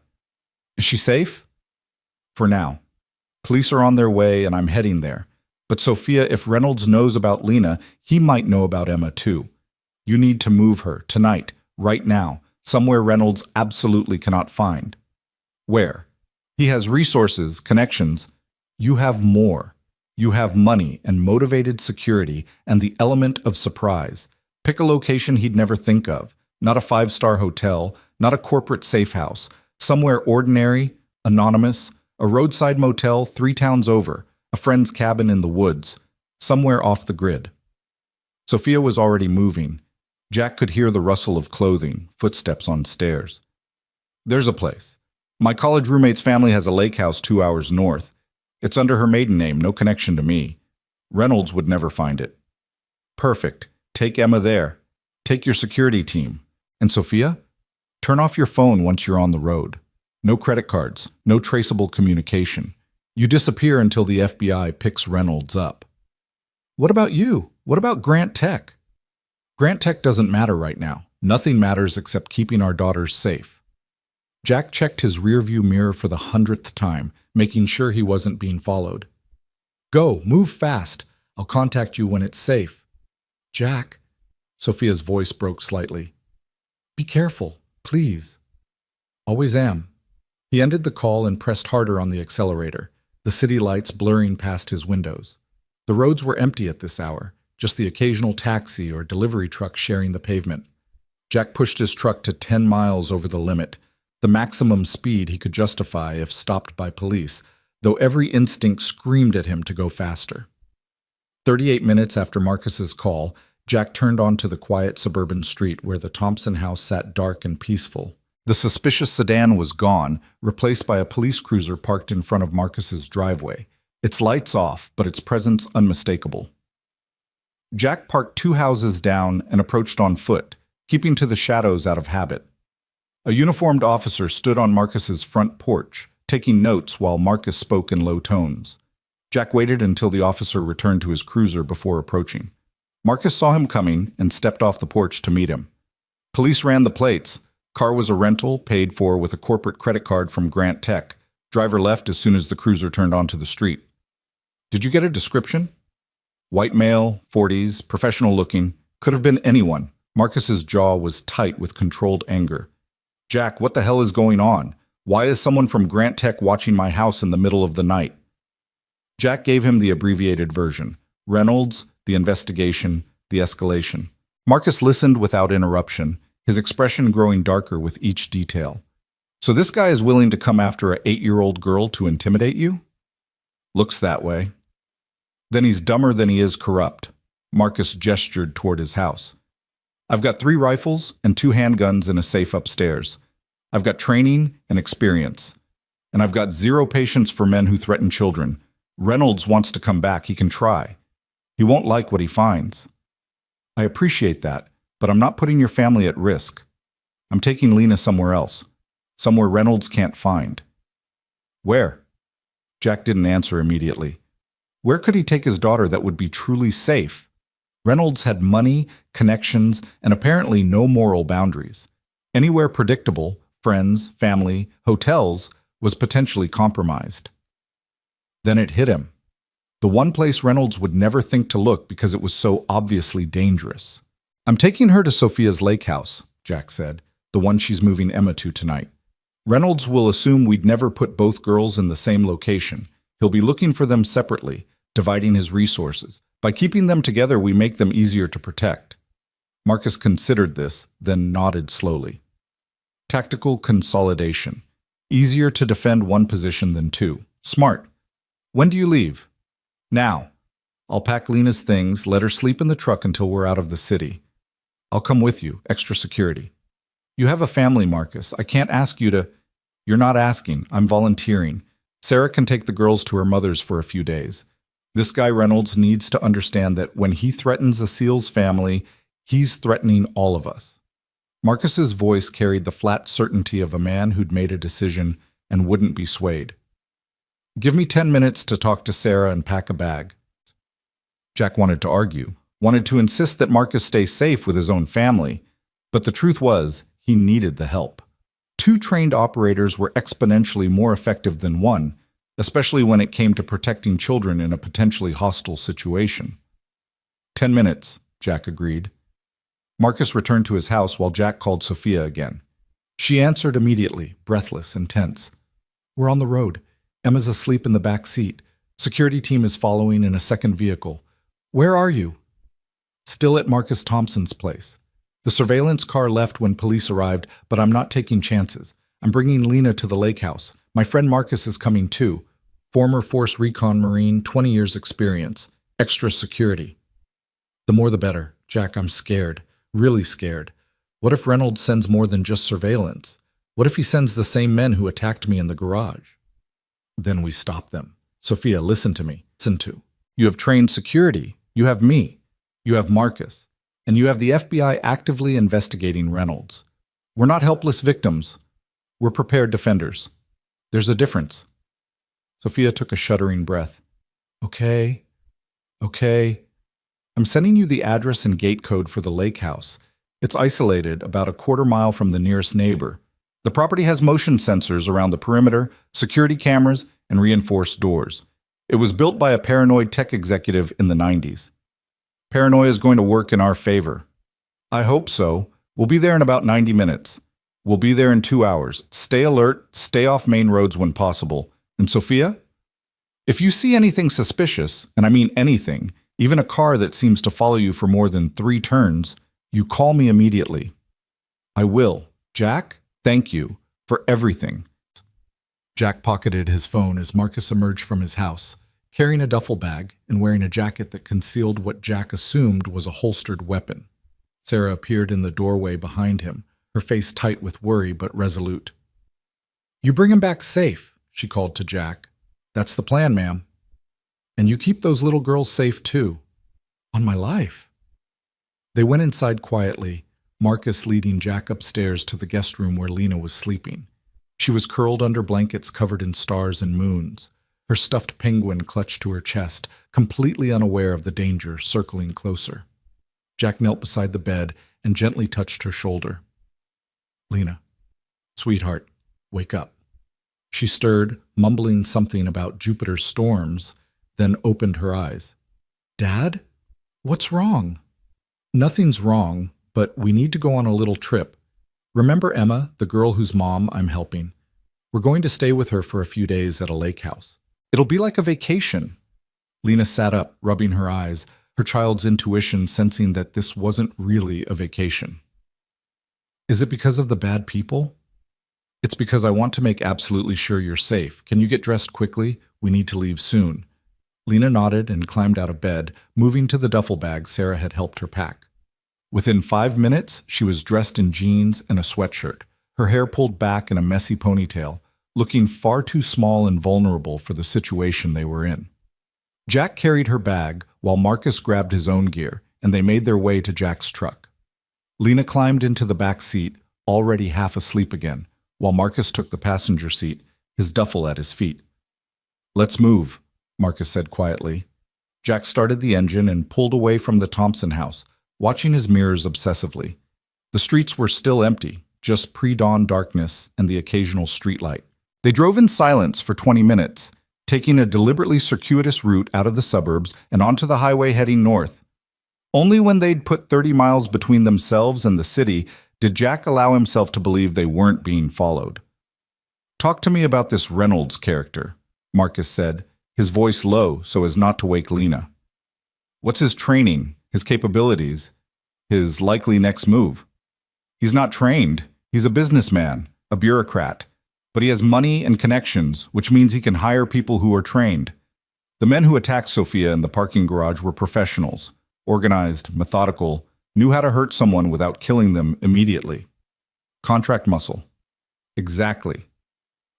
Is she safe? For now. Police are on their way and I'm heading there. But Sophia, if Reynolds knows about Lena, he might know about Emma too. You need to move her, tonight, right now, somewhere Reynolds absolutely cannot find. Where? He has resources, connections. You have more. You have money and motivated security and the element of surprise. Pick a location he'd never think of. Not a 5-star hotel, not a corporate safe house. Somewhere ordinary, anonymous, a roadside motel 3 towns over, a friend's cabin in the woods, somewhere off the grid. Sophia was already moving. Jack could hear the rustle of clothing, footsteps on stairs. There's a place. My college roommate's family has a lake house 2 hours north. It's under her maiden name, no connection to me. Reynolds would never find it. Perfect. Take Emma there. Take your security team. And Sophia? Turn off your phone once you're on the road. No credit cards, no traceable communication. You disappear until the FBI picks Reynolds up. What about you? What about Grant Tech? Grant Tech doesn't matter right now. Nothing matters except keeping our daughters safe. Jack checked his rearview mirror for the 100th time, making sure he wasn't being followed. Go, move fast. I'll contact you when it's safe. Jack, Sophia's voice broke slightly. Be careful, please. Always am. He ended the call and pressed harder on the accelerator, the city lights blurring past his windows. The roads were empty at this hour, just the occasional taxi or delivery truck sharing the pavement. Jack pushed his truck to 10 miles over the limit, the maximum speed he could justify if stopped by police, though every instinct screamed at him to go faster. 38 minutes after Marcus's call, Jack turned onto the quiet suburban street where the Thompson house sat dark and peaceful. The suspicious sedan was gone, replaced by a police cruiser parked in front of Marcus's driveway, its lights off, but its presence unmistakable. Jack parked 2 houses down and approached on foot, keeping to the shadows out of habit. A uniformed officer stood on Marcus's front porch, taking notes while Marcus spoke in low tones. Jack waited until the officer returned to his cruiser before approaching. Marcus saw him coming and stepped off the porch to meet him. Police ran the plates. Car was a rental, paid for with a corporate credit card from Grant Tech. Driver left as soon as the cruiser turned onto the street. Did you get a description? White male, 40s, professional looking. Could have been anyone. Marcus's jaw was tight with controlled anger. Jack, what the hell is going on? Why is someone from Grant Tech watching my house in the middle of the night? Jack gave him the abbreviated version. Reynolds, the investigation, the escalation. Marcus listened without interruption, his expression growing darker with each detail. So this guy is willing to come after an 8-year-old girl to intimidate you? Looks that way. Then he's dumber than he is corrupt. Marcus gestured toward his house. I've got 3 rifles and 2 handguns in a safe upstairs. I've got training and experience. And I've got 0 patience for men who threaten children. Reynolds wants to come back. He can try. He won't like what he finds. I appreciate that, but I'm not putting your family at risk. I'm taking Lena somewhere else. Somewhere Reynolds can't find. Where? Jack didn't answer immediately. Where could he take his daughter that would be truly safe? Reynolds had money, connections, and apparently no moral boundaries. Anywhere predictable, friends, family, hotels, was potentially compromised. Then it hit him. The one place Reynolds would never think to look because it was so obviously dangerous. I'm taking her to Sophia's lake house, Jack said, the one she's moving Emma to tonight. Reynolds will assume we'd never put both girls in the same location. He'll be looking for them separately, dividing his resources. By keeping them together, we make them easier to protect. Marcus considered this, then nodded slowly. Tactical consolidation. Easier to defend one position than two. Smart. When do you leave? Now. I'll pack Lena's things, let her sleep in the truck until we're out of the city. I'll come with you, extra security. You have a family, Marcus. I can't ask you to... You're not asking. I'm volunteering. Sarah can take the girls to her mother's for a few days. This guy Reynolds needs to understand that when he threatens the SEAL's family, he's threatening all of us. Marcus's voice carried the flat certainty of a man who'd made a decision and wouldn't be swayed. Give me 10 minutes to talk to Sarah and pack a bag. Jack wanted to argue, wanted to insist that Marcus stay safe with his own family, but the truth was, he needed the help. Two trained operators were exponentially more effective than one, especially when it came to protecting children in a potentially hostile situation. 10 minutes, Jack agreed. Marcus returned to his house while Jack called Sophia again. She answered immediately, breathless and tense. We're on the road. Emma's asleep in the back seat. Security team is following in a second vehicle. Where are you? Still at Marcus Thompson's place. The surveillance car left when police arrived, but I'm not taking chances. I'm bringing Lena to the lake house. My friend Marcus is coming too. Former Force Recon Marine, 20 years experience. Extra security. The more the better. Jack, I'm scared. Really scared. What if Reynolds sends more than just surveillance? What if he sends the same men who attacked me in the garage? Then we stop them. Sophia, listen to me. Listen to. You have trained security. You have me. You have Marcus. And you have the FBI actively investigating Reynolds. We're not helpless victims. We're prepared defenders. There's a difference. Sophia took a shuddering breath. Okay. I'm sending you the address and gate code for the lake house. It's isolated, about a quarter mile from the nearest neighbor. The property has motion sensors around the perimeter, security cameras, and reinforced doors. It was built by a paranoid tech executive in the 90s. Paranoia is going to work in our favor. I hope so. We'll be there in about 90 minutes. We'll be there in 2 hours. Stay alert, stay off main roads when possible. And Sophia? If you see anything suspicious, and I mean anything, even a car that seems to follow you for more than 3 turns, you call me immediately. I will. Jack, thank you for everything. Jack pocketed his phone as Marcus emerged from his house, carrying a duffel bag and wearing a jacket that concealed what Jack assumed was a holstered weapon. Sarah appeared in the doorway behind him, her face tight with worry but resolute. You bring him back safe, she called to Jack. That's the plan, ma'am. And you keep those little girls safe too. On my life. They went inside quietly, Marcus leading Jack upstairs to the guest room where Lena was sleeping. She was curled under blankets covered in stars and moons, her stuffed penguin clutched to her chest, completely unaware of the danger circling closer. Jack knelt beside the bed and gently touched her shoulder. Lena, sweetheart, wake up. She stirred, mumbling something about Jupiter's storms, then opened her eyes. Dad? What's wrong? Nothing's wrong, but we need to go on a little trip. Remember Emma, the girl whose mom I'm helping? We're going to stay with her for a few days at a lake house. It'll be like a vacation. Lena sat up, rubbing her eyes, her child's intuition sensing that this wasn't really a vacation. Is it because of the bad people? It's because I want to make absolutely sure you're safe. Can you get dressed quickly? We need to leave soon. Lena nodded and climbed out of bed, moving to the duffel bag Sarah had helped her pack. Within 5 minutes, she was dressed in jeans and a sweatshirt, her hair pulled back in a messy ponytail, looking far too small and vulnerable for the situation they were in. Jack carried her bag while Marcus grabbed his own gear, and they made their way to Jack's truck. Lena climbed into the back seat, already half asleep again, while Marcus took the passenger seat, his duffel at his feet. Let's move, Marcus said quietly. Jack started the engine and pulled away from the Thompson house, watching his mirrors obsessively. The streets were still empty, just pre-dawn darkness and the occasional streetlight. They drove in silence for 20 minutes, taking a deliberately circuitous route out of the suburbs and onto the highway heading north. Only when they'd put 30 miles between themselves and the city did Jack allow himself to believe they weren't being followed. Talk to me about this Reynolds character, Marcus said, his voice low so as not to wake Lena. What's his training, his capabilities, his likely next move? He's not trained. He's a businessman, a bureaucrat. But he has money and connections, which means he can hire people who are trained. The men who attacked Sophia in the parking garage were professionals, organized, methodical, knew how to hurt someone without killing them immediately. Contract muscle. Exactly.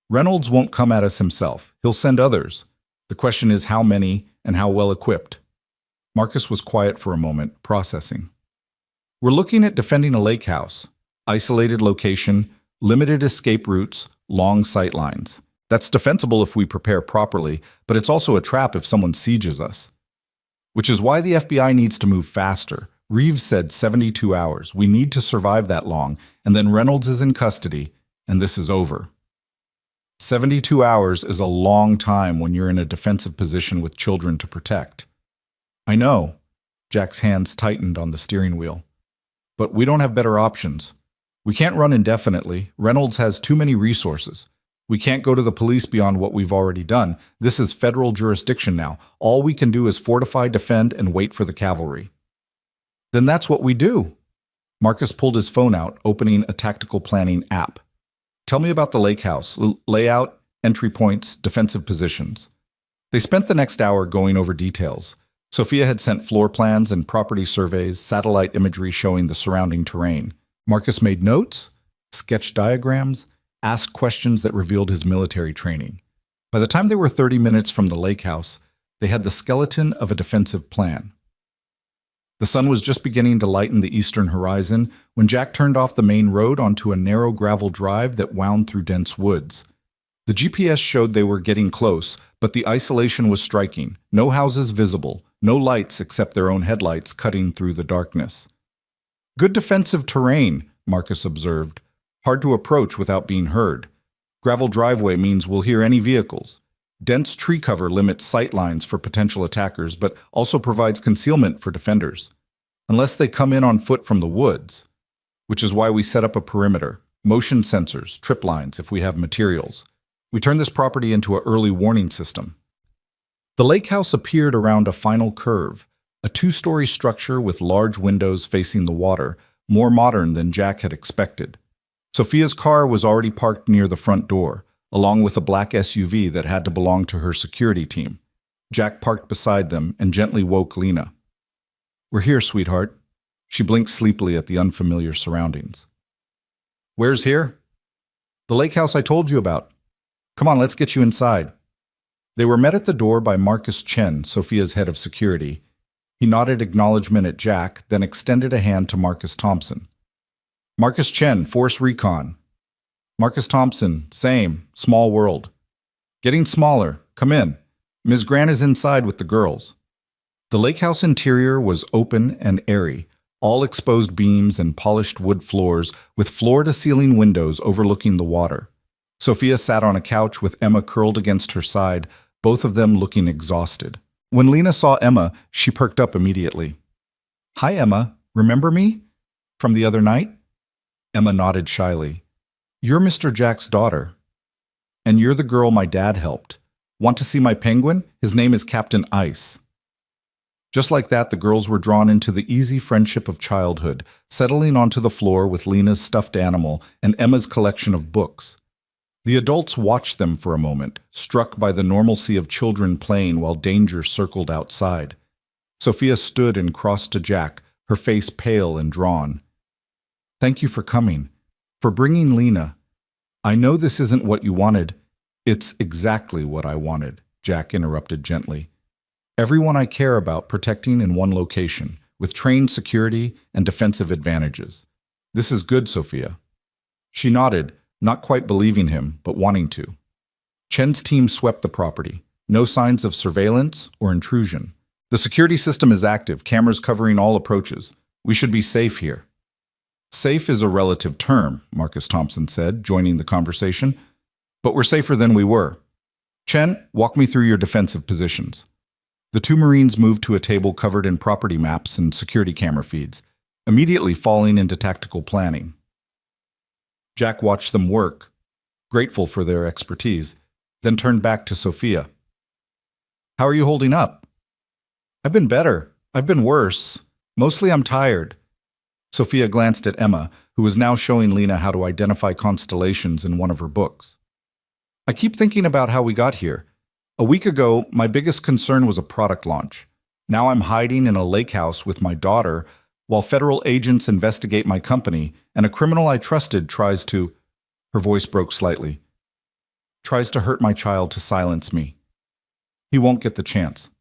Reynolds won't come at us himself. He'll send others. The question is how many and how well equipped. Marcus was quiet for a moment, processing. We're looking at defending a lake house. Isolated location, limited escape routes, long sight lines. That's defensible if we prepare properly, but it's also a trap if someone sieges us. Which is why the FBI needs to move faster. Reeves said 72 hours. We need to survive that long, and then Reynolds is in custody, and this is over. 72 hours is a long time when you're in a defensive position with children to protect. I know. Jack's hands tightened on the steering wheel. But we don't have better options. We can't run indefinitely. Reynolds has too many resources. We can't go to the police beyond what we've already done. This is federal jurisdiction now. All we can do is fortify, defend, and wait for the cavalry. Then that's what we do. Marcus pulled his phone out, opening a tactical planning app. Tell me about the lake house, layout, entry points, defensive positions. They spent the next hour going over details. Sophia had sent floor plans and property surveys, satellite imagery showing the surrounding terrain. Marcus made notes, sketched diagrams, asked questions that revealed his military training. By the time they were 30 minutes from the lake house, they had the skeleton of a defensive plan. The sun was just beginning to lighten the eastern horizon when Jack turned off the main road onto a narrow gravel drive that wound through dense woods. The GPS showed they were getting close, but the isolation was striking. No houses visible, no lights except their own headlights cutting through the darkness. Good defensive terrain, Marcus observed. Hard to approach without being heard. Gravel driveway means we'll hear any vehicles. Dense tree cover limits sight lines for potential attackers, but also provides concealment for defenders. Unless they come in on foot from the woods. Which is why we set up a perimeter. Motion sensors, trip lines if we have materials. We turn this property into an early warning system. The lake house appeared around a final curve, a two-story structure with large windows facing the water, more modern than Jack had expected. Sophia's car was already parked near the front door, along with a black SUV that had to belong to her security team. Jack parked beside them and gently woke Lena. We're here, sweetheart. She blinked sleepily at the unfamiliar surroundings. Where's here? The lake house I told you about. Come on, let's get you inside. They were met at the door by Marcus Chen, Sophia's head of security. He nodded acknowledgement at Jack, then extended a hand to Marcus Thompson. Marcus Chen, Force Recon. Marcus Thompson, same, small world. Getting smaller, come in. Ms. Grant is inside with the girls. The lake house interior was open and airy, all exposed beams and polished wood floors with floor-to-ceiling windows overlooking the water. Sophia sat on a couch with Emma curled against her side, both of them looking exhausted. When Lena saw Emma, she perked up immediately. Hi, Emma. Remember me? From the other night? Emma nodded shyly. You're Mr. Jack's daughter. And you're the girl my dad helped. Want to see my penguin? His name is Captain Ice. Just like that, the girls were drawn into the easy friendship of childhood, settling onto the floor with Lena's stuffed animal and Emma's collection of books. The adults watched them for a moment, struck by the normalcy of children playing while danger circled outside. Sophia stood and crossed to Jack, her face pale and drawn. Thank you for coming, for bringing Lena. I know this isn't what you wanted. It's exactly what I wanted, Jack interrupted gently. Everyone I care about protecting in one location, with trained security and defensive advantages. This is good, Sophia. She nodded, not quite believing him, but wanting to. Chen's team swept the property. No signs of surveillance or intrusion. The security system is active, cameras covering all approaches. We should be safe here. Safe is a relative term, Marcus Thompson said, joining the conversation. But we're safer than we were. Chen, walk me through your defensive positions. The two Marines moved to a table covered in property maps and security camera feeds, immediately falling into tactical planning. Jack watched them work. grateful for their expertise, then turned back to Sophia. How are you holding up? I've been better. I've been worse. Mostly I'm tired. Sophia glanced at Emma, who was now showing Lena how to identify constellations in one of her books. I keep thinking about how we got here. A week ago, my biggest concern was a product launch. Now I'm hiding in a lake house with my daughter while federal agents investigate my company and a criminal I trusted tries to— Her voice broke slightly. Tries to hurt my child to silence me. He won't get the chance.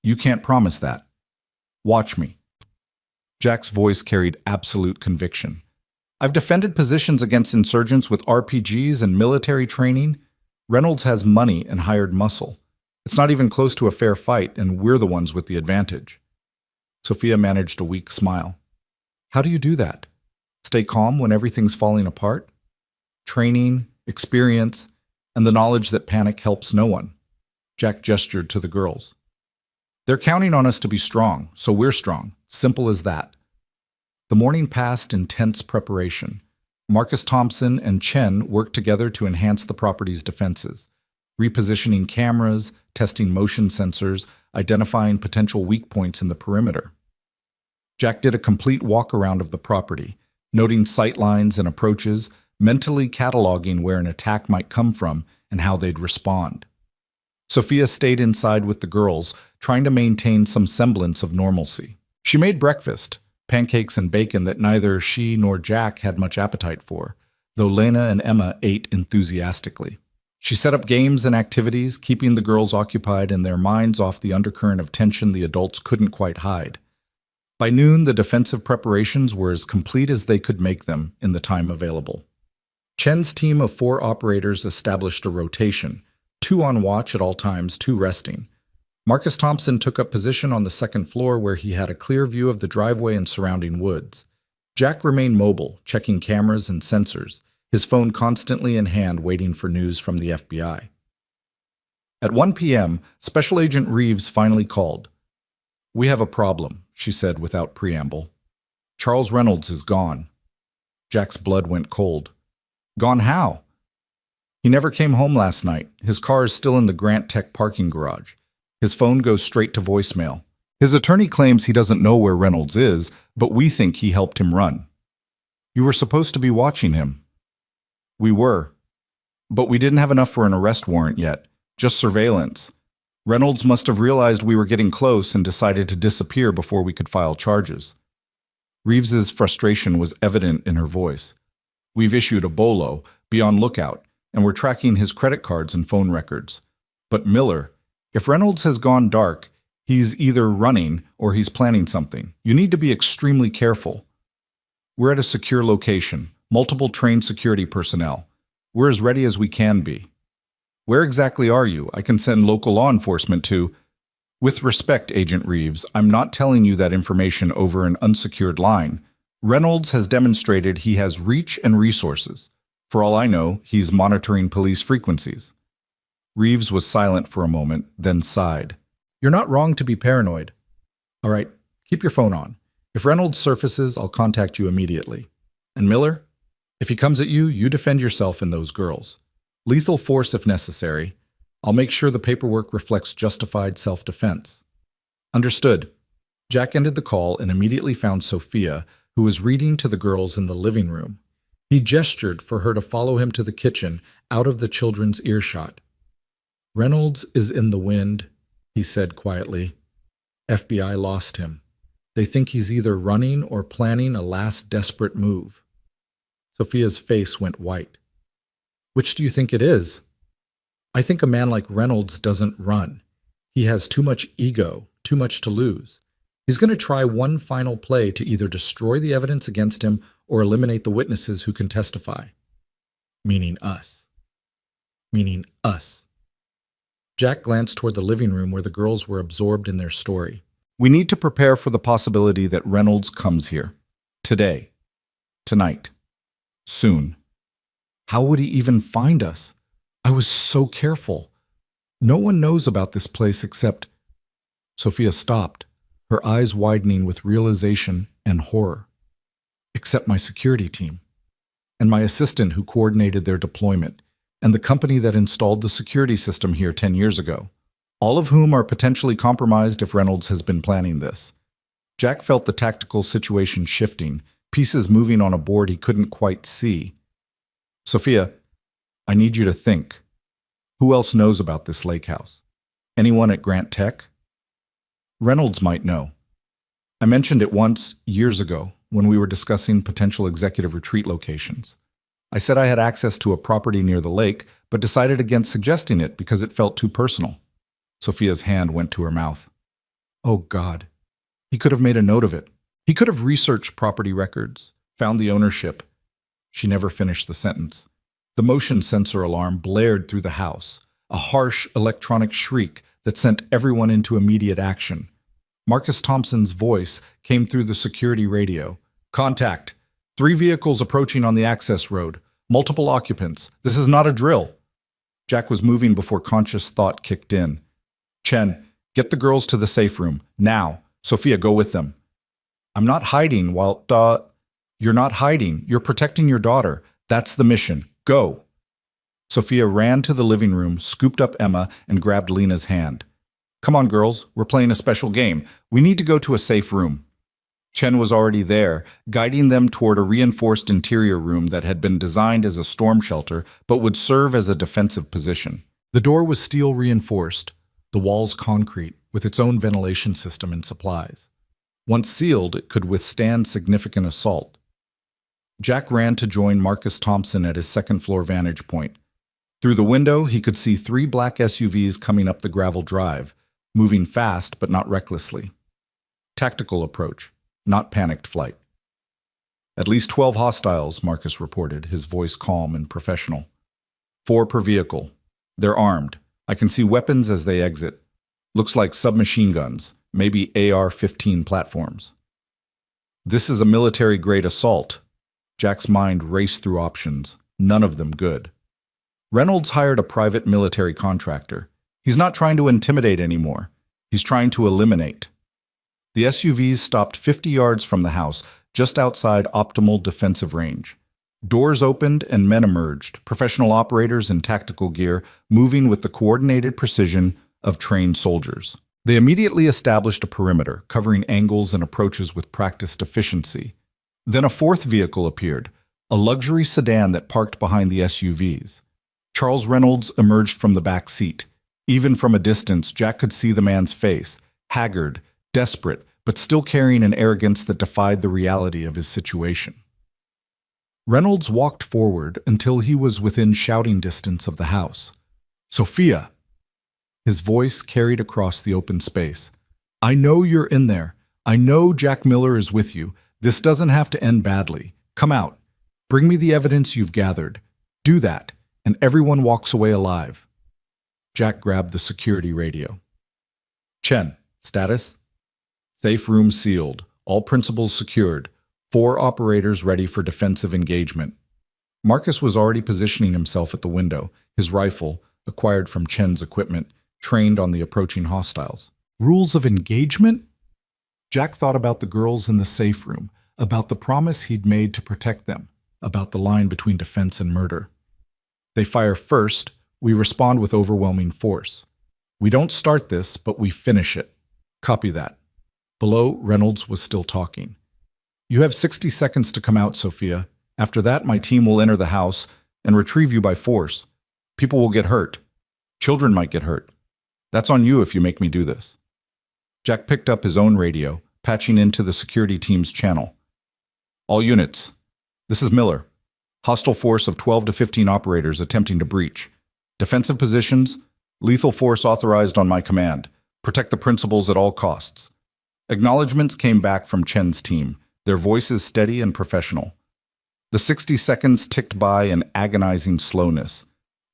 You can't promise that. Watch me. Jack's voice carried absolute conviction. I've defended positions against insurgents with RPGs and military training. Reynolds has money and hired muscle. It's not even close to a fair fight, and we're the ones with the advantage. Sophia managed a weak smile. How do you do that? Stay calm when everything's falling apart? Training, experience, and the knowledge that panic helps no one. Jack gestured to the girls. They're counting on us to be strong, so we're strong. Simple as that. The morning passed in tense preparation. Marcus Thompson and Chen worked together to enhance the property's defenses, repositioning cameras, testing motion sensors, identifying potential weak points in the perimeter. Jack did a complete walk-around of the property, noting sight lines and approaches, mentally cataloging where an attack might come from and how they'd respond. Sophia stayed inside with the girls, trying to maintain some semblance of normalcy. She made breakfast, pancakes and bacon that neither she nor Jack had much appetite for, though Lena and Emma ate enthusiastically. She set up games and activities, keeping the girls occupied and their minds off the undercurrent of tension the adults couldn't quite hide. By noon, the defensive preparations were as complete as they could make them in the time available. Chen's team of 4 operators established a rotation, 2 on watch at all times, 2 resting. Marcus Thompson took up position on the second floor where he had a clear view of the driveway and surrounding woods. Jack remained mobile, checking cameras and sensors, his phone constantly in hand waiting for news from the FBI. At 1 p.m., Special Agent Reeves finally called. "We have a problem," she said without preamble. "Charles Reynolds is gone." Jack's blood went cold. "Gone how?" "He never came home last night. His car is still in the Grant Tech parking garage. His phone goes straight to voicemail. His attorney claims he doesn't know where Reynolds is, but we think he helped him run." "You were supposed to be watching him." "We were. But we didn't have enough for an arrest warrant yet, just surveillance. Reynolds must have realized we were getting close and decided to disappear before we could file charges." Reeves's frustration was evident in her voice. "We've issued a bolo, be on lookout, and we're tracking his credit cards and phone records. But Miller, if Reynolds has gone dark, he's either running or he's planning something. You need to be extremely careful. We're at a secure location, multiple trained security personnel. We're as ready as we can be." "Where exactly are you? I can send local law enforcement to—" "With respect, Agent Reeves, I'm not telling you that information over an unsecured line. Reynolds has demonstrated he has reach and resources. For all I know, he's monitoring police frequencies." Reeves was silent for a moment, then sighed. "You're not wrong to be paranoid. All right, keep your phone on. If Reynolds surfaces, I'll contact you immediately. And Miller, if he comes at you, you defend yourself and those girls. Lethal force if necessary. I'll make sure the paperwork reflects justified self-defense." "Understood." Jack ended the call and immediately found Sophia, who was reading to the girls in the living room. He gestured for her to follow him to the kitchen, out of the children's earshot. "Reynolds is in the wind," he said quietly. "FBI lost him. They think he's either running or planning a last desperate move." Sophia's face went white. "Which do you think it is?" "I think a man like Reynolds doesn't run. He has too much ego, too much to lose. He's going to try one final play to either destroy the evidence against him or eliminate the witnesses who can testify. Meaning us. Meaning us." Jack glanced toward the living room where the girls were absorbed in their story. "We need to prepare for the possibility that Reynolds comes here. Today. Tonight. Soon. How would he even find us? I was so careful. No one knows about this place except—" Sophia stopped, her eyes widening with realization and horror. "Except my security team. And my assistant who coordinated their deployment. and the company that installed the security system here 10 years ago, all of whom are potentially compromised if Reynolds has been planning this. Jack felt the tactical situation shifting, pieces moving on a board he couldn't quite see. Sophia, I need you to think. Who else knows about this lake house? Anyone at Grant Tech? Reynolds might know. I mentioned it once, years ago, when we were discussing potential executive retreat locations. I said I had access to a property near the lake, but decided against suggesting it because it felt too personal. Sophia's hand went to her mouth. Oh, God. He could have made a note of it. He could have researched property records, found the ownership. She never finished the sentence. The motion sensor alarm blared through the house, a harsh electronic shriek that sent everyone into immediate action. Marcus Thompson's voice came through the security radio. Contact. 3 vehicles approaching on the access road. Multiple occupants. This is not a drill. Jack was moving before conscious thought kicked in. Chen, get the girls to the safe room. Now. Sophia, go with them. I'm not hiding while... You're not hiding. You're protecting your daughter. That's the mission. Go. Sophia ran to the living room, scooped up Emma, and grabbed Lena's hand. Come on, girls. We're playing a special game. We need to go to a safe room. Chen was already there, guiding them toward a reinforced interior room that had been designed as a storm shelter but would serve as a defensive position. The door was steel reinforced, the walls concrete, with its own ventilation system and supplies. Once sealed, it could withstand significant assault. Jack ran to join Marcus Thompson at his second-floor vantage point. Through the window, he could see 3 black SUVs coming up the gravel drive, moving fast but not recklessly. Tactical approach, not panicked flight. At least 12 hostiles, Marcus reported, his voice calm and professional. 4 per vehicle. They're armed. I can see weapons as they exit. Looks like submachine guns, maybe AR-15 platforms. This is a military-grade assault. Jack's mind raced through options, none of them good. Reynolds hired a private military contractor. He's not trying to intimidate anymore. He's trying to eliminate. The SUVs stopped 50 yards from the house, just outside optimal defensive range. Doors opened and men emerged, professional operators in tactical gear, moving with the coordinated precision of trained soldiers. They immediately established a perimeter, covering angles and approaches with practiced efficiency. Then a 4th vehicle appeared, a luxury sedan that parked behind the SUVs. Charles Reynolds emerged from the back seat. Even from a distance, Jack could see the man's face, haggard, desperate, but still carrying an arrogance that defied the reality of his situation. Reynolds walked forward until he was within shouting distance of the house. Sophia! His voice carried across the open space. I know you're in there. I know Jack Miller is with you. This doesn't have to end badly. Come out. Bring me the evidence you've gathered. Do that, and everyone walks away alive. Jack grabbed the security radio. Chen, status? Safe room sealed. All principals secured. 4 operators ready for defensive engagement. Marcus was already positioning himself at the window, his rifle, acquired from Chen's equipment, trained on the approaching hostiles. Rules of engagement? Jack thought about the girls in the safe room, about the promise he'd made to protect them, about the line between defense and murder. They fire first, we respond with overwhelming force. We don't start this, but we finish it. Copy that. Below, Reynolds was still talking. You have 60 seconds to come out, Sophia. After that, my team will enter the house and retrieve you by force. People will get hurt. Children might get hurt. That's on you if you make me do this. Jack picked up his own radio, patching into the security team's channel. All units. This is Miller. Hostile force of 12 to 15 operators attempting to breach. Defensive positions. Lethal force authorized on my command. Protect the principals at all costs. Acknowledgements came back from Chen's team, their voices steady and professional. The 60 seconds ticked by in agonizing slowness.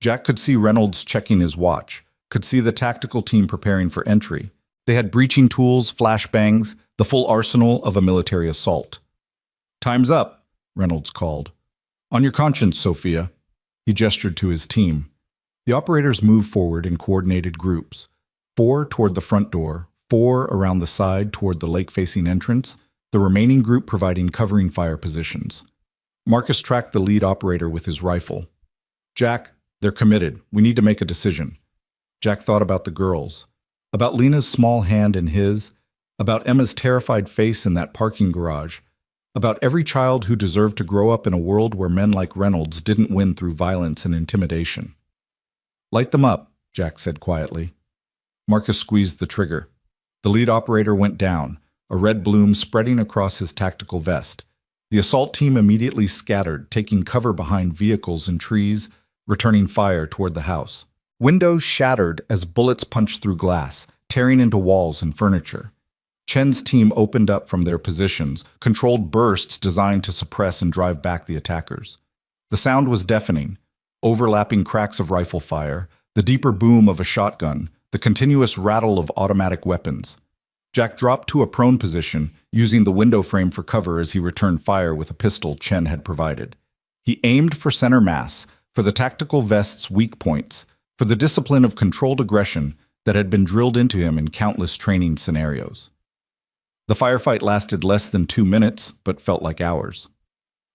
Jack could see Reynolds checking his watch, could see the tactical team preparing for entry. They had breaching tools, flashbangs, the full arsenal of a military assault. Time's up, Reynolds called. On your conscience, Sophia. He gestured to his team. The operators moved forward in coordinated groups, 4 toward the front door, 4 around the side toward the lake-facing entrance, the remaining group providing covering fire positions. Marcus tracked the lead operator with his rifle. Jack, They're committed. We need to make a decision. Jack thought about the girls, about Lena's small hand in his, about Emma's terrified face in that parking garage, about every child who deserved to grow up in a world where men like Reynolds didn't win through violence and intimidation. Light them up, Jack said quietly. Marcus squeezed the trigger. The lead operator went down, a red bloom spreading across his tactical vest. The assault team immediately scattered, taking cover behind vehicles and trees, returning fire toward the house. Windows shattered as bullets punched through glass, tearing into walls and furniture. Chen's team opened up from their positions, controlled bursts designed to suppress and drive back the attackers. The sound was deafening, overlapping cracks of rifle fire, the deeper boom of a shotgun, the continuous rattle of automatic weapons. Jack dropped to a prone position, using the window frame for cover as he returned fire with a pistol Chen had provided. He aimed for center mass, for the tactical vest's weak points, for the discipline of controlled aggression that had been drilled into him in countless training scenarios. The firefight lasted less than 2 minutes, but felt like hours.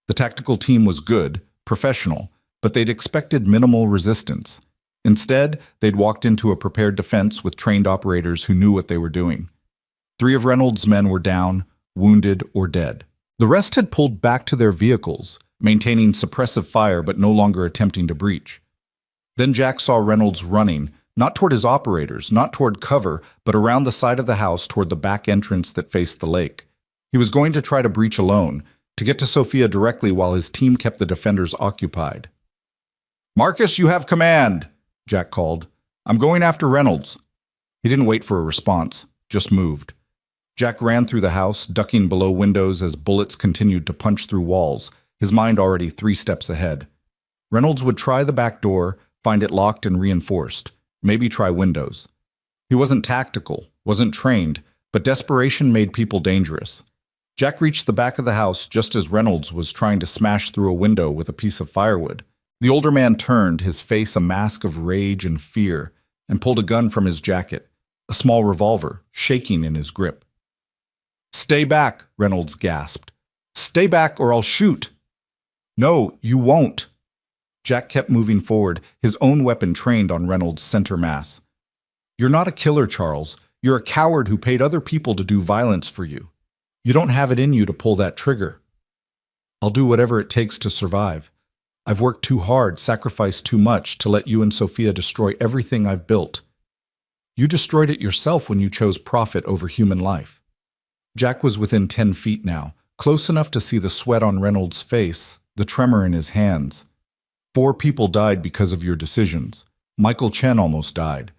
The tactical team was good, professional, but they'd expected minimal resistance. Instead, they'd walked into a prepared defense with trained operators who knew what they were doing. 3 of Reynolds' men were down, wounded, or dead. The rest had pulled back to their vehicles, maintaining suppressive fire but no longer attempting to breach. Then Jack saw Reynolds running, not toward his operators, not toward cover, but around the side of the house toward the back entrance that faced the lake. He was going to try to breach alone, to get to Sophia directly while his team kept the defenders occupied. "Marcus, you have command," Jack called. "I'm going after Reynolds." He didn't wait for a response, just moved. Jack ran through the house, ducking below windows as bullets continued to punch through walls, his mind already 3 steps ahead. Reynolds would try the back door, find it locked and reinforced, maybe try windows. He wasn't tactical, wasn't trained, but desperation made people dangerous. Jack reached the back of the house just as Reynolds was trying to smash through a window with a piece of firewood. The older man turned, his face a mask of rage and fear, and pulled a gun from his jacket, a small revolver, shaking in his grip. "Stay back," Reynolds gasped. "Stay back or I'll shoot." "No, you won't." Jack kept moving forward, his own weapon trained on Reynolds' center mass. "You're not a killer, Charles. You're a coward who paid other people to do violence for you. You don't have it in you to pull that trigger." "I'll do whatever it takes to survive. I've worked too hard, sacrificed too much to let you and Sophia destroy everything I've built. You destroyed it yourself when you chose profit over human life." Jack was within 10 feet now, close enough to see the sweat on Reynolds' face, the tremor in his hands. 4 people died because of your decisions. Michael Chen almost died.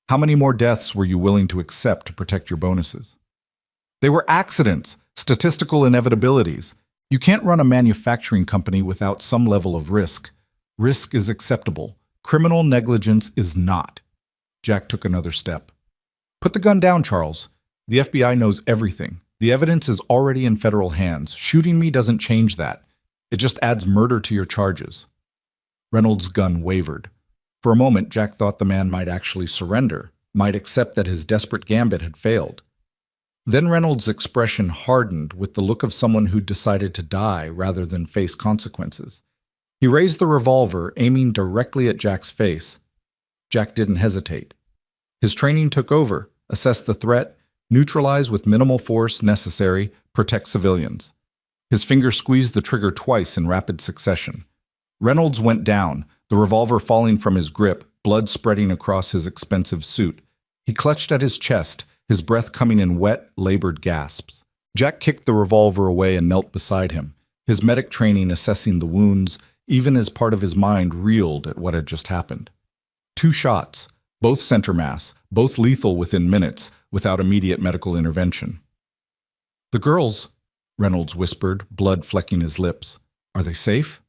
How many more deaths were you willing to accept to protect your bonuses? They were accidents, statistical inevitabilities. You can't run a manufacturing company without some level of risk. Risk is acceptable. Criminal negligence is not. Jack took another step. "Put the gun down, Charles. The FBI knows everything. The evidence is already in federal hands. Shooting me doesn't change that. It just adds murder to your charges." Reynolds' gun wavered. For a moment, Jack thought the man might actually surrender, might accept that his desperate gambit had failed. Then Reynolds' expression hardened with the look of someone who'd decided to die rather than face consequences. He raised the revolver, aiming directly at Jack's face. Jack didn't hesitate. His training took over, assessed the threat, neutralize with minimal force necessary, protect civilians. His finger squeezed the trigger twice in rapid succession. Reynolds went down, the revolver falling from his grip, blood spreading across his expensive suit. He clutched at his chest, his breath coming in wet, labored gasps. Jack kicked the revolver away and knelt beside him, his medic training assessing the wounds, even as part of his mind reeled at what had just happened. 2 shots, both center mass, both lethal within minutes, without immediate medical intervention. "The girls," Reynolds whispered, blood flecking his lips. "Are they safe?"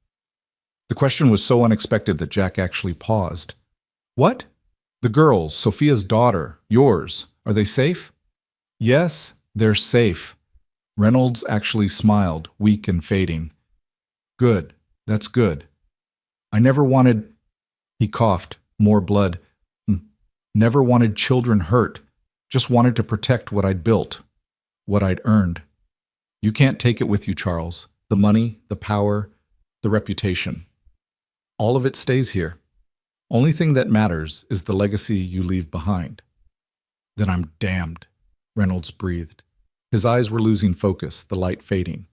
The question was so unexpected that Jack actually paused. "What?" "The girls, Sophia's daughter, yours, are they safe?" "Yes, they're safe." Reynolds actually smiled, weak and fading. "Good, that's good. I never wanted—" He coughed, more blood. "Never wanted children hurt, just wanted to protect what I'd built, what I'd earned. You can't take it with you, Charles. The money, the power, the reputation. All of it stays here." Only thing that matters is the legacy you leave behind. Then I'm damned, Reynolds breathed. His eyes were losing focus, the light fading.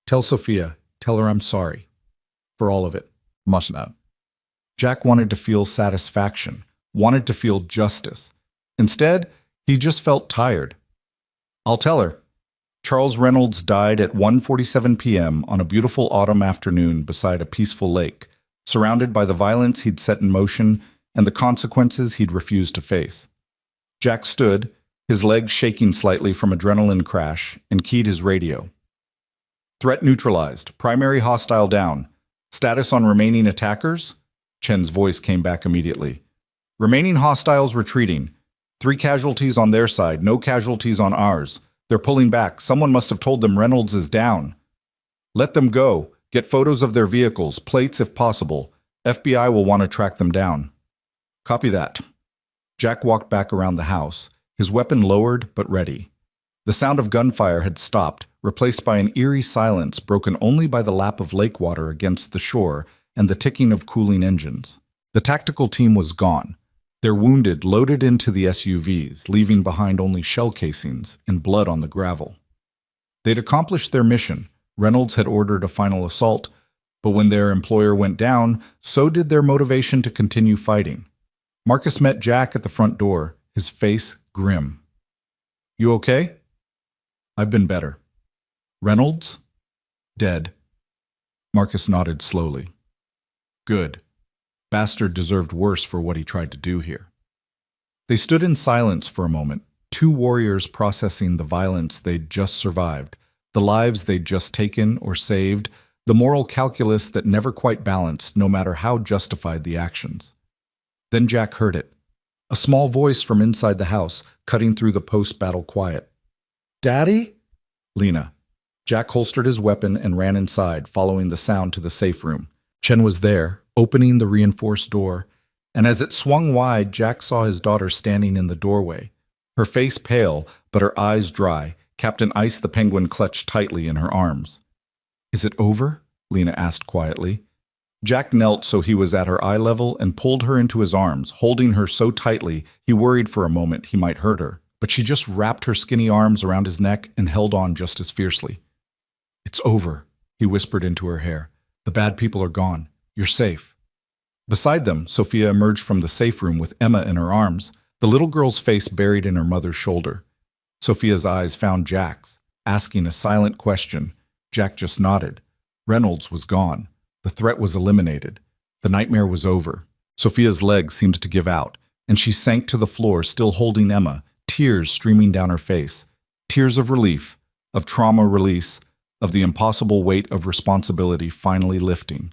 Tell Sophia, tell her I'm sorry. For all of it. Must not. Jack wanted to feel satisfaction, wanted to feel justice. Instead, he just felt tired. I'll tell her. Charles Reynolds died at 1:47 p.m. on a beautiful autumn afternoon beside a peaceful lake, surrounded by the violence he'd set in motion and the consequences he'd refused to face. Jack stood, his legs shaking slightly from adrenaline crash, and keyed his radio. Threat neutralized. Primary hostile down. Status on remaining attackers? Chen's voice came back immediately. Remaining hostiles retreating. 3 casualties on their side, no casualties on ours. They're pulling back. Someone must have told them Reynolds is down. Let them go. Get photos of their vehicles, plates if possible. FBI will want to track them down. Copy that. Jack walked back around the house, his weapon lowered but ready. The sound of gunfire had stopped, replaced by an eerie silence broken only by the lap of lake water against the shore and the ticking of cooling engines. The tactical team was gone. Their wounded loaded into the SUVs, leaving behind only shell casings and blood on the gravel. They'd accomplished their mission. Reynolds had ordered a final assault, but when their employer went down, so did their motivation to continue fighting. Marcus met Jack at the front door, his face grim. You okay? I've been better. Reynolds? Dead. Marcus nodded slowly. Good. Bastard deserved worse for what he tried to do here. They stood in silence for a moment, 2 warriors processing the violence they'd just survived, the lives they'd just taken or saved, the moral calculus that never quite balanced no matter how justified the actions. Then Jack heard it. A small voice from inside the house, cutting through the post-battle quiet. Daddy? Lena. Jack holstered his weapon and ran inside, following the sound to the safe room. Chen was there, opening the reinforced door, and as it swung wide, Jack saw his daughter standing in the doorway. Her face pale, but her eyes dry. Captain Ice the Penguin clutched tightly in her arms. Is it over? Lena asked quietly. Jack knelt so he was at her eye level and pulled her into his arms, holding her so tightly he worried for a moment he might hurt her. But she just wrapped her skinny arms around his neck and held on just as fiercely. It's over, he whispered into her hair. The bad people are gone. You're safe. Beside them, Sophia emerged from the safe room with Emma in her arms, the little girl's face buried in her mother's shoulder. Sophia's eyes found Jack's, asking a silent question. Jack just nodded. Reynolds was gone. The threat was eliminated. The nightmare was over. Sophia's legs seemed to give out, and she sank to the floor, still holding Emma, tears streaming down her face. Tears of relief, of trauma release, of the impossible weight of responsibility finally lifting.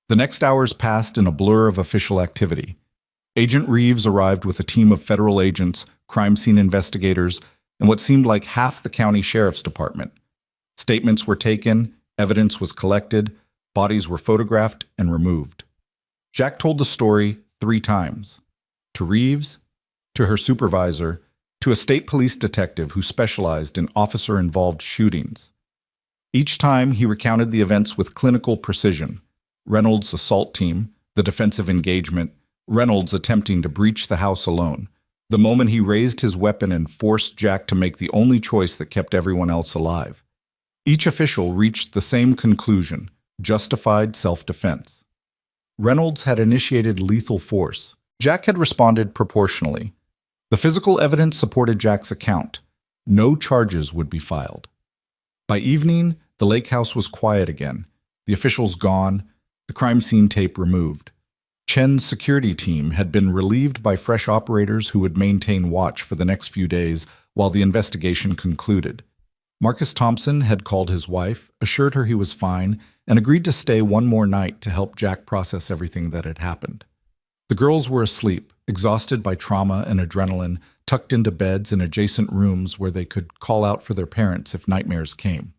The next hours passed in a blur of official activity. Agent Reeves arrived with a team of federal agents, crime scene investigators, and what seemed like half the county sheriff's department. Statements were taken, evidence was collected, bodies were photographed and removed. Jack told the story 3 times. To Reeves, to her supervisor, to a state police detective who specialized in officer-involved shootings. Each time he recounted the events with clinical precision. Reynolds' assault team, the defensive engagement, Reynolds attempting to breach the house alone, the moment he raised his weapon and forced Jack to make the only choice that kept everyone else alive. Each official reached the same conclusion, justified self-defense. Reynolds had initiated lethal force. Jack had responded proportionally. The physical evidence supported Jack's account. No charges would be filed. By evening, the lake house was quiet again, the officials gone, the crime scene tape removed. Chen's security team had been relieved by fresh operators who would maintain watch for the next few days while the investigation concluded. Marcus Thompson had called his wife, assured her he was fine, and agreed to stay one more night to help Jack process everything that had happened. The girls were asleep, exhausted by trauma and adrenaline, tucked into beds in adjacent rooms where they could call out for their parents if nightmares came.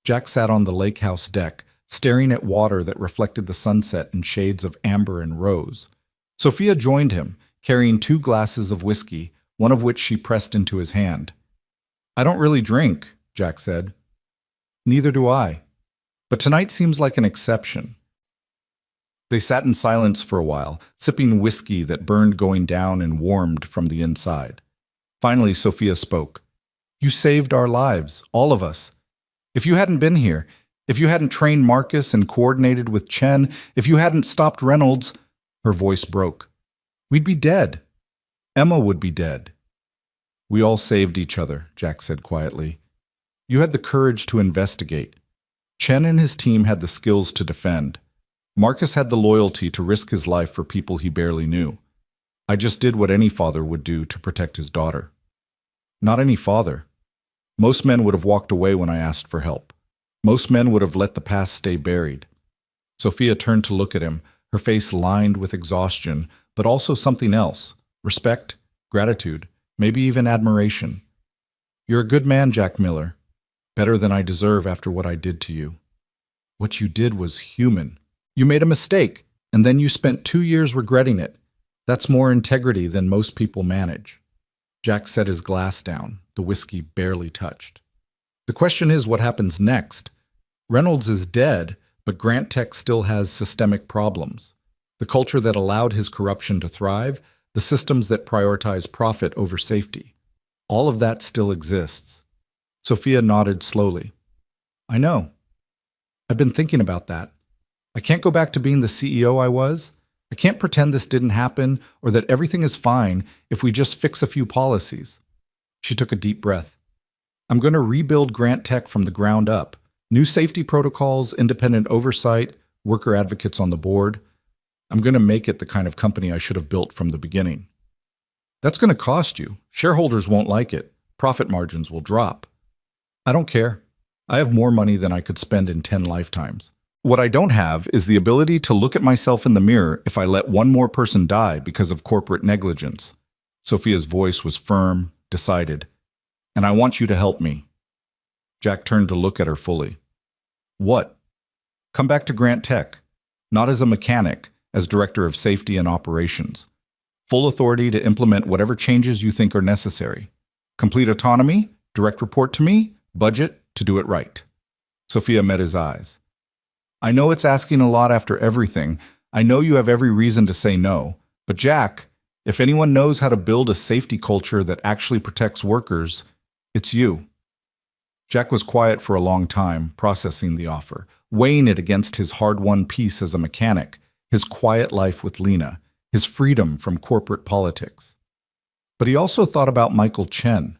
Jack sat on the lake house deck, staring at water that reflected the sunset in shades of amber and rose. Sophia joined him, carrying 2 glasses of whiskey, one of which she pressed into his hand. I don't really drink, Jack said. Neither do I. But tonight seems like an exception. They sat in silence for a while, sipping whiskey that burned going down and warmed from the inside. Finally, Sophia spoke. You saved our lives, all of us. If you hadn't been here, if you hadn't trained Marcus and coordinated with Chen, if you hadn't stopped Reynolds, her voice broke. We'd be dead. Emma would be dead. We all saved each other, Jack said quietly. You had the courage to investigate. Chen and his team had the skills to defend. Marcus had the loyalty to risk his life for people he barely knew. I just did what any father would do to protect his daughter. Not any father. Most men would have walked away when I asked for help. Most men would have let the past stay buried. Sophia turned to look at him, her face lined with exhaustion, but also something else. Respect, gratitude, maybe even admiration. You're a good man, Jack Miller. Better than I deserve after what I did to you. What you did was human. You made a mistake, and then you spent 2 years regretting it. That's more integrity than most people manage. Jack set his glass down, the whiskey barely touched. The question is what happens next. Reynolds is dead, but Grant Tech still has systemic problems. The culture that allowed his corruption to thrive, the systems that prioritize profit over safety. All of that still exists. Sophia nodded slowly. I know. I've been thinking about that. I can't go back to being the CEO I was. I can't pretend this didn't happen or that everything is fine if we just fix a few policies. She took a deep breath. I'm going to rebuild Grant Tech from the ground up. New safety protocols, independent oversight, worker advocates on the board. I'm going to make it the kind of company I should have built from the beginning. That's going to cost you. Shareholders won't like it. Profit margins will drop. I don't care. I have more money than I could spend in 10 lifetimes. What I don't have is the ability to look at myself in the mirror if I let one more person die because of corporate negligence. Sophia's voice was firm, decided. And I want you to help me. Jack turned to look at her fully. What? Come back to Grant Tech. Not as a mechanic, as Director of Safety and Operations. Full authority to implement whatever changes you think are necessary. Complete autonomy, direct report to me, budget to do it right. Sophia met his eyes. I know it's asking a lot after everything. I know you have every reason to say no. But Jack, if anyone knows how to build a safety culture that actually protects workers, it's you. Jack was quiet for a long time, processing the offer, weighing it against his hard-won peace as a mechanic, his quiet life with Lena, his freedom from corporate politics. But he also thought about Michael Chen,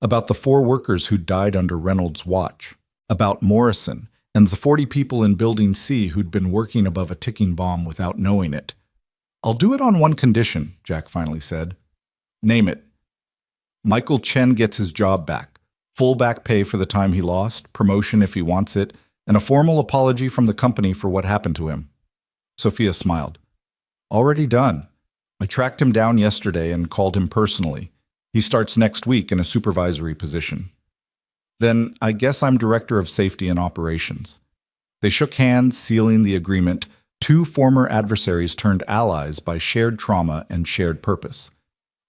about the 4 workers who died under Reynolds' watch, about Morrison, and the 40 people in Building C who'd been working above a ticking bomb without knowing it. I'll do it on one condition, Jack finally said. Name it. Michael Chen gets his job back, full back pay for the time he lost, promotion if he wants it, and a formal apology from the company for what happened to him. Sophia smiled. Already done. I tracked him down yesterday and called him personally. He starts next week in a supervisory position. Then I guess I'm Director of Safety and Operations. They shook hands, sealing the agreement. 2 former adversaries turned allies by shared trauma and shared purpose.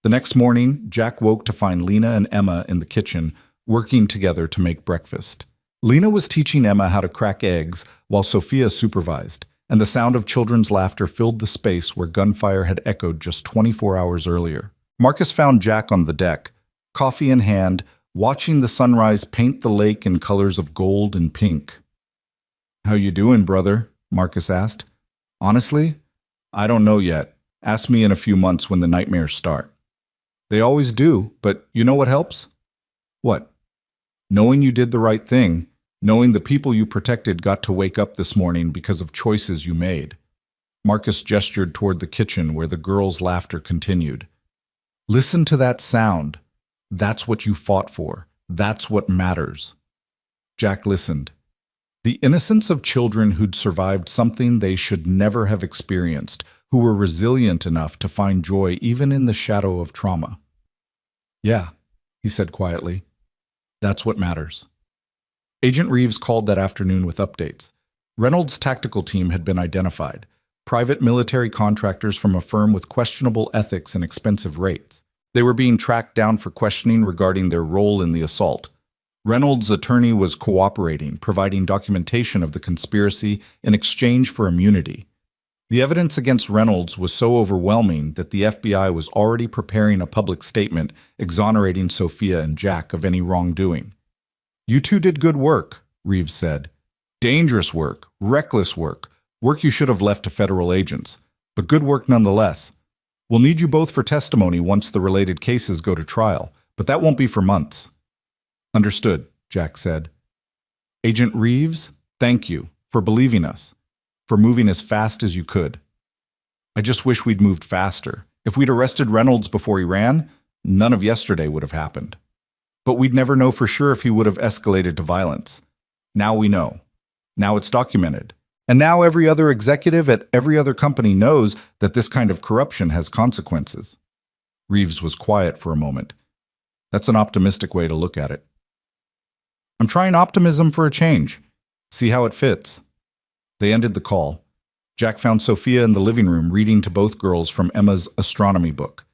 The next morning, Jack woke to find Lena and Emma in the kitchen, working together to make breakfast. Lena was teaching Emma how to crack eggs while Sophia supervised, and the sound of children's laughter filled the space where gunfire had echoed just 24 hours earlier. Marcus found Jack on the deck, coffee in hand, watching the sunrise paint the lake in colors of gold and pink. How you doing, brother? Marcus asked. Honestly, I don't know yet. Ask me in a few months when the nightmares start. They always do, but you know what helps? What? Knowing you did the right thing, knowing the people you protected got to wake up this morning because of choices you made. Marcus gestured toward the kitchen where the girls' laughter continued. Listen to that sound. That's what you fought for. That's what matters. Jack listened. The innocence of children who'd survived something they should never have experienced, who were resilient enough to find joy even in the shadow of trauma. Yeah, he said quietly. That's what matters. Agent Reeves called that afternoon with updates. Reynolds' tactical team had been identified. Private military contractors from a firm with questionable ethics and expensive rates. They were being tracked down for questioning regarding their role in the assault. Reynolds' attorney was cooperating, providing documentation of the conspiracy in exchange for immunity. The evidence against Reynolds was so overwhelming that the FBI was already preparing a public statement exonerating Sophia and Jack of any wrongdoing. "You two did good work," Reeves said. "Dangerous work, reckless work, work you should have left to federal agents, but good work nonetheless. We'll need you both for testimony once the related cases go to trial, but that won't be for months." "Understood," Jack said. "Agent Reeves, thank you for believing us, for moving as fast as you could. I just wish we'd moved faster. If we'd arrested Reynolds before he ran, none of yesterday would have happened. But we'd never know for sure if he would have escalated to violence. Now we know. Now it's documented. And now every other executive at every other company knows that this kind of corruption has consequences." Reeves was quiet for a moment. "That's an optimistic way to look at it." "I'm trying optimism for a change. See how it fits." They ended the call. Jack found Sophia in the living room reading to both girls from Emma's astronomy book.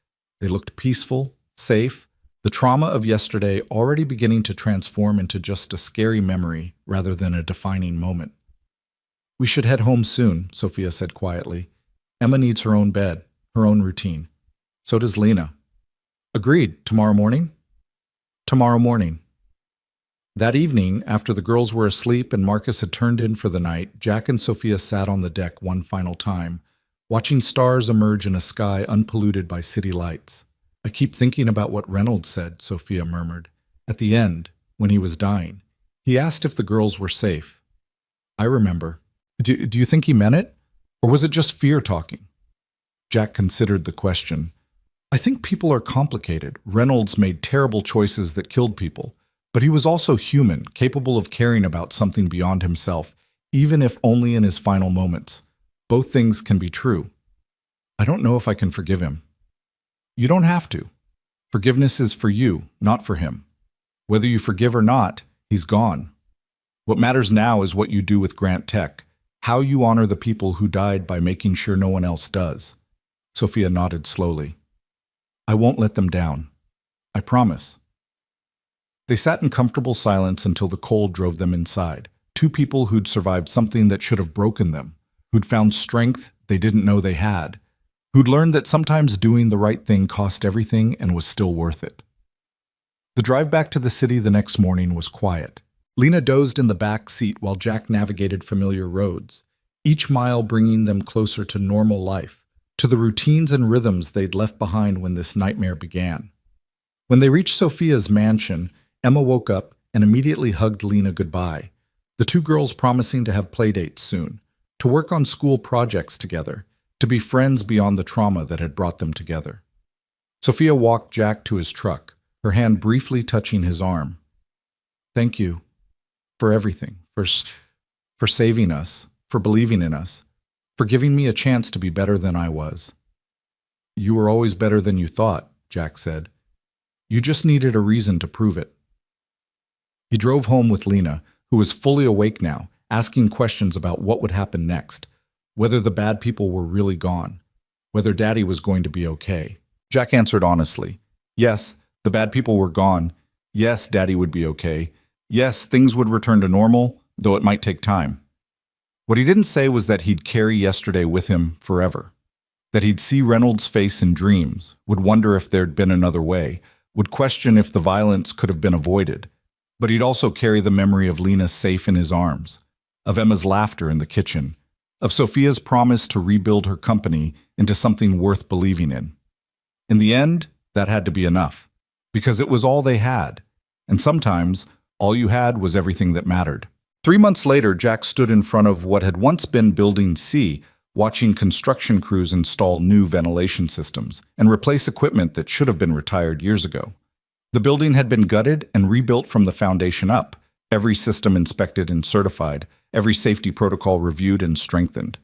They looked peaceful, safe, the trauma of yesterday already beginning to transform into just a scary memory rather than a defining moment. "We should head home soon," Sophia said quietly. "Emma needs her own bed, her own routine. So does Lena." "Agreed. Tomorrow morning?" "Tomorrow morning." That evening, after the girls were asleep and Marcus had turned in for the night, Jack and Sophia sat on the deck one final time, watching stars emerge in a sky unpolluted by city lights. "I keep thinking about what Reynolds said," Sophia murmured. "At the end, when he was dying, he asked if the girls were safe. I remember. Do you think he meant it? Or was it just fear talking?" Jack considered the question. "I think people are complicated. Reynolds made terrible choices that killed people. But he was also human, capable of caring about something beyond himself, even if only in his final moments. Both things can be true. I don't know if I can forgive him." "You don't have to. Forgiveness is for you, not for him. Whether you forgive or not, he's gone. What matters now is what you do with Grant Tech, how you honor the people who died by making sure no one else does." Sophia nodded slowly. "I won't let them down. I promise." They sat in comfortable silence until the cold drove them inside. Two people who'd survived something that should have broken them, who'd found strength they didn't know they had, who'd learned that sometimes doing the right thing cost everything and was still worth it. The drive back to the city the next morning was quiet. Lena dozed in the back seat while Jack navigated familiar roads, each mile bringing them closer to normal life, to the routines and rhythms they'd left behind when this nightmare began. When they reached Sophia's mansion, Emma woke up and immediately hugged Lena goodbye, the two girls promising to have playdates soon, to work on school projects together, to be friends beyond the trauma that had brought them together. Sophia walked Jack to his truck, her hand briefly touching his arm. "Thank you for everything, for saving us, for believing in us, for giving me a chance to be better than I was." "You were always better than you thought," Jack said. "You just needed a reason to prove it." He drove home with Lena, who was fully awake now, asking questions about what would happen next, whether the bad people were really gone, whether Daddy was going to be okay. Jack answered honestly. Yes, the bad people were gone. Yes, Daddy would be okay. Yes, things would return to normal, though it might take time. What he didn't say was that he'd carry yesterday with him forever, that he'd see Reynolds' face in dreams, would wonder if there'd been another way, would question if the violence could have been avoided. But he'd also carry the memory of Lena safe in his arms, of Emma's laughter in the kitchen, of Sophia's promise to rebuild her company into something worth believing in. In the end, that had to be enough, because it was all they had, and sometimes all you had was everything that mattered. 3 months later, Jack stood in front of what had once been Building C, watching construction crews install new ventilation systems and replace equipment that should have been retired years ago. The building had been gutted and rebuilt from the foundation up, every system inspected and certified, every safety protocol reviewed and strengthened.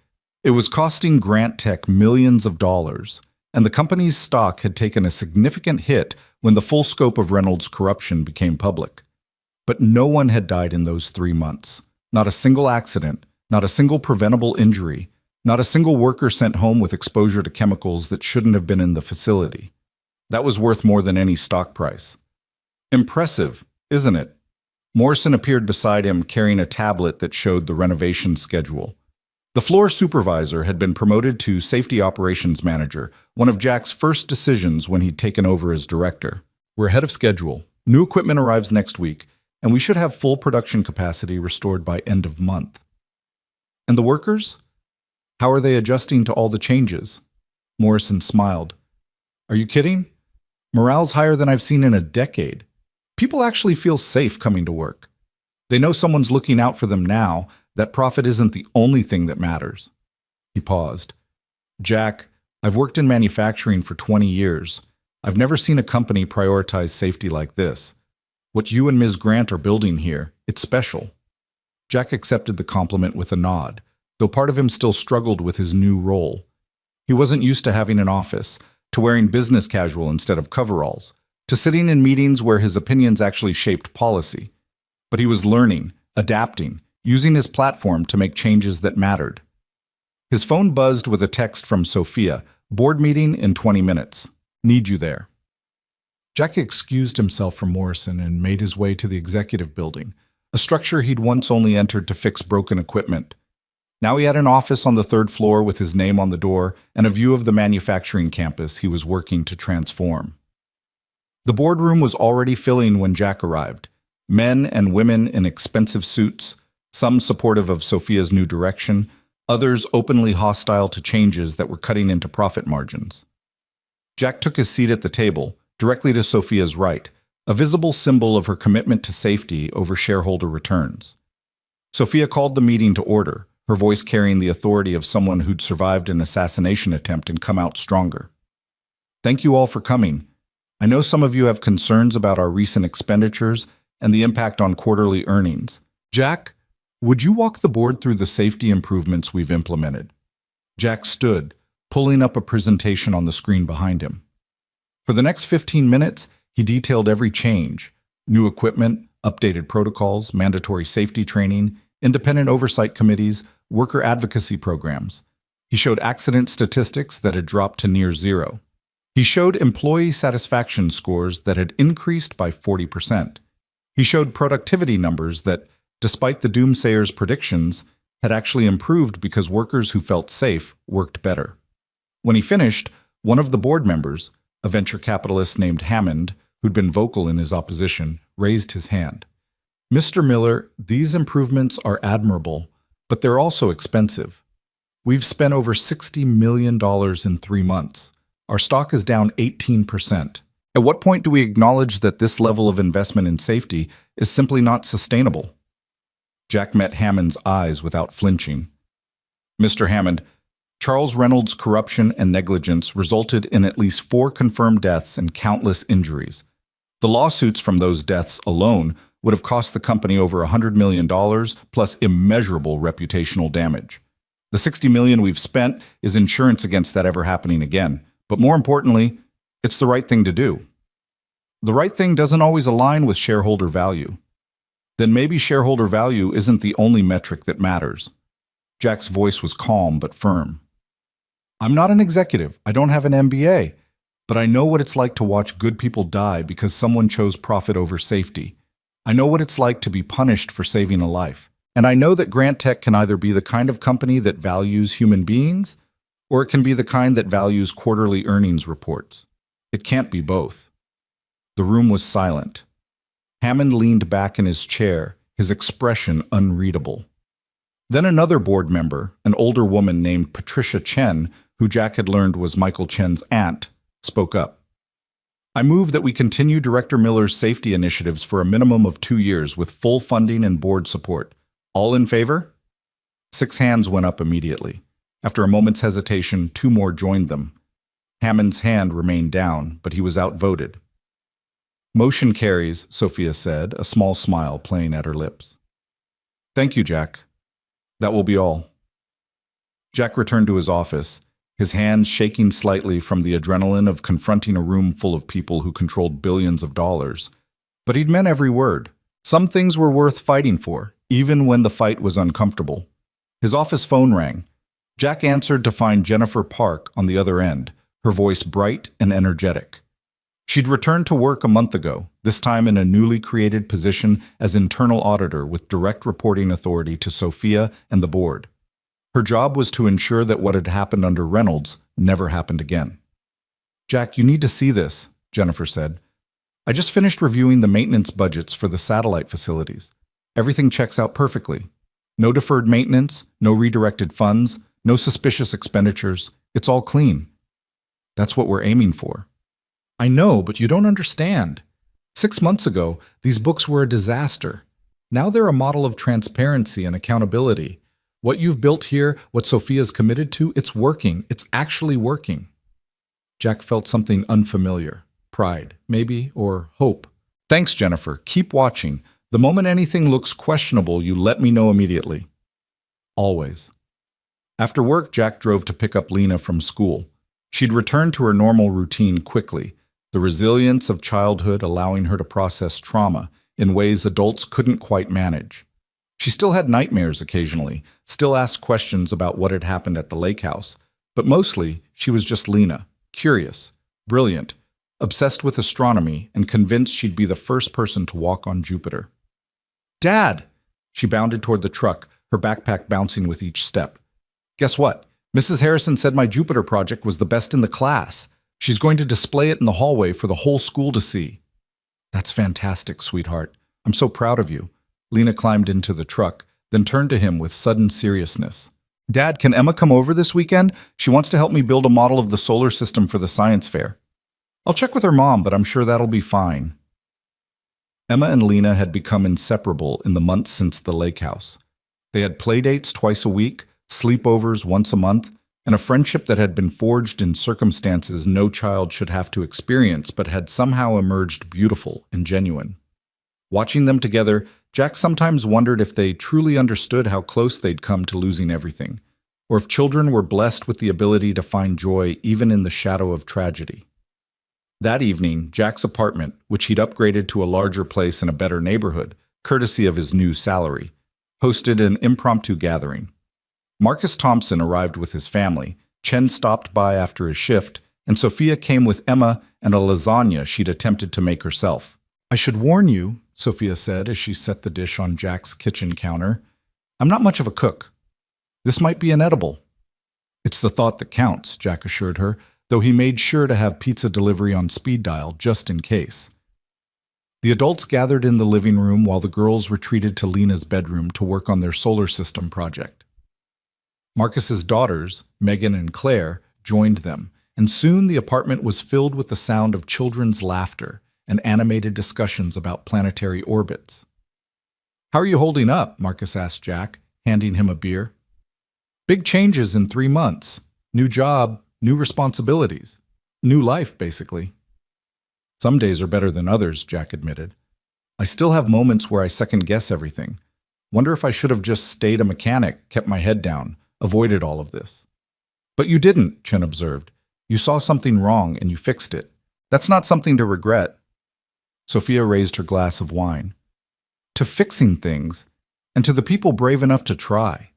It was costing Grant Tech millions of dollars, and the company's stock had taken a significant hit when the full scope of Reynolds' corruption became public. But no one had died in those 3 months. Not a single accident, not a single preventable injury, not a single worker sent home with exposure to chemicals that shouldn't have been in the facility. That was worth more than any stock price. Impressive, isn't it? Morrison appeared beside him carrying a tablet that showed the renovation schedule. The floor supervisor had been promoted to safety operations manager, one of Jack's first decisions when he'd taken over as director. We're ahead of schedule. New equipment arrives next week, and we should have full production capacity restored by end of month. And the workers? How are they adjusting to all the changes? Morrison smiled. Are you kidding? Morale's higher than I've seen in a decade. People actually feel safe coming to work. They know someone's looking out for them now, that profit isn't the only thing that matters. He paused. Jack, I've worked in manufacturing for 20 years. I've never seen a company prioritize safety like this. What you and Ms. Grant are building here, it's special. Jack accepted the compliment with a nod, though part of him still struggled with his new role. He wasn't used to having an office, to wearing business casual instead of coveralls, to sitting in meetings where his opinions actually shaped policy. But he was learning, adapting, using his platform to make changes that mattered. His phone buzzed with a text from Sophia, board meeting in 20 minutes. Need you there. Jack excused himself from Morrison and made his way to the executive building, a structure he'd once only entered to fix broken equipment. Now he had an office on the third floor with his name on the door and a view of the manufacturing campus he was working to transform. The boardroom was already filling when Jack arrived. Men and women in expensive suits, some supportive of Sophia's new direction, others openly hostile to changes that were cutting into profit margins. Jack took his seat at the table, directly to Sophia's right, a visible symbol of her commitment to safety over shareholder returns. Sophia called the meeting to order, her voice carrying the authority of someone who'd survived an assassination attempt and come out stronger. Thank you all for coming. I know some of you have concerns about our recent expenditures and the impact on quarterly earnings. Jack, would you walk the board through the safety improvements we've implemented? Jack stood, pulling up a presentation on the screen behind him. For the next 15 minutes, he detailed every change: new equipment, updated protocols, mandatory safety training, independent oversight committees, worker advocacy programs. He showed accident statistics that had dropped to near zero. He showed employee satisfaction scores that had increased by 40%. He showed productivity numbers that, despite the doomsayers' predictions, had actually improved because workers who felt safe worked better. When he finished, one of the board members, a venture capitalist named Hammond, who'd been vocal in his opposition, raised his hand. Mr. Miller, these improvements are admirable, but they're also expensive. We've spent over $60 million in 3 months. Our stock is down 18%. At what point do we acknowledge that this level of investment in safety is simply not sustainable? Jack met Hammond's eyes without flinching. Mr. Hammond, Charles Reynolds' corruption and negligence resulted in at least 4 confirmed deaths and countless injuries. The lawsuits from those deaths alone would have cost the company over $100 million plus immeasurable reputational damage. The $60 million we've spent is insurance against that ever happening again. But more importantly, it's the right thing to do. The right thing doesn't always align with shareholder value. Then maybe shareholder value isn't the only metric that matters. Jack's voice was calm but firm. I'm not an executive. I don't have an MBA. But I know what it's like to watch good people die because someone chose profit over safety. I know what it's like to be punished for saving a life. And I know that Grant Tech can either be the kind of company that values human beings, or it can be the kind that values quarterly earnings reports. It can't be both. The room was silent. Hammond leaned back in his chair, his expression unreadable. Then another board member, an older woman named Patricia Chen, who Jack had learned was Michael Chen's aunt, spoke up. I move that we continue Director Miller's safety initiatives for a minimum of 2 years with full funding and board support. All in favor? 6 hands went up immediately. After a moment's hesitation, 2 more joined them. Hammond's hand remained down, but he was outvoted. Motion carries, Sophia said, a small smile playing at her lips. Thank you, Jack. That will be all. Jack returned to his office, his hands shaking slightly from the adrenaline of confronting a room full of people who controlled billions of dollars. But he'd meant every word. Some things were worth fighting for, even when the fight was uncomfortable. His office phone rang. Jack answered to find Jennifer Park on the other end, her voice bright and energetic. She'd returned to work a month ago, this time in a newly created position as internal auditor with direct reporting authority to Sophia and the board. Her job was to ensure that what had happened under Reynolds never happened again. "Jack, you need to see this," Jennifer said. "I just finished reviewing the maintenance budgets for the satellite facilities. Everything checks out perfectly. No deferred maintenance, no redirected funds, no suspicious expenditures. It's all clean. That's what we're aiming for." "I know, but you don't understand. 6 months ago, these books were a disaster. Now they're a model of transparency and accountability. What you've built here, what Sophia's committed to, it's working. It's actually working." Jack felt something unfamiliar. Pride, maybe, or hope. "Thanks, Jennifer. Keep watching. The moment anything looks questionable, you let me know immediately." Always. After work, Jack drove to pick up Lena from school. She'd returned to her normal routine quickly, the resilience of childhood allowing her to process trauma in ways adults couldn't quite manage. She still had nightmares occasionally, still asked questions about what had happened at the lake house, but mostly she was just Lena, curious, brilliant, obsessed with astronomy, and convinced she'd be the first person to walk on Jupiter. "Dad!" She bounded toward the truck, her backpack bouncing with each step. "Guess what? Mrs. Harrison said my Jupiter project was the best in the class. She's going to display it in the hallway for the whole school to see." "That's fantastic, sweetheart. I'm so proud of you." Lena climbed into the truck, then turned to him with sudden seriousness. "Dad, can Emma come over this weekend? She wants to help me build a model of the solar system for the science fair." "I'll check with her mom, but I'm sure that'll be fine." Emma and Lena had become inseparable in the months since the lake house. They had playdates twice a week, sleepovers once a month, and a friendship that had been forged in circumstances no child should have to experience but had somehow emerged beautiful and genuine. Watching them together, Jack sometimes wondered if they truly understood how close they'd come to losing everything, or if children were blessed with the ability to find joy even in the shadow of tragedy. That evening, Jack's apartment, which he'd upgraded to a larger place in a better neighborhood, courtesy of his new salary, hosted an impromptu gathering. Marcus Thompson arrived with his family, Chen stopped by after his shift, and Sophia came with Emma and a lasagna she'd attempted to make herself. "I should warn you," Sophia said as she set the dish on Jack's kitchen counter, "I'm not much of a cook. This might be inedible." "It's the thought that counts," Jack assured her, though he made sure to have pizza delivery on speed dial just in case. The adults gathered in the living room while the girls retreated to Lena's bedroom to work on their solar system project. Marcus's daughters, Megan and Claire, joined them, and soon the apartment was filled with the sound of children's laughter and animated discussions about planetary orbits. "How are you holding up?" Marcus asked Jack, handing him a beer. "Big changes in 3 months. New job, new responsibilities. New life, basically." "Some days are better than others," Jack admitted. "I still have moments where I second-guess everything. Wonder if I should have just stayed a mechanic, kept my head down, avoided all of this." "But you didn't," Chen observed. "You saw something wrong and you fixed it. That's not something to regret." Sophia raised her glass of wine. "To fixing things, and to the people brave enough to try."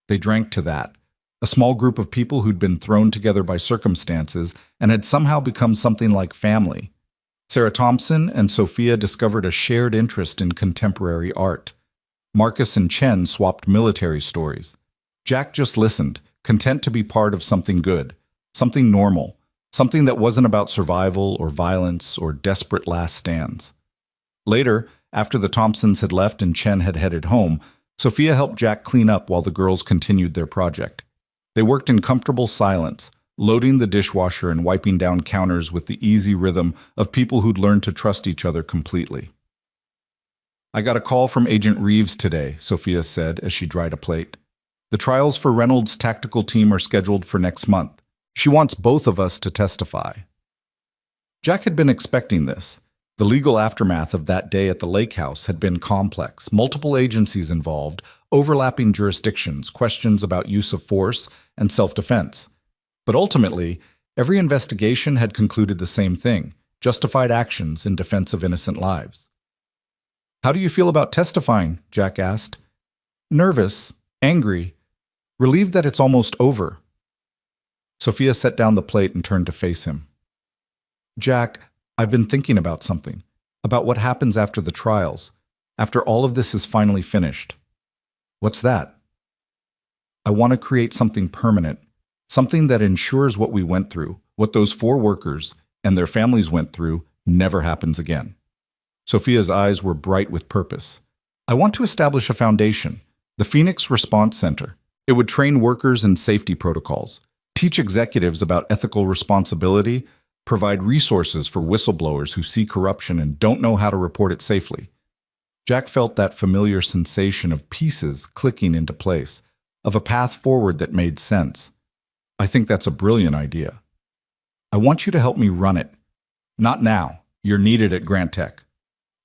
They drank to that, a small group of people who'd been thrown together by circumstances and had somehow become something like family. Sarah Thompson and Sophia discovered a shared interest in contemporary art. Marcus and Chen swapped military stories. Jack just listened, content to be part of something good, something normal, something that wasn't about survival or violence or desperate last stands. Later, after the Thompsons had left and Chen had headed home, Sophia helped Jack clean up while the girls continued their project. They worked in comfortable silence, loading the dishwasher and wiping down counters with the easy rhythm of people who'd learned to trust each other completely. "I got a call from Agent Reeves today," Sophia said as she dried a plate. "The trials for Reynolds' tactical team are scheduled for next month. She wants both of us to testify." Jack had been expecting this. The legal aftermath of that day at the lake house had been complex, multiple agencies involved, overlapping jurisdictions, questions about use of force and self-defense. But ultimately, every investigation had concluded the same thing: justified actions in defense of innocent lives. "How do you feel about testifying?" Jack asked. "Nervous, angry, relieved that it's almost over." Sophia set down the plate and turned to face him. "Jack, I've been thinking about something, about what happens after the trials, after all of this is finally finished." "What's that?" I want to create something permanent, something that ensures what we went through, what those four workers and their families went through, never happens again. Sophia's eyes were bright with purpose. I want to establish a foundation, the Phoenix Response Center. It would train workers in safety protocols, teach executives about ethical responsibility, provide resources for whistleblowers who see corruption and don't know how to report it safely. Jack felt that familiar sensation of pieces clicking into place, of a path forward that made sense. I think that's a brilliant idea. I want you to help me run it. Not now. You're needed at Grant Tech.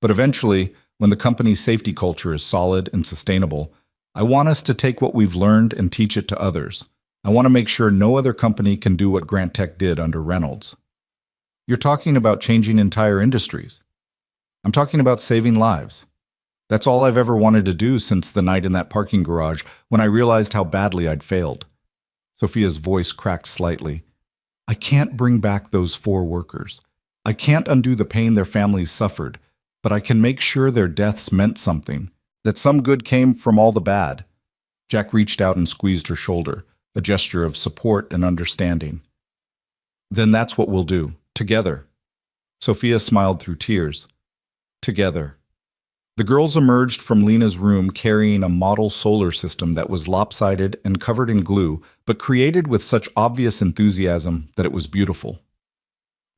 But eventually, when the company's safety culture is solid and sustainable, I want us to take what we've learned and teach it to others. I want to make sure no other company can do what Grant Tech did under Reynolds. You're talking about changing entire industries. I'm talking about saving lives. That's all I've ever wanted to do since the night in that parking garage when I realized how badly I'd failed. Sophia's voice cracked slightly. I can't bring back those four workers. I can't undo the pain their families suffered, but I can make sure their deaths meant something, that some good came from all the bad. Jack reached out and squeezed her shoulder, a gesture of support and understanding. Then that's what we'll do, together. Sophia smiled through tears. Together. The girls emerged from Lena's room carrying a model solar system that was lopsided and covered in glue, but created with such obvious enthusiasm that it was beautiful.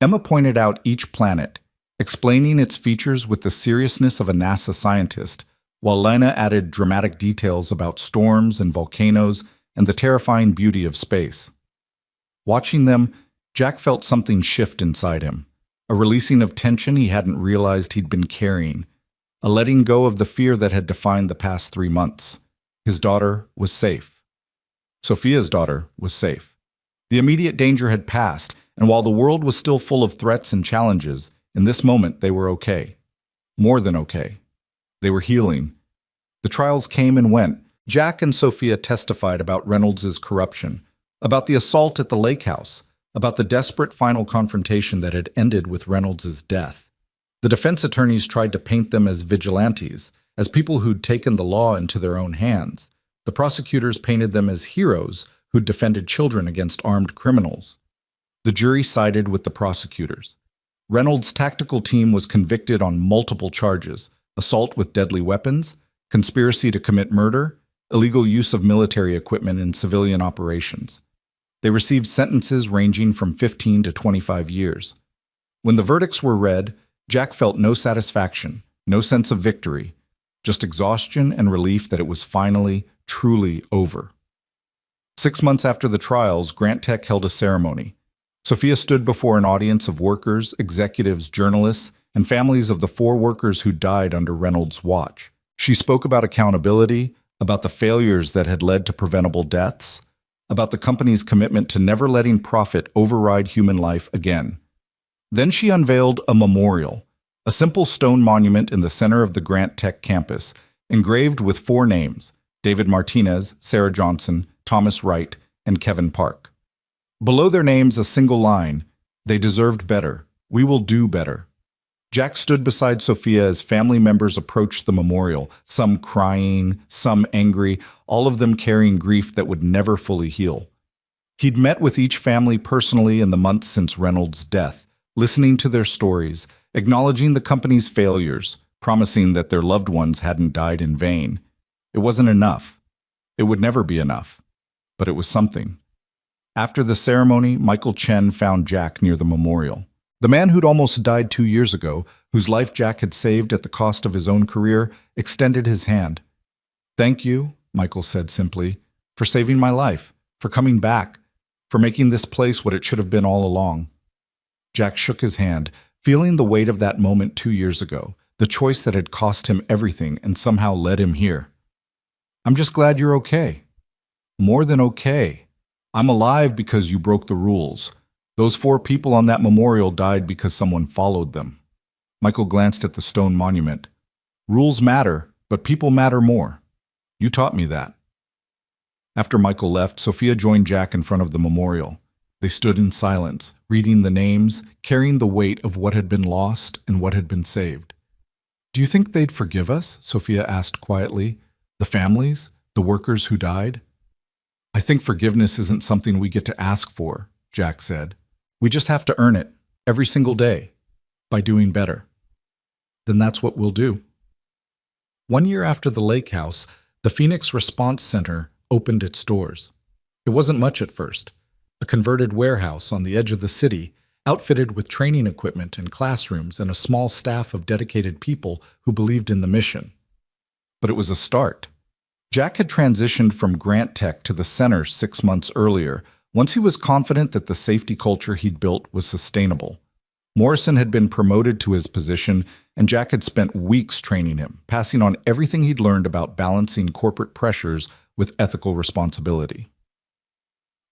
Emma pointed out each planet, explaining its features with the seriousness of a NASA scientist, while Lena added dramatic details about storms and volcanoes and the terrifying beauty of space. Watching them, Jack felt something shift inside him, a releasing of tension he hadn't realized he'd been carrying, a letting go of the fear that had defined the past 3 months. His daughter was safe. Sophia's daughter was safe. The immediate danger had passed, and while the world was still full of threats and challenges, in this moment they were okay. More than okay. They were healing. The trials came and went. Jack and Sophia testified about Reynolds' corruption, about the assault at the lake house, about the desperate final confrontation that had ended with Reynolds' death. The defense attorneys tried to paint them as vigilantes, as people who'd taken the law into their own hands. The prosecutors painted them as heroes who'd defended children against armed criminals. The jury sided with the prosecutors. Reynolds' tactical team was convicted on multiple charges: assault with deadly weapons, conspiracy to commit murder, illegal use of military equipment in civilian operations. They received sentences ranging from 15 to 25 years. When the verdicts were read, Jack felt no satisfaction, no sense of victory, just exhaustion and relief that it was finally, truly over. 6 months after the trials, Grant Tech held a ceremony. Sophia stood before an audience of workers, executives, journalists, and families of the 4 workers who died under Reynolds' watch. She spoke about accountability, about the failures that had led to preventable deaths, about the company's commitment to never letting profit override human life again. Then she unveiled a memorial, a simple stone monument in the center of the Grant Tech campus, engraved with 4 names: David Martinez, Sarah Johnson, Thomas Wright, and Kevin Park. Below their names, a single line: "They deserved better. We will do better." Jack stood beside Sophia as family members approached the memorial, some crying, some angry, all of them carrying grief that would never fully heal. He'd met with each family personally in the months since Reynolds' death, listening to their stories, acknowledging the company's failures, promising that their loved ones hadn't died in vain. It wasn't enough. It would never be enough. But it was something. After the ceremony, Michael Chen found Jack near the memorial. The man who'd almost died 2 years ago, whose life Jack had saved at the cost of his own career, extended his hand. "Thank you," Michael said simply, "for saving my life, for coming back, for making this place what it should have been all along." Jack shook his hand, feeling the weight of that moment 2 years ago, the choice that had cost him everything and somehow led him here. "I'm just glad you're okay." "More than okay. I'm alive because you broke the rules. Those 4 people on that memorial died because someone followed them." Michael glanced at the stone monument. "Rules matter, but people matter more. You taught me that." After Michael left, Sophia joined Jack in front of the memorial. They stood in silence, reading the names, carrying the weight of what had been lost and what had been saved. "Do you think they'd forgive us?" Sophia asked quietly. "The families? The workers who died?" I think forgiveness isn't something we get to ask for, Jack said. We just have to earn it, every single day, by doing better. Then that's what we'll do. 1 year after the lake house, the Phoenix Response Center opened its doors. It wasn't much at first. A converted warehouse on the edge of the city, outfitted with training equipment and classrooms and a small staff of dedicated people who believed in the mission. But it was a start. Jack had transitioned from Grant Tech to the center 6 months earlier, once he was confident that the safety culture he'd built was sustainable. Morrison had been promoted to his position, and Jack had spent weeks training him, passing on everything he'd learned about balancing corporate pressures with ethical responsibility.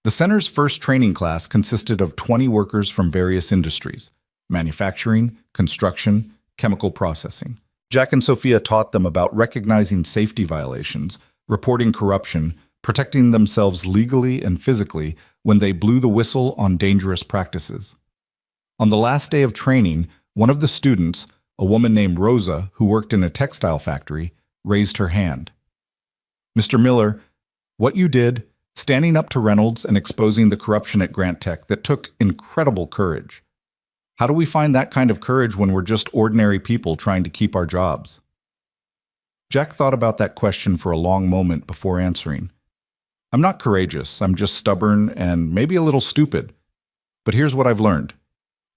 The center's first training class consisted of 20 workers from various industries: manufacturing, construction, chemical processing. Jack and Sophia taught them about recognizing safety violations, reporting corruption, protecting themselves legally and physically when they blew the whistle on dangerous practices. On the last day of training, one of the students, a woman named Rosa who worked in a textile factory, raised her hand. "Mr. Miller, what you did, standing up to Reynolds and exposing the corruption at Grant Tech, that took incredible courage. How do we find that kind of courage when we're just ordinary people trying to keep our jobs?" Jack thought about that question for a long moment before answering. "I'm not courageous, I'm just stubborn and maybe a little stupid. But here's what I've learned.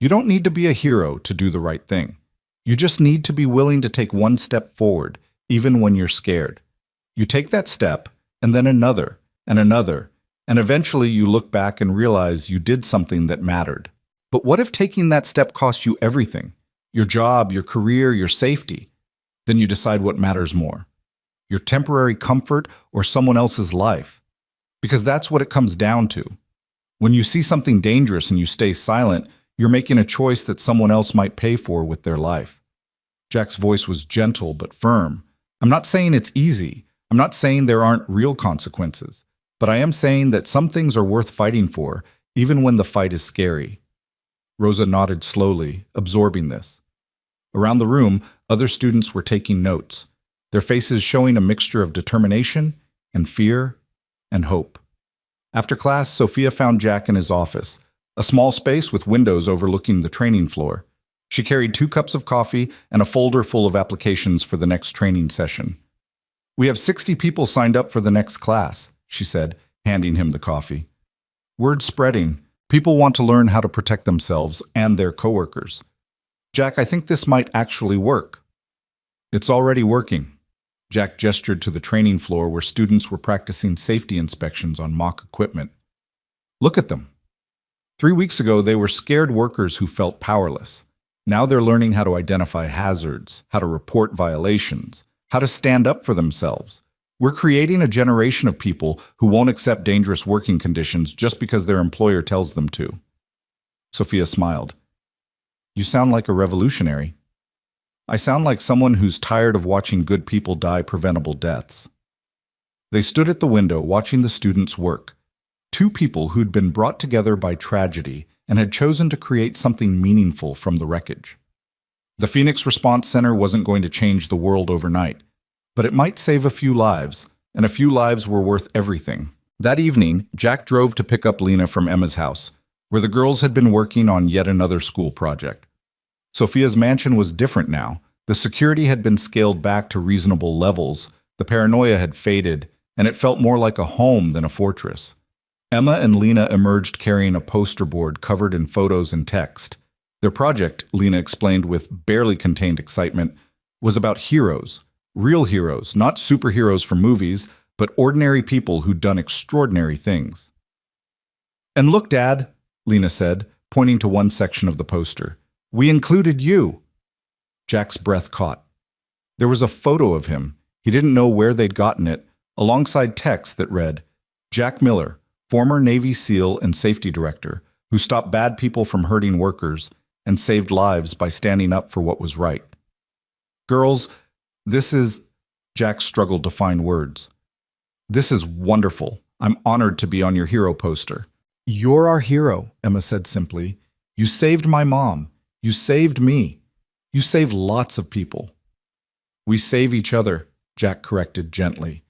You don't need to be a hero to do the right thing. You just need to be willing to take one step forward, even when you're scared. You take that step, and then another, and another, and eventually you look back and realize you did something that mattered. But what if taking that step cost you everything? Your job, your career, your safety? Then you decide what matters more. Your temporary comfort or someone else's life? Because that's what it comes down to. When you see something dangerous and you stay silent, you're making a choice that someone else might pay for with their life." Jack's voice was gentle but firm. "I'm not saying it's easy. I'm not saying there aren't real consequences. But I am saying that some things are worth fighting for, even when the fight is scary." Rosa nodded slowly, absorbing this. Around the room, other students were taking notes, their faces showing a mixture of determination and fear and hope. After class, Sophia found Jack in his office, a small space with windows overlooking the training floor. She carried 2 cups of coffee and a folder full of applications for the next training session. "We have 60 people signed up for the next class," she said, handing him the coffee. "Word's spreading. People want to learn how to protect themselves and their coworkers. Jack, I think this might actually work." "It's already working." Jack gestured to the training floor where students were practicing safety inspections on mock equipment. "Look at them. 3 weeks ago, they were scared workers who felt powerless. Now they're learning how to identify hazards, how to report violations, how to stand up for themselves. We're creating a generation of people who won't accept dangerous working conditions just because their employer tells them to." Sophia smiled. "You sound like a revolutionary." "I sound like someone who's tired of watching good people die preventable deaths." They stood at the window watching the students work. 2 people who'd been brought together by tragedy and had chosen to create something meaningful from the wreckage. The Phoenix Response Center wasn't going to change the world overnight, but it might save a few lives, and a few lives were worth everything. That evening, Jack drove to pick up Lena from Emma's house, where the girls had been working on yet another school project. Sophia's mansion was different now. The security had been scaled back to reasonable levels, the paranoia had faded, and it felt more like a home than a fortress. Emma and Lena emerged carrying a poster board covered in photos and text. Their project, Lena explained with barely contained excitement, was about heroes. Real heroes, not superheroes from movies, but ordinary people who'd done extraordinary things. "And look, Dad," Lena said, pointing to one section of the poster. "We included you." Jack's breath caught. There was a photo of him. He didn't know where they'd gotten it, alongside text that read, "Jack Miller, former Navy SEAL and safety director, who stopped bad people from hurting workers and saved lives by standing up for what was right." "Girls, this is..." Jack struggled to find words. "This is wonderful. I'm honored to be on your hero poster." "You're our hero," Emma said simply. "You saved my mom. You saved me. You saved lots of people." "We save each other," Jack corrected gently.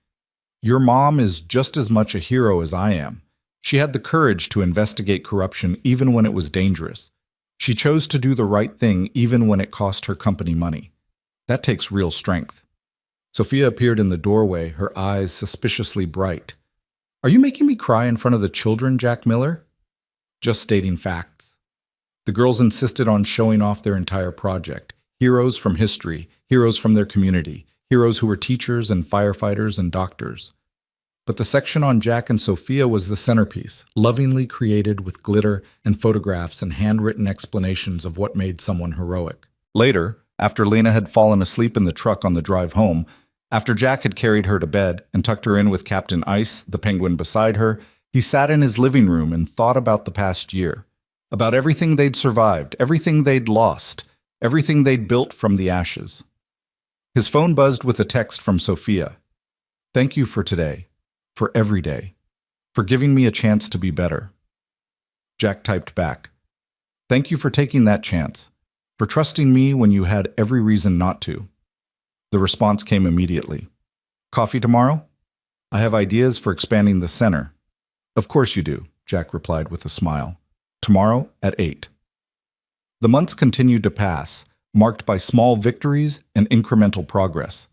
Your mom is just as much a hero as I am. She had the courage to investigate corruption even when it was dangerous. She chose to do the right thing even when it cost her company money. That takes real strength. Sophia appeared in the doorway, her eyes suspiciously bright. Are you making me cry in front of the children, Jack Miller? Just stating facts. The girls insisted on showing off their entire project. Heroes from history, heroes from their community, heroes who were teachers and firefighters and doctors. But the section on Jack and Sophia was the centerpiece, lovingly created with glitter and photographs and handwritten explanations of what made someone heroic. Later, after Lena had fallen asleep in the truck on the drive home, after Jack had carried her to bed and tucked her in with Captain Ice, the penguin beside her, he sat in his living room and thought about the past year, about everything they'd survived, everything they'd lost, everything they'd built from the ashes. His phone buzzed with a text from Sophia. Thank you for today, for every day, for giving me a chance to be better. Jack typed back, thank you for taking that chance, for trusting me when you had every reason not to. The response came immediately. Coffee tomorrow? I have ideas for expanding the center. Of course you do, Jack replied with a smile. Tomorrow at 8. The months continued to pass, marked by small victories and incremental progress.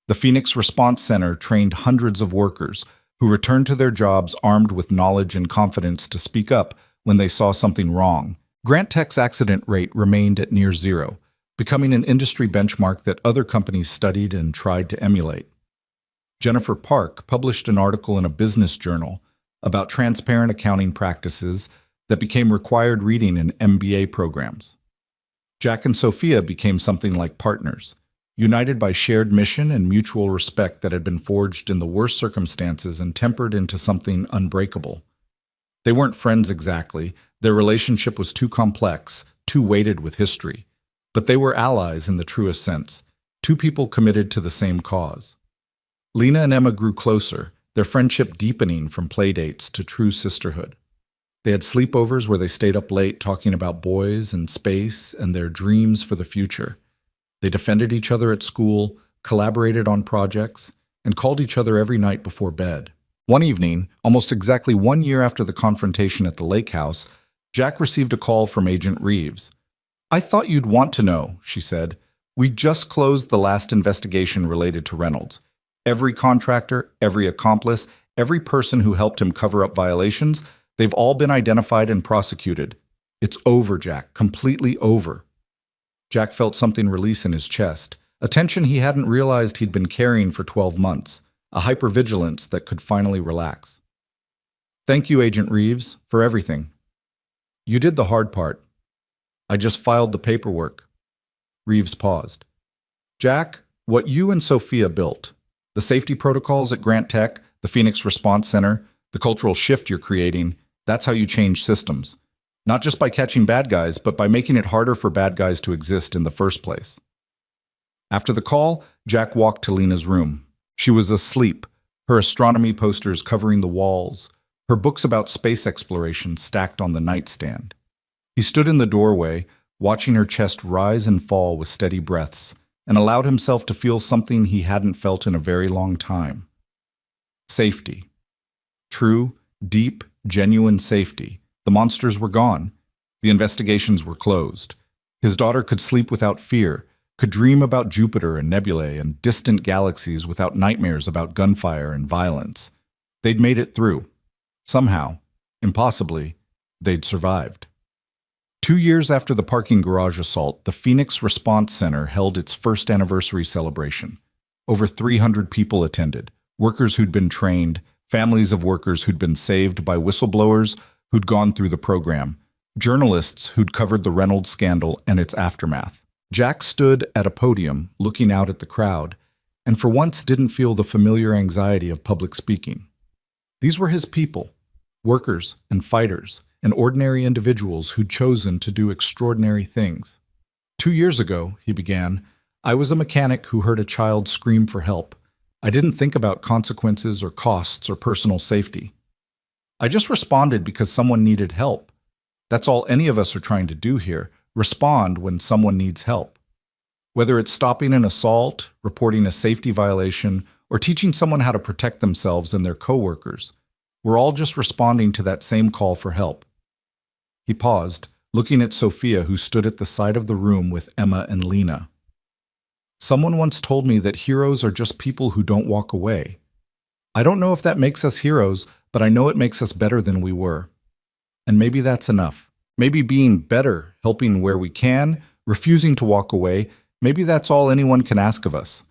The Phoenix Response Center trained hundreds of workers who returned to their jobs armed with knowledge and confidence to speak up when they saw something wrong. Grant Tech's accident rate remained at near zero, becoming an industry benchmark that other companies studied and tried to emulate. Jennifer Park published an article in a business journal about transparent accounting practices that became required reading in MBA programs. Jack and Sophia became something like partners, united by shared mission and mutual respect that had been forged in the worst circumstances and tempered into something unbreakable. They weren't friends exactly, their relationship was too complex, too weighted with history. But they were allies in the truest sense, two people committed to the same cause. Lena and Emma grew closer, their friendship deepening from playdates to true sisterhood. They had sleepovers where they stayed up late talking about boys and space and their dreams for the future. They defended each other at school, collaborated on projects, and called each other every night before bed. One evening, almost exactly 1 year after the confrontation at the lake house, Jack received a call from Agent Reeves. I thought you'd want to know, she said. We just closed the last investigation related to Reynolds. Every contractor, every accomplice, every person who helped him cover up violations, they've all been identified and prosecuted. It's over, Jack, completely over. Jack felt something release in his chest, a tension he hadn't realized he'd been carrying for 12 months, a hypervigilance that could finally relax. Thank you, Agent Reeves, for everything. You did the hard part. I just filed the paperwork. Reeves paused. Jack, what you and Sophia built, the safety protocols at Grant Tech, the Phoenix Response Center, the cultural shift you're creating, that's how you change systems. Not just by catching bad guys, but by making it harder for bad guys to exist in the first place. After the call, Jack walked to Lena's room. She was asleep, her astronomy posters covering the walls, her books about space exploration stacked on the nightstand. He stood in the doorway, watching her chest rise and fall with steady breaths, and allowed himself to feel something he hadn't felt in a very long time. Safety. True, deep, genuine safety. The monsters were gone. The investigations were closed. His daughter could sleep without fear, could dream about Jupiter and nebulae and distant galaxies without nightmares about gunfire and violence. They'd made it through. Somehow, impossibly, they'd survived. 2 years after the parking garage assault, the Phoenix Response Center held its first anniversary celebration. Over 300 people attended, workers who'd been trained, families of workers who'd been saved by whistleblowers who'd gone through the program, journalists who'd covered the Reynolds scandal and its aftermath. Jack stood at a podium, looking out at the crowd, and for once didn't feel the familiar anxiety of public speaking. These were his people, workers and fighters, and ordinary individuals who'd chosen to do extraordinary things. 2 years ago, he began, I was a mechanic who heard a child scream for help. I didn't think about consequences or costs or personal safety. I just responded because someone needed help. That's all any of us are trying to do here, respond when someone needs help. Whether it's stopping an assault, reporting a safety violation, or teaching someone how to protect themselves and their coworkers. We're all just responding to that same call for help. He paused, looking at Sophia, who stood at the side of the room with Emma and Lena. Someone once told me that heroes are just people who don't walk away. I don't know if that makes us heroes, but I know it makes us better than we were. And maybe that's enough. Maybe being better, helping where we can, refusing to walk away, maybe that's all anyone can ask of us.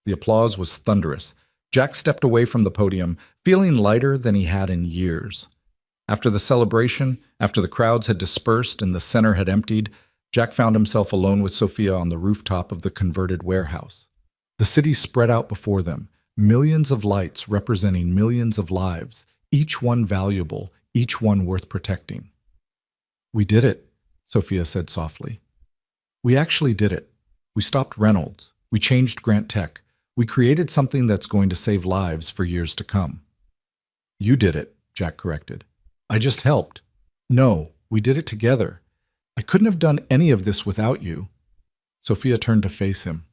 The applause was thunderous. Jack stepped away from the podium, feeling lighter than he had in years. After the celebration, after the crowds had dispersed and the center had emptied, Jack found himself alone with Sophia on the rooftop of the converted warehouse. The city spread out before them, millions of lights representing millions of lives, each one valuable, each one worth protecting. "We did it," Sophia said softly. "We actually did it. We stopped Reynolds. We changed Grant Tech. We created something that's going to save lives for years to come." "You did it," Jack corrected. "I just helped." "No, we did it together. I couldn't have done any of this without you." Sophia turned to face him.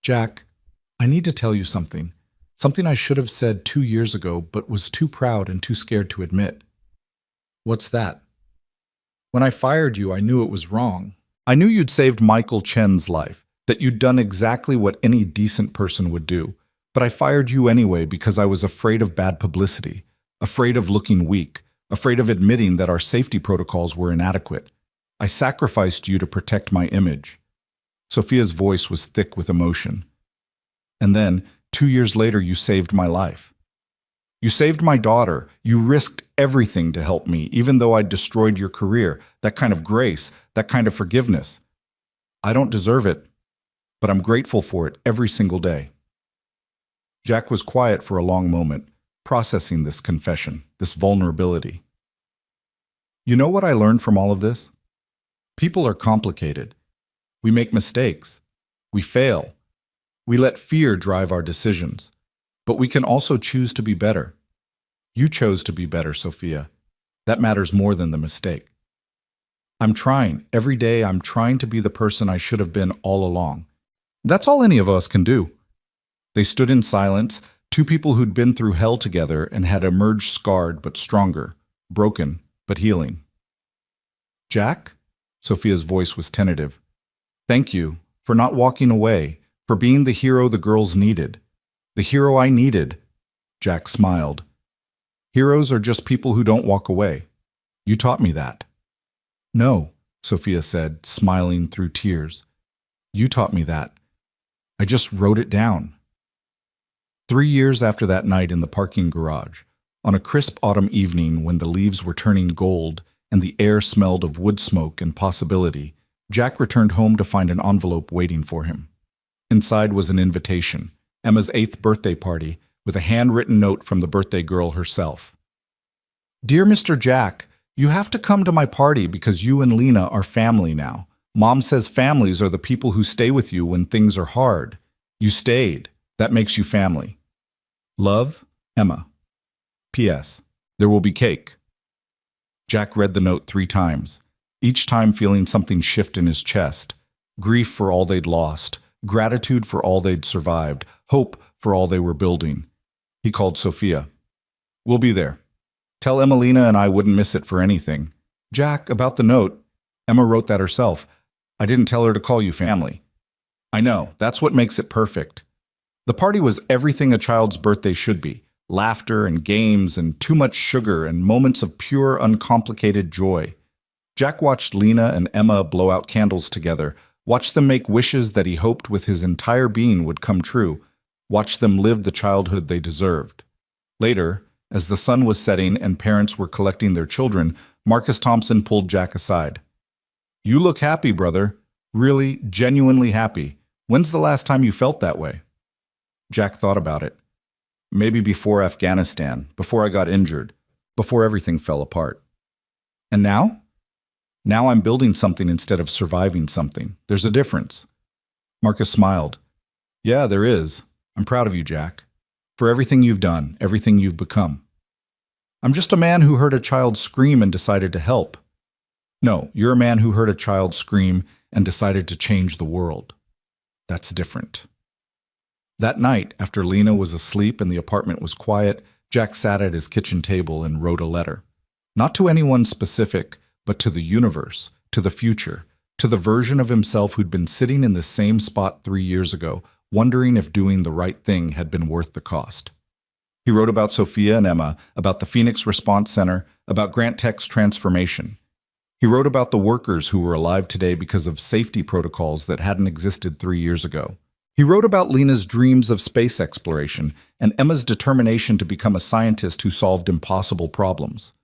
"Jack, I need to tell you something. Something I should have said 2 years ago, but was too proud and too scared to admit." "What's that?" "When I fired you, I knew it was wrong. I knew you'd saved Michael Chen's life, that you'd done exactly what any decent person would do. But I fired you anyway because I was afraid of bad publicity, afraid of looking weak, afraid of admitting that our safety protocols were inadequate. I sacrificed you to protect my image." Sophia's voice was thick with emotion. "And then, 2 years later, you saved my life. You saved my daughter. You risked everything to help me, even though I'd destroyed your career. That kind of grace, that kind of forgiveness. I don't deserve it, but I'm grateful for it every single day." Jack was quiet for a long moment, processing this confession, this vulnerability. "You know what I learned from all of this? People are complicated. We make mistakes. We fail. We let fear drive our decisions. But we can also choose to be better. You chose to be better, Sophia. That matters more than the mistake. I'm trying. Every day I'm trying to be the person I should have been all along. That's all any of us can do." They stood in silence, two people who'd been through hell together and had emerged scarred but stronger, broken but healing. "Jack?" Sophia's voice was tentative. "Thank you for not walking away, for being the hero the girls needed. The hero I needed." Jack smiled. "Heroes are just people who don't walk away. You taught me that." "No," Sophia said, smiling through tears. "You taught me that. I just wrote it down." 3 years after that night in the parking garage, on a crisp autumn evening when the leaves were turning gold and the air smelled of wood smoke and possibility, Jack returned home to find an envelope waiting for him. Inside was an invitation, Emma's 8th birthday party, with a handwritten note from the birthday girl herself. "Dear Mr. Jack, you have to come to my party because you and Lena are family now. Mom says families are the people who stay with you when things are hard. You stayed. That makes you family. Love, Emma. P.S. There will be cake." Jack read the note 3 times, each time feeling something shift in his chest. Grief for all they'd lost, gratitude for all they'd survived, hope for all they were building. He called Sophia. "We'll be there. Tell Emmalina and I wouldn't miss it for anything." "Jack, about the note, Emma wrote that herself. I didn't tell her to call you family." "I know, that's what makes it perfect." The party was everything a child's birthday should be. Laughter and games and too much sugar and moments of pure, uncomplicated joy. Jack watched Lena and Emma blow out candles together, watched them make wishes that he hoped with his entire being would come true, watched them live the childhood they deserved. Later, as the sun was setting and parents were collecting their children, Marcus Thompson pulled Jack aside. "You look happy, brother. Really, genuinely happy. When's the last time you felt that way?" Jack thought about it. "Maybe before Afghanistan, before I got injured, before everything fell apart." "And now?" "Now I'm building something instead of surviving something. There's a difference." Marcus smiled. "Yeah, there is. I'm proud of you, Jack. For everything you've done, everything you've become." "I'm just a man who heard a child scream and decided to help." "No, you're a man who heard a child scream and decided to change the world. That's different." That night, after Lena was asleep and the apartment was quiet, Jack sat at his kitchen table and wrote a letter. Not to anyone specific, but to the universe, to the future, to the version of himself who'd been sitting in the same spot 3 years ago, wondering if doing the right thing had been worth the cost. He wrote about Sophia and Emma, about the Phoenix Response Center, about Grant Tech's transformation. He wrote about the workers who were alive today because of safety protocols that hadn't existed 3 years ago. He wrote about Lena's dreams of space exploration and Emma's determination to become a scientist who solved impossible problems.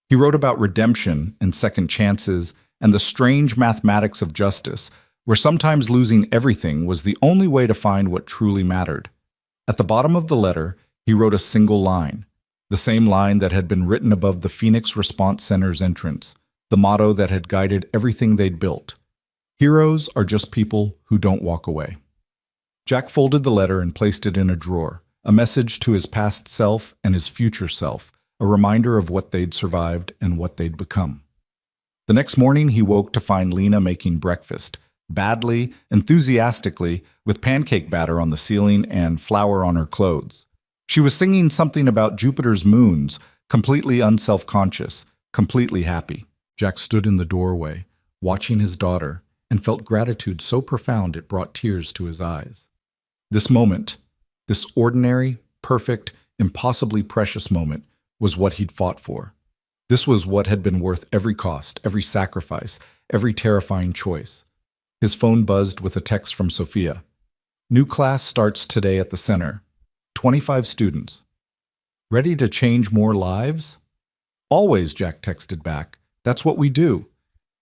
He wrote about redemption and second chances and the strange mathematics of justice, where sometimes losing everything was the only way to find what truly mattered. At the bottom of the letter, he wrote a single line, the same line that had been written above the Phoenix Response Center's entrance, the motto that had guided everything they'd built. Heroes are just people who don't walk away. Jack folded the letter and placed it in a drawer, a message to his past self and his future self, a reminder of what they'd survived and what they'd become. The next morning, he woke to find Lena making breakfast, badly, enthusiastically, with pancake batter on the ceiling and flour on her clothes. She was singing something about Jupiter's moons, completely unself-conscious, completely happy. Jack stood in the doorway, watching his daughter, and felt gratitude so profound it brought tears to his eyes. This moment, this ordinary, perfect, impossibly precious moment, was what he'd fought for. This was what had been worth every cost, every sacrifice, every terrifying choice. His phone buzzed with a text from Sophia. New class starts today at the center. 25 students. Ready to change more lives? Always, Jack texted back. That's what we do.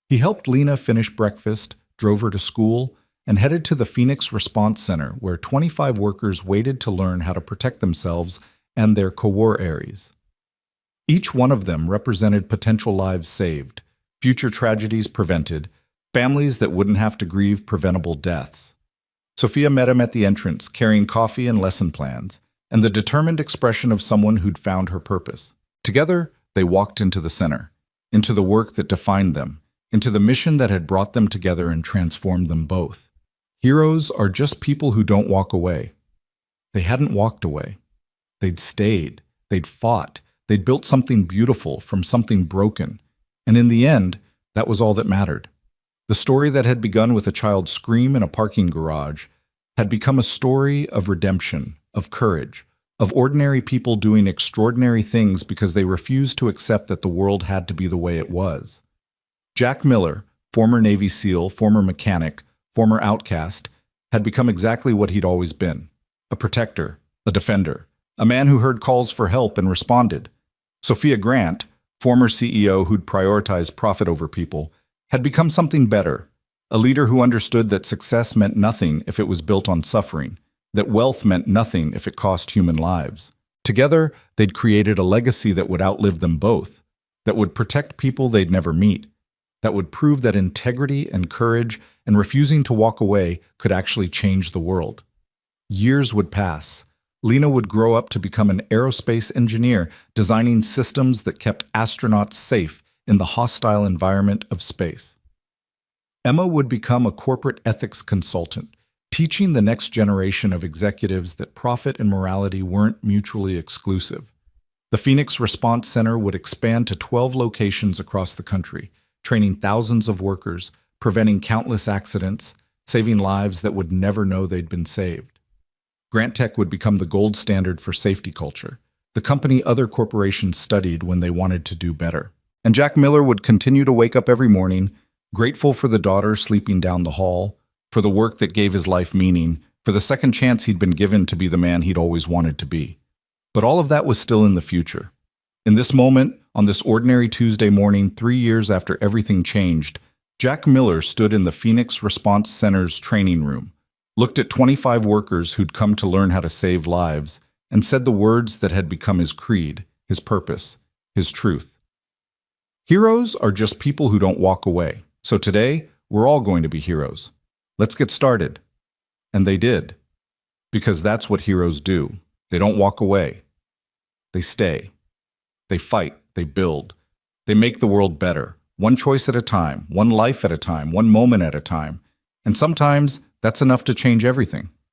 He helped Lena finish breakfast, drove her to school, and headed to the Phoenix Response Center, where 25 workers waited to learn how to protect themselves and their co-workers. Each one of them represented potential lives saved, future tragedies prevented, families that wouldn't have to grieve preventable deaths. Sophia met him at the entrance, carrying coffee and lesson plans, and the determined expression of someone who'd found her purpose. Together, they walked into the center, into the work that defined them, into the mission that had brought them together and transformed them both. Heroes are just people who don't walk away. They hadn't walked away. They'd stayed. They'd fought. They'd built something beautiful from something broken. And in the end, that was all that mattered. The story that had begun with a child's scream in a parking garage had become a story of redemption, of courage, of ordinary people doing extraordinary things because they refused to accept that the world had to be the way it was. Jack Miller, former Navy SEAL, former mechanic, former outcast, had become exactly what he'd always been: a protector, a defender, a man who heard calls for help and responded. Sophia Grant, former CEO who'd prioritized profit over people, had become something better, a leader who understood that success meant nothing if it was built on suffering, that wealth meant nothing if it cost human lives. Together, they'd created a legacy that would outlive them both, that would protect people they'd never meet, that would prove that integrity and courage and refusing to walk away could actually change the world. Years would pass. Lena would grow up to become an aerospace engineer, designing systems that kept astronauts safe in the hostile environment of space. Emma would become a corporate ethics consultant, teaching the next generation of executives that profit and morality weren't mutually exclusive. The Phoenix Response Center would expand to 12 locations across the country, training thousands of workers, preventing countless accidents, saving lives that would never know they'd been saved. Grant Tech would become the gold standard for safety culture, the company other corporations studied when they wanted to do better. And Jack Miller would continue to wake up every morning, grateful for the daughter sleeping down the hall, for the work that gave his life meaning, for the second chance he'd been given to be the man he'd always wanted to be. But all of that was still in the future. In this moment, on this ordinary Tuesday morning, 3 years after everything changed, Jack Miller stood in the Phoenix Response Center's training room, looked at 25 workers who'd come to learn how to save lives, and said the words that had become his creed, his purpose, his truth. Heroes are just people who don't walk away. So today, we're all going to be heroes. Let's get started. And they did. Because that's what heroes do. They don't walk away. They stay. They fight. They build. They make the world better. One choice at a time, one life at a time, one moment at a time. And sometimes that's enough to change everything.